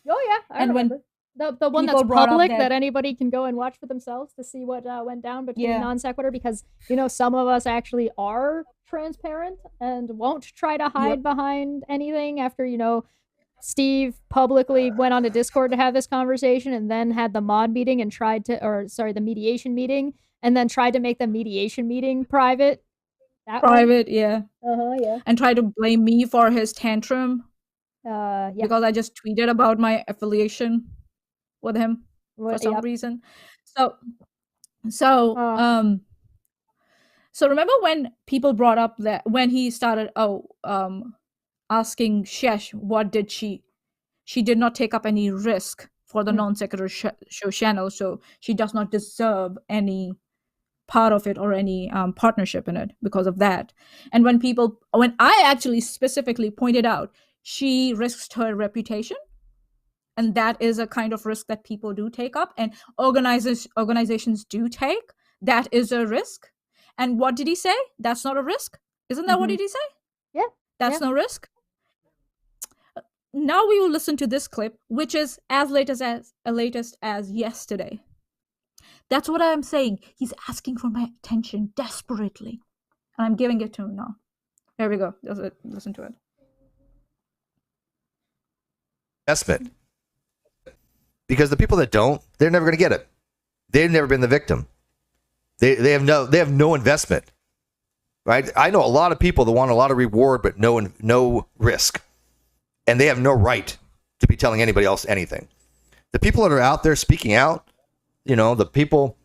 Oh, yeah. I remember. The one that's public that anybody can go and watch for themselves to see what went down between Non Sequitur, because, you know, some of us actually are transparent and won't try to hide behind anything after, you know, Steve publicly went on to Discord to have this conversation and then had the mod meeting and the mediation meeting, and then tried to make the mediation meeting private. Yeah. Yeah. And try to blame me for his tantrum. Yeah. Because I just tweeted about my affiliation with him for some reason. So remember when people brought up that when he started asking Chesh what did she did not take up any risk for the Non Sequitur show channel, so she does not deserve any part of it or any partnership in it because of that. And when I actually specifically pointed out she risked her reputation, and that is a kind of risk that people do take up and organizations do take. That is a risk. And what did he say? That's not a risk. Isn't that what did he say? Yeah. That's no risk. Now we will listen to this clip, which is as latest as yesterday. That's what I'm saying. He's asking for my attention desperately. And I'm giving it to him now. Here we go. Listen to it. Investment. Because the people that don't, they're never going to get it. They've never been the victim. They have no investment. Right? I know a lot of people that want a lot of reward but no risk. And they have no right to be telling anybody else anything. The people that are out there speaking out, you know, the people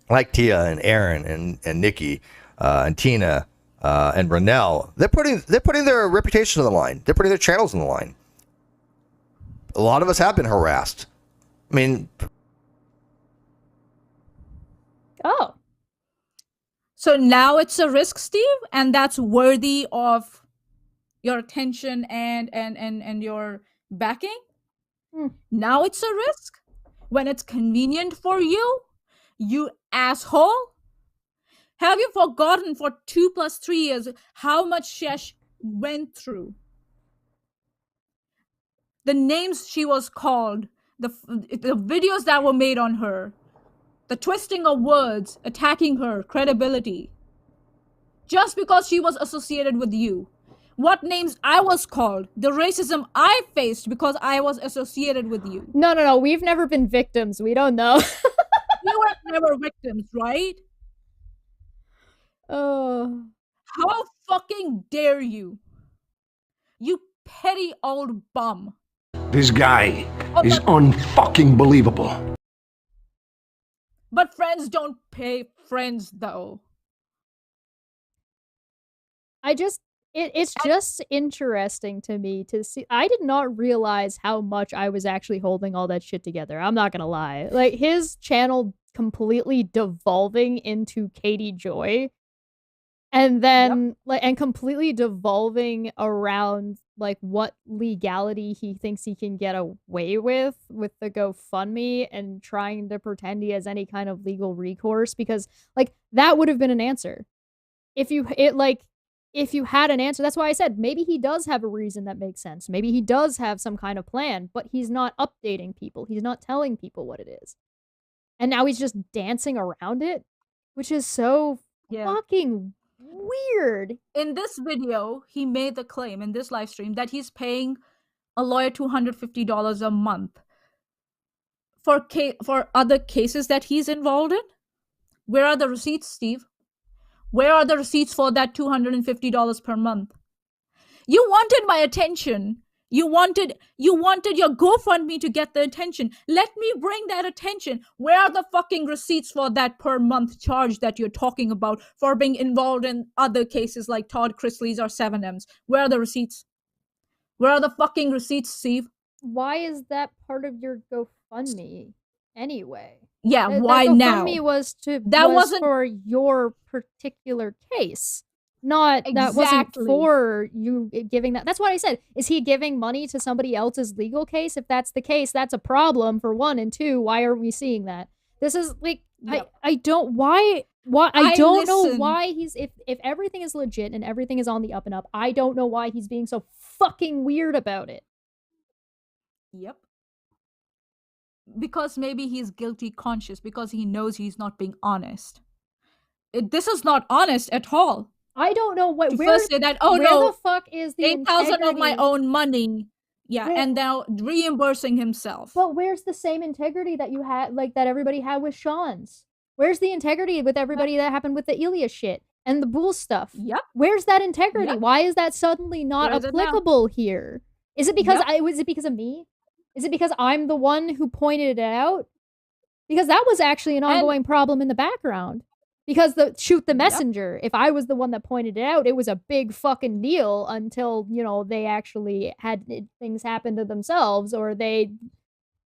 like Tia and Aaron and Nikki and Tina and Renelle, they're putting their reputation on the line. They're putting their channels on the line. A lot of us have been harassed. I mean, so now it's a risk, Steve, and that's worthy of your attention and your backing. Now it's a risk when it's convenient for you, you asshole. Have you forgotten for 2 + 3 years how much Chesh went through, the names she was called, the videos that were made on her, the twisting of words, attacking her credibility, just because she was associated with you. What names I was called, the racism I faced because I was associated with you. No. We've never been victims. We don't know. You were never victims, right? Oh. How fucking dare you? You petty old bum. This guy is unfucking believable. But friends don't pay friends, though. It's just interesting to me to see. I did not realize how much I was actually holding all that shit together. I'm not gonna lie. Like, his channel completely devolving into Katie Joy, and then and completely devolving around like what legality he thinks he can get away with the GoFundMe, and trying to pretend he has any kind of legal recourse, because like that would have been an answer if you had an answer. That's why I said maybe he does have a reason that makes sense. Maybe he does have some kind of plan, but he's not updating people. He's not telling people what it is. And now he's just dancing around it, which is so fucking weird. In this video, he made the claim in this live stream that he's paying a lawyer $250 a month for other cases that he's involved in. Where are the receipts, Steve? Where are the receipts for that $250 per month? You wanted my attention. You wanted your GoFundMe to get the attention. Let me bring that attention. Where are the fucking receipts for that per month charge that you're talking about for being involved in other cases like Todd Chrisley's or 7M's? Where are the receipts? Where are the fucking receipts, Steve? Why is that part of your GoFundMe anyway? Yeah, why that now? GoFundMe was wasn't for your particular case. That wasn't for you giving that. That's what I said. Is he giving money to somebody else's legal case? If that's the case, that's a problem, for one. And two, why aren't we seeing that? This is like, I don't know why he's, if everything is legit and everything is on the up and up, I don't know why he's being so fucking weird about it. Yep. Because maybe he's guilty conscious, because he knows he's not being honest. This is not honest at all. I don't know where say that, where the fuck is the 8,000 of my own money. Yeah, and now reimbursing himself. But where's the same integrity that you had, like that everybody had with Sean's? Where's the integrity with everybody that happened with the Ilya shit and the Bull stuff? Yep. Where's that integrity? Yep. Why is that suddenly not applicable here? Is it because was it because of me? Is it because I'm the one who pointed it out? Because that was actually an ongoing problem in the background. Because shoot the messenger, if I was the one that pointed it out, it was a big fucking deal until, they actually had things happen to themselves, or they,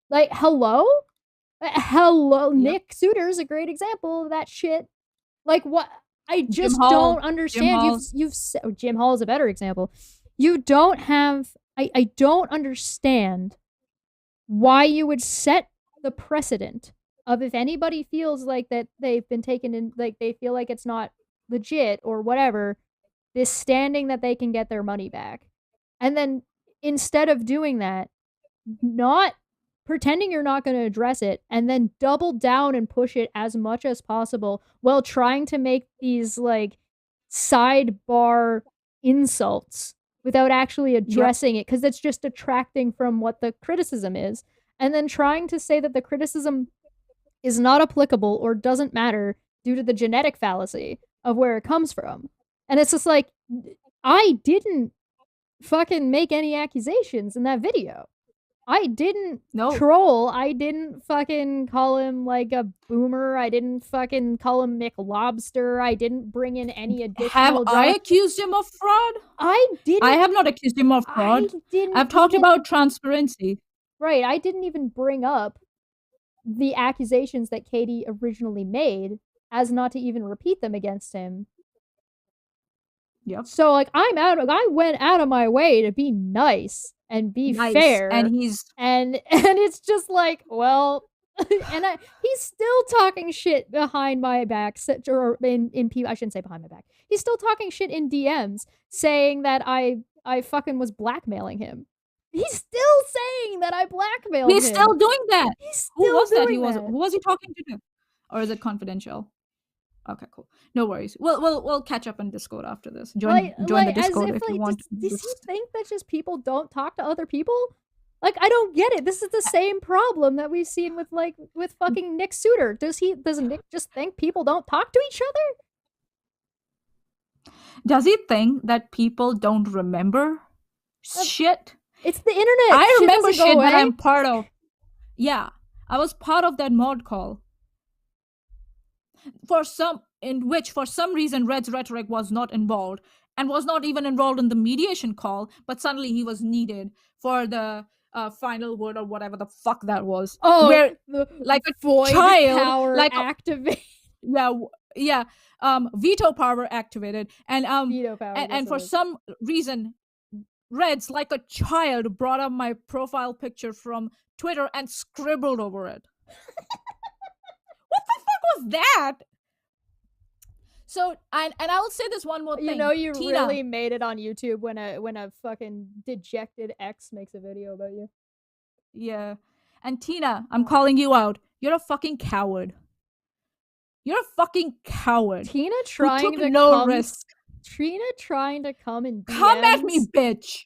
like, hello? Nick Suter's a great example of that shit. Like, what? I just don't understand. Jim Hall is a better example. You don't have, I don't understand why you would set the precedent of, if anybody feels like that they've been taken in, like they feel like it's not legit or whatever, this standing that they can get their money back. And then instead of doing that, not pretending you're not going to address it, and then double down and push it as much as possible while trying to make these like sidebar insults without actually addressing it, because it's just detracting from what the criticism is. And then trying to say that the criticism is not applicable or doesn't matter due to the genetic fallacy of where it comes from. And it's just like, I didn't fucking make any accusations in that video. I didn't troll. I didn't fucking call him like a boomer. I didn't fucking call him McLobster. I didn't bring in any additional Have I accused him of fraud? I didn't. I have not accused him of fraud. I've talked about transparency. Right. I didn't even bring up the accusations that Katie originally made, as not to even repeat them against him. Yep. So like I went out of my way to be nice and be fair. And he's and it's just like, well, And he's still talking shit behind my back, or in I shouldn't say behind my back. He's still talking shit in DMs, saying that I fucking was blackmailing him. He's still saying that I blackmailed him. He's still doing that. He's still Who was that? doing Who was he talking to? Or is it confidential? Okay, cool. No worries. We'll catch up on Discord after this. Join the Discord if you want. Does he think that just people don't talk to other people? Like, I don't get it. This is the same problem that we've seen with fucking Nick Suter. Does Nick just think people don't talk to each other? Does he think that people don't remember shit? It's the internet. I Shit remember doesn't go shit that away. I'm part of. Yeah, I was part of that mod call. In which for some reason Red's rhetoric was not involved and was not even involved in the mediation call, but suddenly he was needed for the final word or whatever the fuck that was. Oh, where like a child, power like activate. Yeah, veto power activated, and Veto power, and for some reason, Reds like a child brought up my profile picture from Twitter and scribbled over it. What the fuck was that? So, and I will say this one more thing. You know, you Tina, really made it on YouTube when a fucking dejected ex makes a video about you. Yeah. And Tina, I'm calling you out. You're a fucking coward. You're a fucking coward. Tina trying to no risk. Tina trying to come in DMs. Come at me, bitch.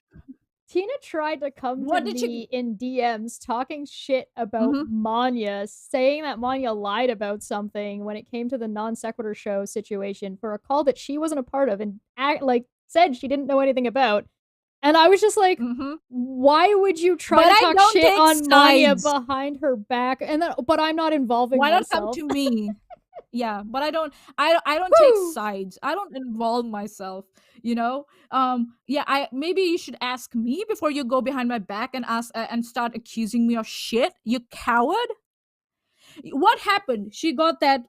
Tina tried to come to me in DMs talking shit about Mm-hmm. Maanyaa, saying that Maanyaa lied about something when it came to the non sequitur show situation for a call that she wasn't a part of and said she didn't know anything about. And I was just like, why would you try to talk shit on Maanyaa behind her back? And then, but I'm not involving myself. Why not come to me? Yeah, but I don't take sides. I don't involve myself, you know? Maybe you should ask me before you go behind my back and ask and start accusing me of shit, you coward. What happened? She got that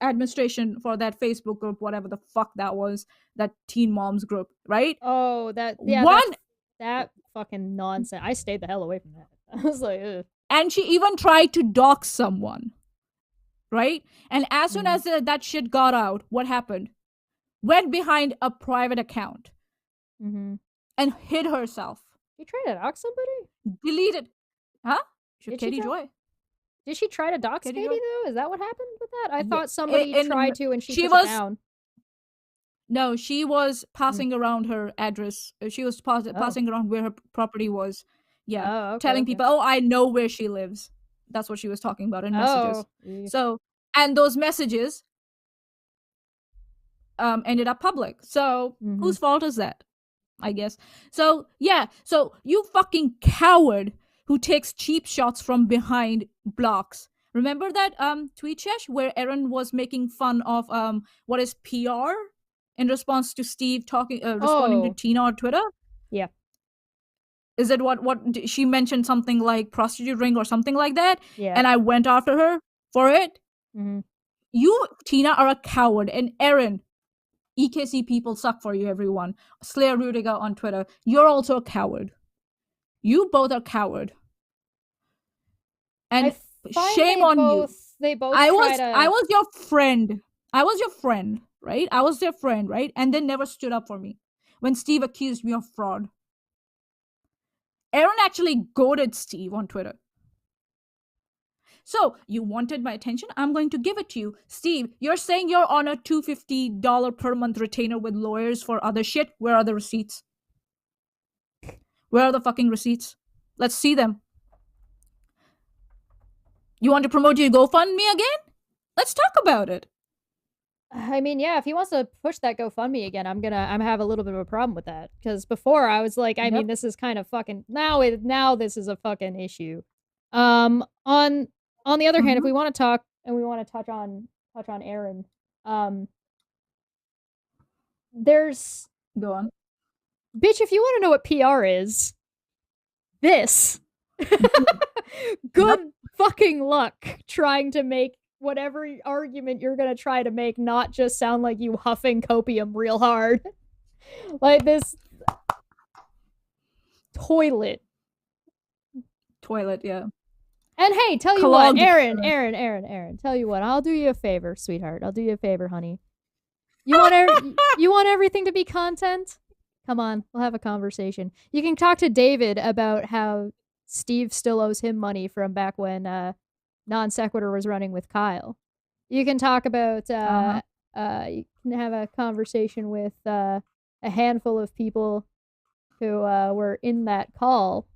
administration for that Facebook group, whatever the fuck that was, that teen moms group, right? Oh, that fucking nonsense. I stayed the hell away from that. I was like, ugh. And she even tried to dox someone. Right? And as soon as that shit got out, what happened? Went behind a private account and hid herself. You tried to dox somebody? Deleted. Huh? Did Katie she Joy. Did she try to dox Katie Joy. though? Is that what happened with that? I thought somebody tried to and she took it down. No, she was passing around her address. She was passing around where her property was. Yeah. Telling people, oh, I know where she lives. That's what she was talking about in messages. So, and those messages ended up public. So, whose fault is that? I guess. So, yeah. So, you fucking coward who takes cheap shots from behind blocks. Remember that tweet, Chesh, where Aaron was making fun of what is PR in response to Steve responding to Tina on Twitter? Yeah. Is it what she mentioned something like prostitute ring or something like that? Yeah. And I went after her for it. You, Tina, are a coward. And Aaron, EKC people suck for you, everyone. Slayer Rudiger on Twitter, you're also a coward. You both are coward. And shame on you. They both I was your friend. I was your friend, right? I was their friend, right? And they never stood up for me when Steve accused me of fraud. Aaron actually goaded Steve on Twitter. So, you wanted my attention? I'm going to give it to you. Steve, you're saying you're on a $250 per month retainer with lawyers for other shit. Where are the receipts? Where are the fucking receipts? Let's see them. You want to promote your GoFundMe again? Let's talk about it. I mean, yeah, if he wants to push that GoFundMe again, I'm have a little bit of a problem with that. Because before I was like, I mean, this is kind of fucking now this is a fucking issue. On the other hand, if we want to talk and we want to touch on Aaron, there's go on. Bitch, if you want to know what PR is, this good fucking luck trying to make whatever argument you're gonna try to make not just sound like you huffing copium real hard. Like this toilet, yeah. And hey, tell you what, Aaron, tell you what, I'll do you a favor, sweetheart. I'll do you a favor, honey. You want everything to be content? Come on, we'll have a conversation. You can talk to David about how Steve still owes him money from back when Non Sequitur was running with Kyle. You can talk about you can have a conversation with a handful of people who were in that call.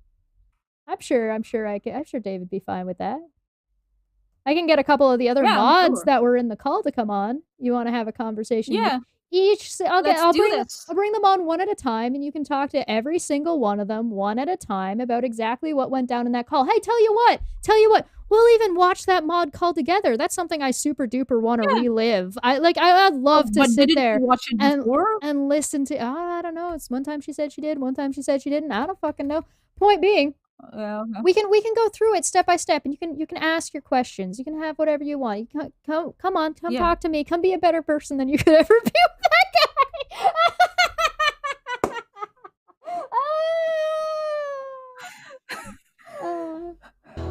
I'm sure David would be fine with that. I can get a couple of the other mods that were in the call to come on. You want to have a conversation? Yeah. I'll bring them on one at a time, and you can talk to every single one of them one at a time about exactly what went down in that call. Hey, tell you what, we'll even watch that mod call together. That's something I super duper want to relive. I'd love to sit there and listen to. I don't know. It's one time she said she did, one time she said she didn't. I don't fucking know. Point being, we can go through it step by step, and you can ask your questions. You can have whatever you want. You can come talk to me. Come be a better person than you could ever be with that guy.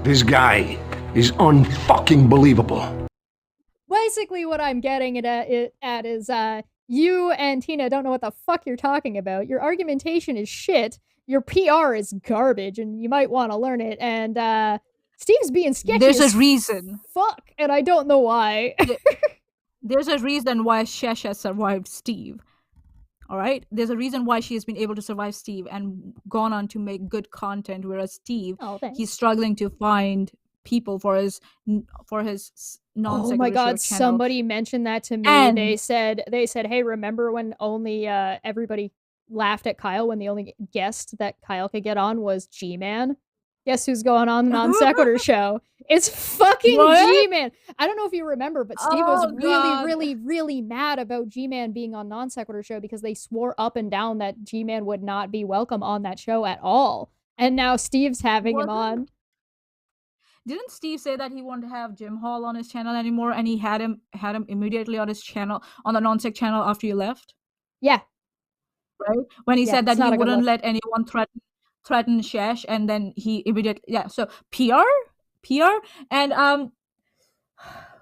This guy is unfucking believable. Basically, what I'm getting at is you and Tina don't know what the fuck you're talking about. Your argumentation is shit. Your PR is garbage, and you might want to learn it. And Steve's being sketchy. There's a reason. Fuck, and I don't know why. There's a reason why Chesh has survived Steve. All right? There's a reason why she has been able to survive Steve and gone on to make good content, whereas Steve, he's struggling to find people for his non-sequitur Oh my god, channel. somebody mentioned that to me. And they said, hey, remember when only everybody laughed at Kyle when the only guest that Kyle could get on was G-Man? Guess who's going on the Non Sequitur show? It's fucking G-Man. I don't know if you remember, but Steve was really mad about G-Man being on Non Sequitur show because they swore up and down that G-Man would not be welcome on that show at all. And now Steve's having him on. Didn't Steve say that he won't have Jim Hall on his channel anymore, and he had him immediately on his channel, on the non-sec channel after you left? Yeah. Right? When he said that he wouldn't let anyone threaten Chesh, and then he immediately so PR, and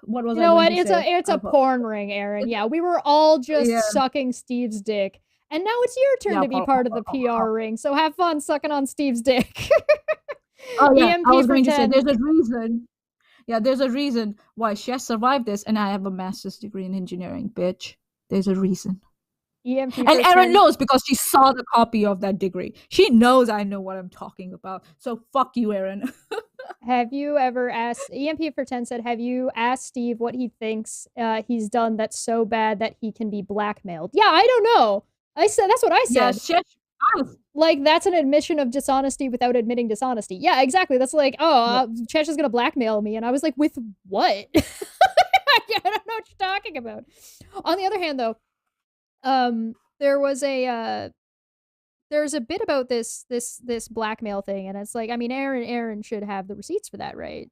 what was it's a porn ring, Aaron. Yeah, we were all just sucking Steve's dick, and now it's your turn to be part of the PR ring. So have fun sucking on Steve's dick. Oh yeah, I was going to say there's a reason. Yeah, there's a reason why Chesh survived this, and I have a master's degree in engineering, bitch. There's a reason. And Aaron knows because she saw the copy of that degree. She knows I know what I'm talking about. So fuck you, Aaron. Have you ever asked, EMP for 10 said, have you asked Steve what he thinks he's done that's so bad that he can be blackmailed? Yeah, I don't know. That's what I said. Yeah, like, that's an admission of dishonesty without admitting dishonesty. Yeah, exactly. That's like, Chesh is going to blackmail me. And I was like, with what? I don't know what you're talking about. On the other hand, though, there's a bit about this blackmail thing, and it's like, I mean, Aaron should have the receipts for that, right?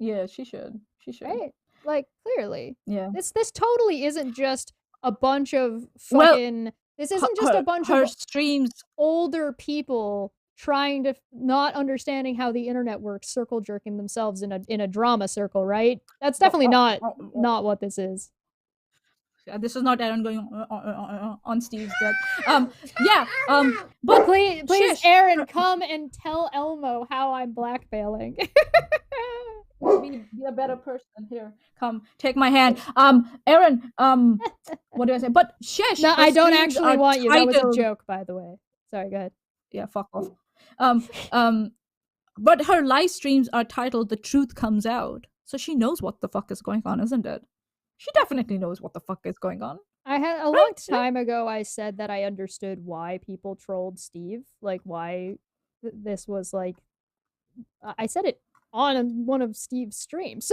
Yeah, she should. Right? Like, clearly. Yeah. This totally isn't just a bunch of fucking this isn't just a bunch of streams older people trying to not understanding how the internet works, circle jerking themselves in a drama circle, right? That's definitely not what this is. This is not Aaron going on Steve's deck. But please, Aaron, come and tell Elmo how I'm blackmailing. Be a better person here. Come, take my hand. Aaron, what do I say? But Chesh. No, I don't actually want you. That was a joke, by the way. Sorry, go ahead. Yeah, fuck off. But her live streams are titled "The Truth Comes Out," so she knows what the fuck is going on, isn't it? She definitely knows what the fuck is going on. I had a long time ago, I said that I understood why people trolled Steve, like why this was like. I said it on one of Steve's streams.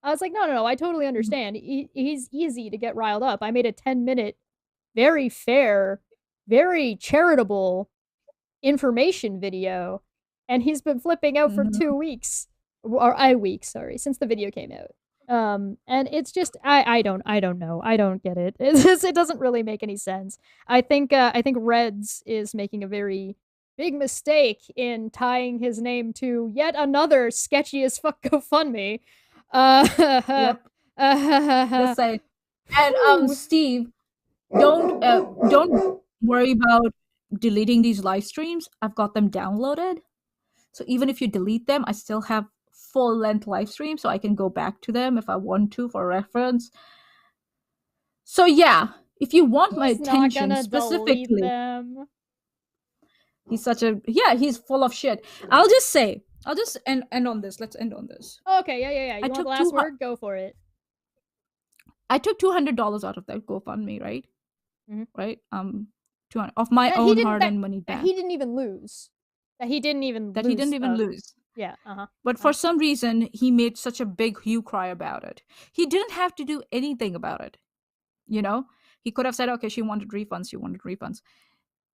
I was like, no, I totally understand. He's easy to get riled up. I made a 10-minute, very fair, very charitable information video, and he's been flipping out for 2 weeks, or a week, sorry, since the video came out. And it's just, I don't know. I don't get it. It doesn't really make any sense. I think Reds is making a very big mistake in tying his name to yet another sketchy as fuck GoFundMe. Yep. Just saying. And Steve, don't worry about deleting these live streams. I've got them downloaded. So even if you delete them, I still have full-length live streams, so I can go back to them if I want to for reference. So yeah, if you want my attention specifically, he's such a he's full of shit. I'll just end on this. Let's end on this. Okay, yeah. You want the last word? Go for it. I took $200 out of that GoFundMe, right? Mm-hmm. Right? 200 of my own hard-earned money back. He didn't even lose. He didn't even lose. Yeah. But for some reason, he made such a big hue cry about it. He didn't have to do anything about it. You know, he could have said, okay, she wanted refunds.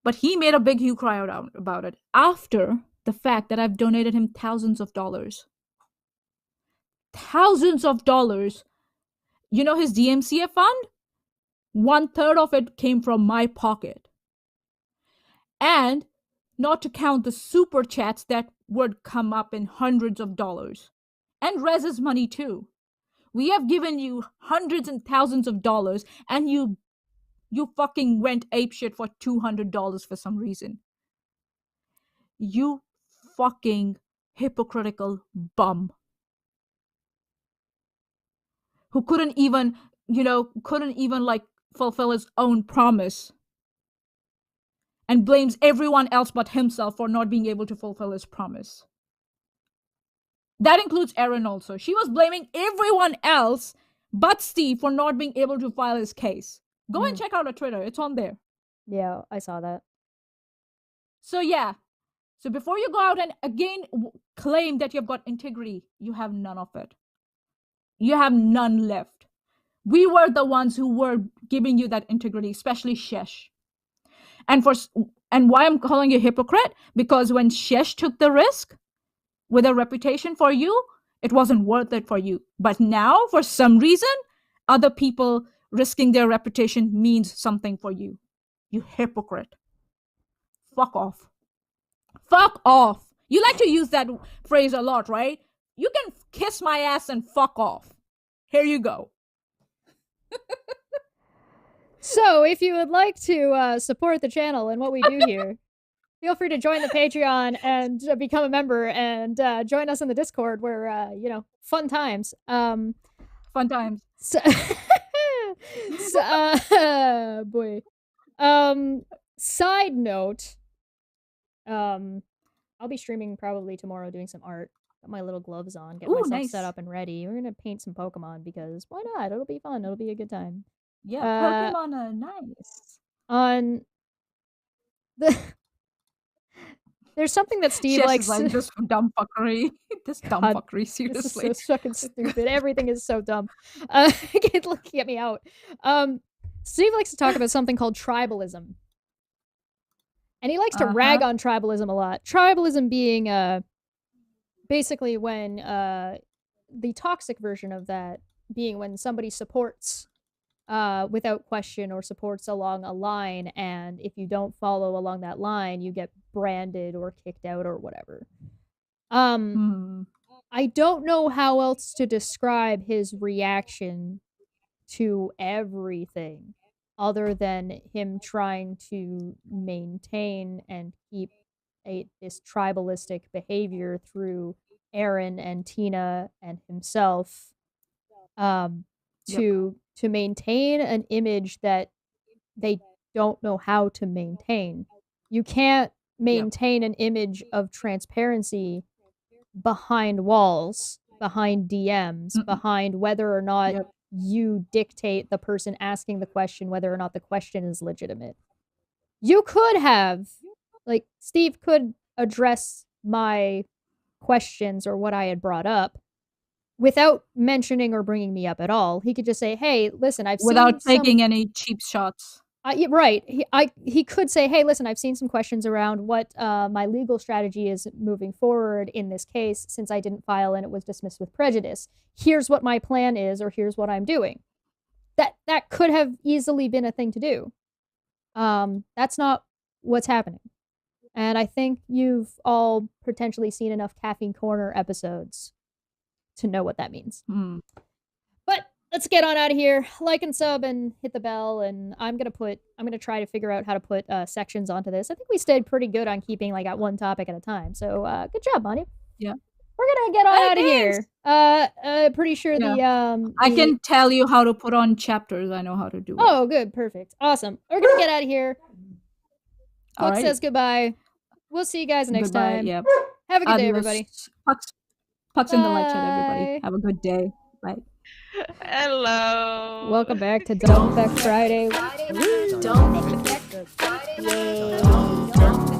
But he made a big hue cry out about it after the fact that I've donated him thousands of dollars. Thousands of dollars. You know his DMCA fund? 1/3 of it came from my pocket. And not to count the super chats that would come up in hundreds of dollars. And Rez's money too. We have given you hundreds and thousands of dollars, and you fucking went apeshit for $200 for some reason. You fucking hypocritical bum. Who couldn't even like fulfill his own promise. And blames everyone else but himself for not being able to fulfill his promise. That includes Erin also. She was blaming everyone else but Steve for not being able to file his case. Go and check out her Twitter. It's on there. Yeah, I saw that. So yeah. So before you go out and again claim that you've got integrity, you have none of it. You have none left. We were the ones who were giving you that integrity, especially Chesh. And why I'm calling you a hypocrite? Because when Chesh took the risk with a reputation for you, it wasn't worth it for you. But now, for some reason, other people risking their reputation means something for you. You hypocrite. Fuck off. Fuck off. You like to use that phrase a lot, right? You can kiss my ass and fuck off. Here you go. So, if you would like to support the channel and what we do here, feel free to join the Patreon and become a member and join us in the Discord where, fun times. Fun times. Boy. Side note, I'll be streaming probably tomorrow doing some art. Got my little gloves on, get myself set up and ready. We're gonna paint some Pokemon because why not? It'll be fun. It'll be a good time. Yeah, Pokemon are nice. On the there's something that Steve likes. Like this dumb fuckery. This dumb fuckery, seriously. This is so fucking stupid. Everything is so dumb. Get me out. Steve likes to talk about something called tribalism. And he likes to rag on tribalism a lot. Tribalism being basically when the toxic version of that being when somebody supports without question or supports along a line, and if you don't follow along that line, you get branded or kicked out or whatever. I don't know how else to describe his reaction to everything other than him trying to maintain and keep this tribalistic behavior through Erin and Tina and himself to maintain an image that they don't know how to maintain. You can't maintain an image of transparency behind walls, behind DMs, behind whether or not you dictate the person asking the question whether or not the question is legitimate. You could have, like, Steve could address my questions or what I had brought up without mentioning or bringing me up at all. He could just say, hey, listen, I've without taking any cheap shots. Right. He could say, hey, listen, I've seen some questions around what my legal strategy is moving forward in this case since I didn't file and it was dismissed with prejudice. Here's what my plan is, or here's what I'm doing. That could have easily been a thing to do. That's not what's happening. And I think you've all potentially seen enough Caffeine Corner episodes to know what that means. But let's get on out of here. Like and sub and hit the bell. And I'm gonna try to figure out how to put sections onto this. I think we stayed pretty good on keeping like at one topic at a time. So good job, Maanyaa. Yeah. We're gonna get on out of here. Pretty sure I can tell you how to put on chapters. I know how to do it. Oh, good, perfect, awesome. We're gonna get out of here. Fekk Alrighty. says goodbye. We'll see you guys next Goodbye, time. yeah. Have a good day, Adios. everybody. Pucks in the light chat, everybody. Bye. Have a good day. Bye. Hello. Welcome back to Don't Fekk Friday. Don't Fekk Friday.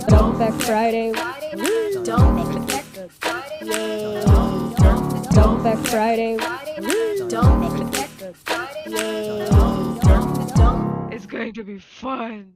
Don't Fekk Friday. Don't Fekk Friday. It's going to be fun.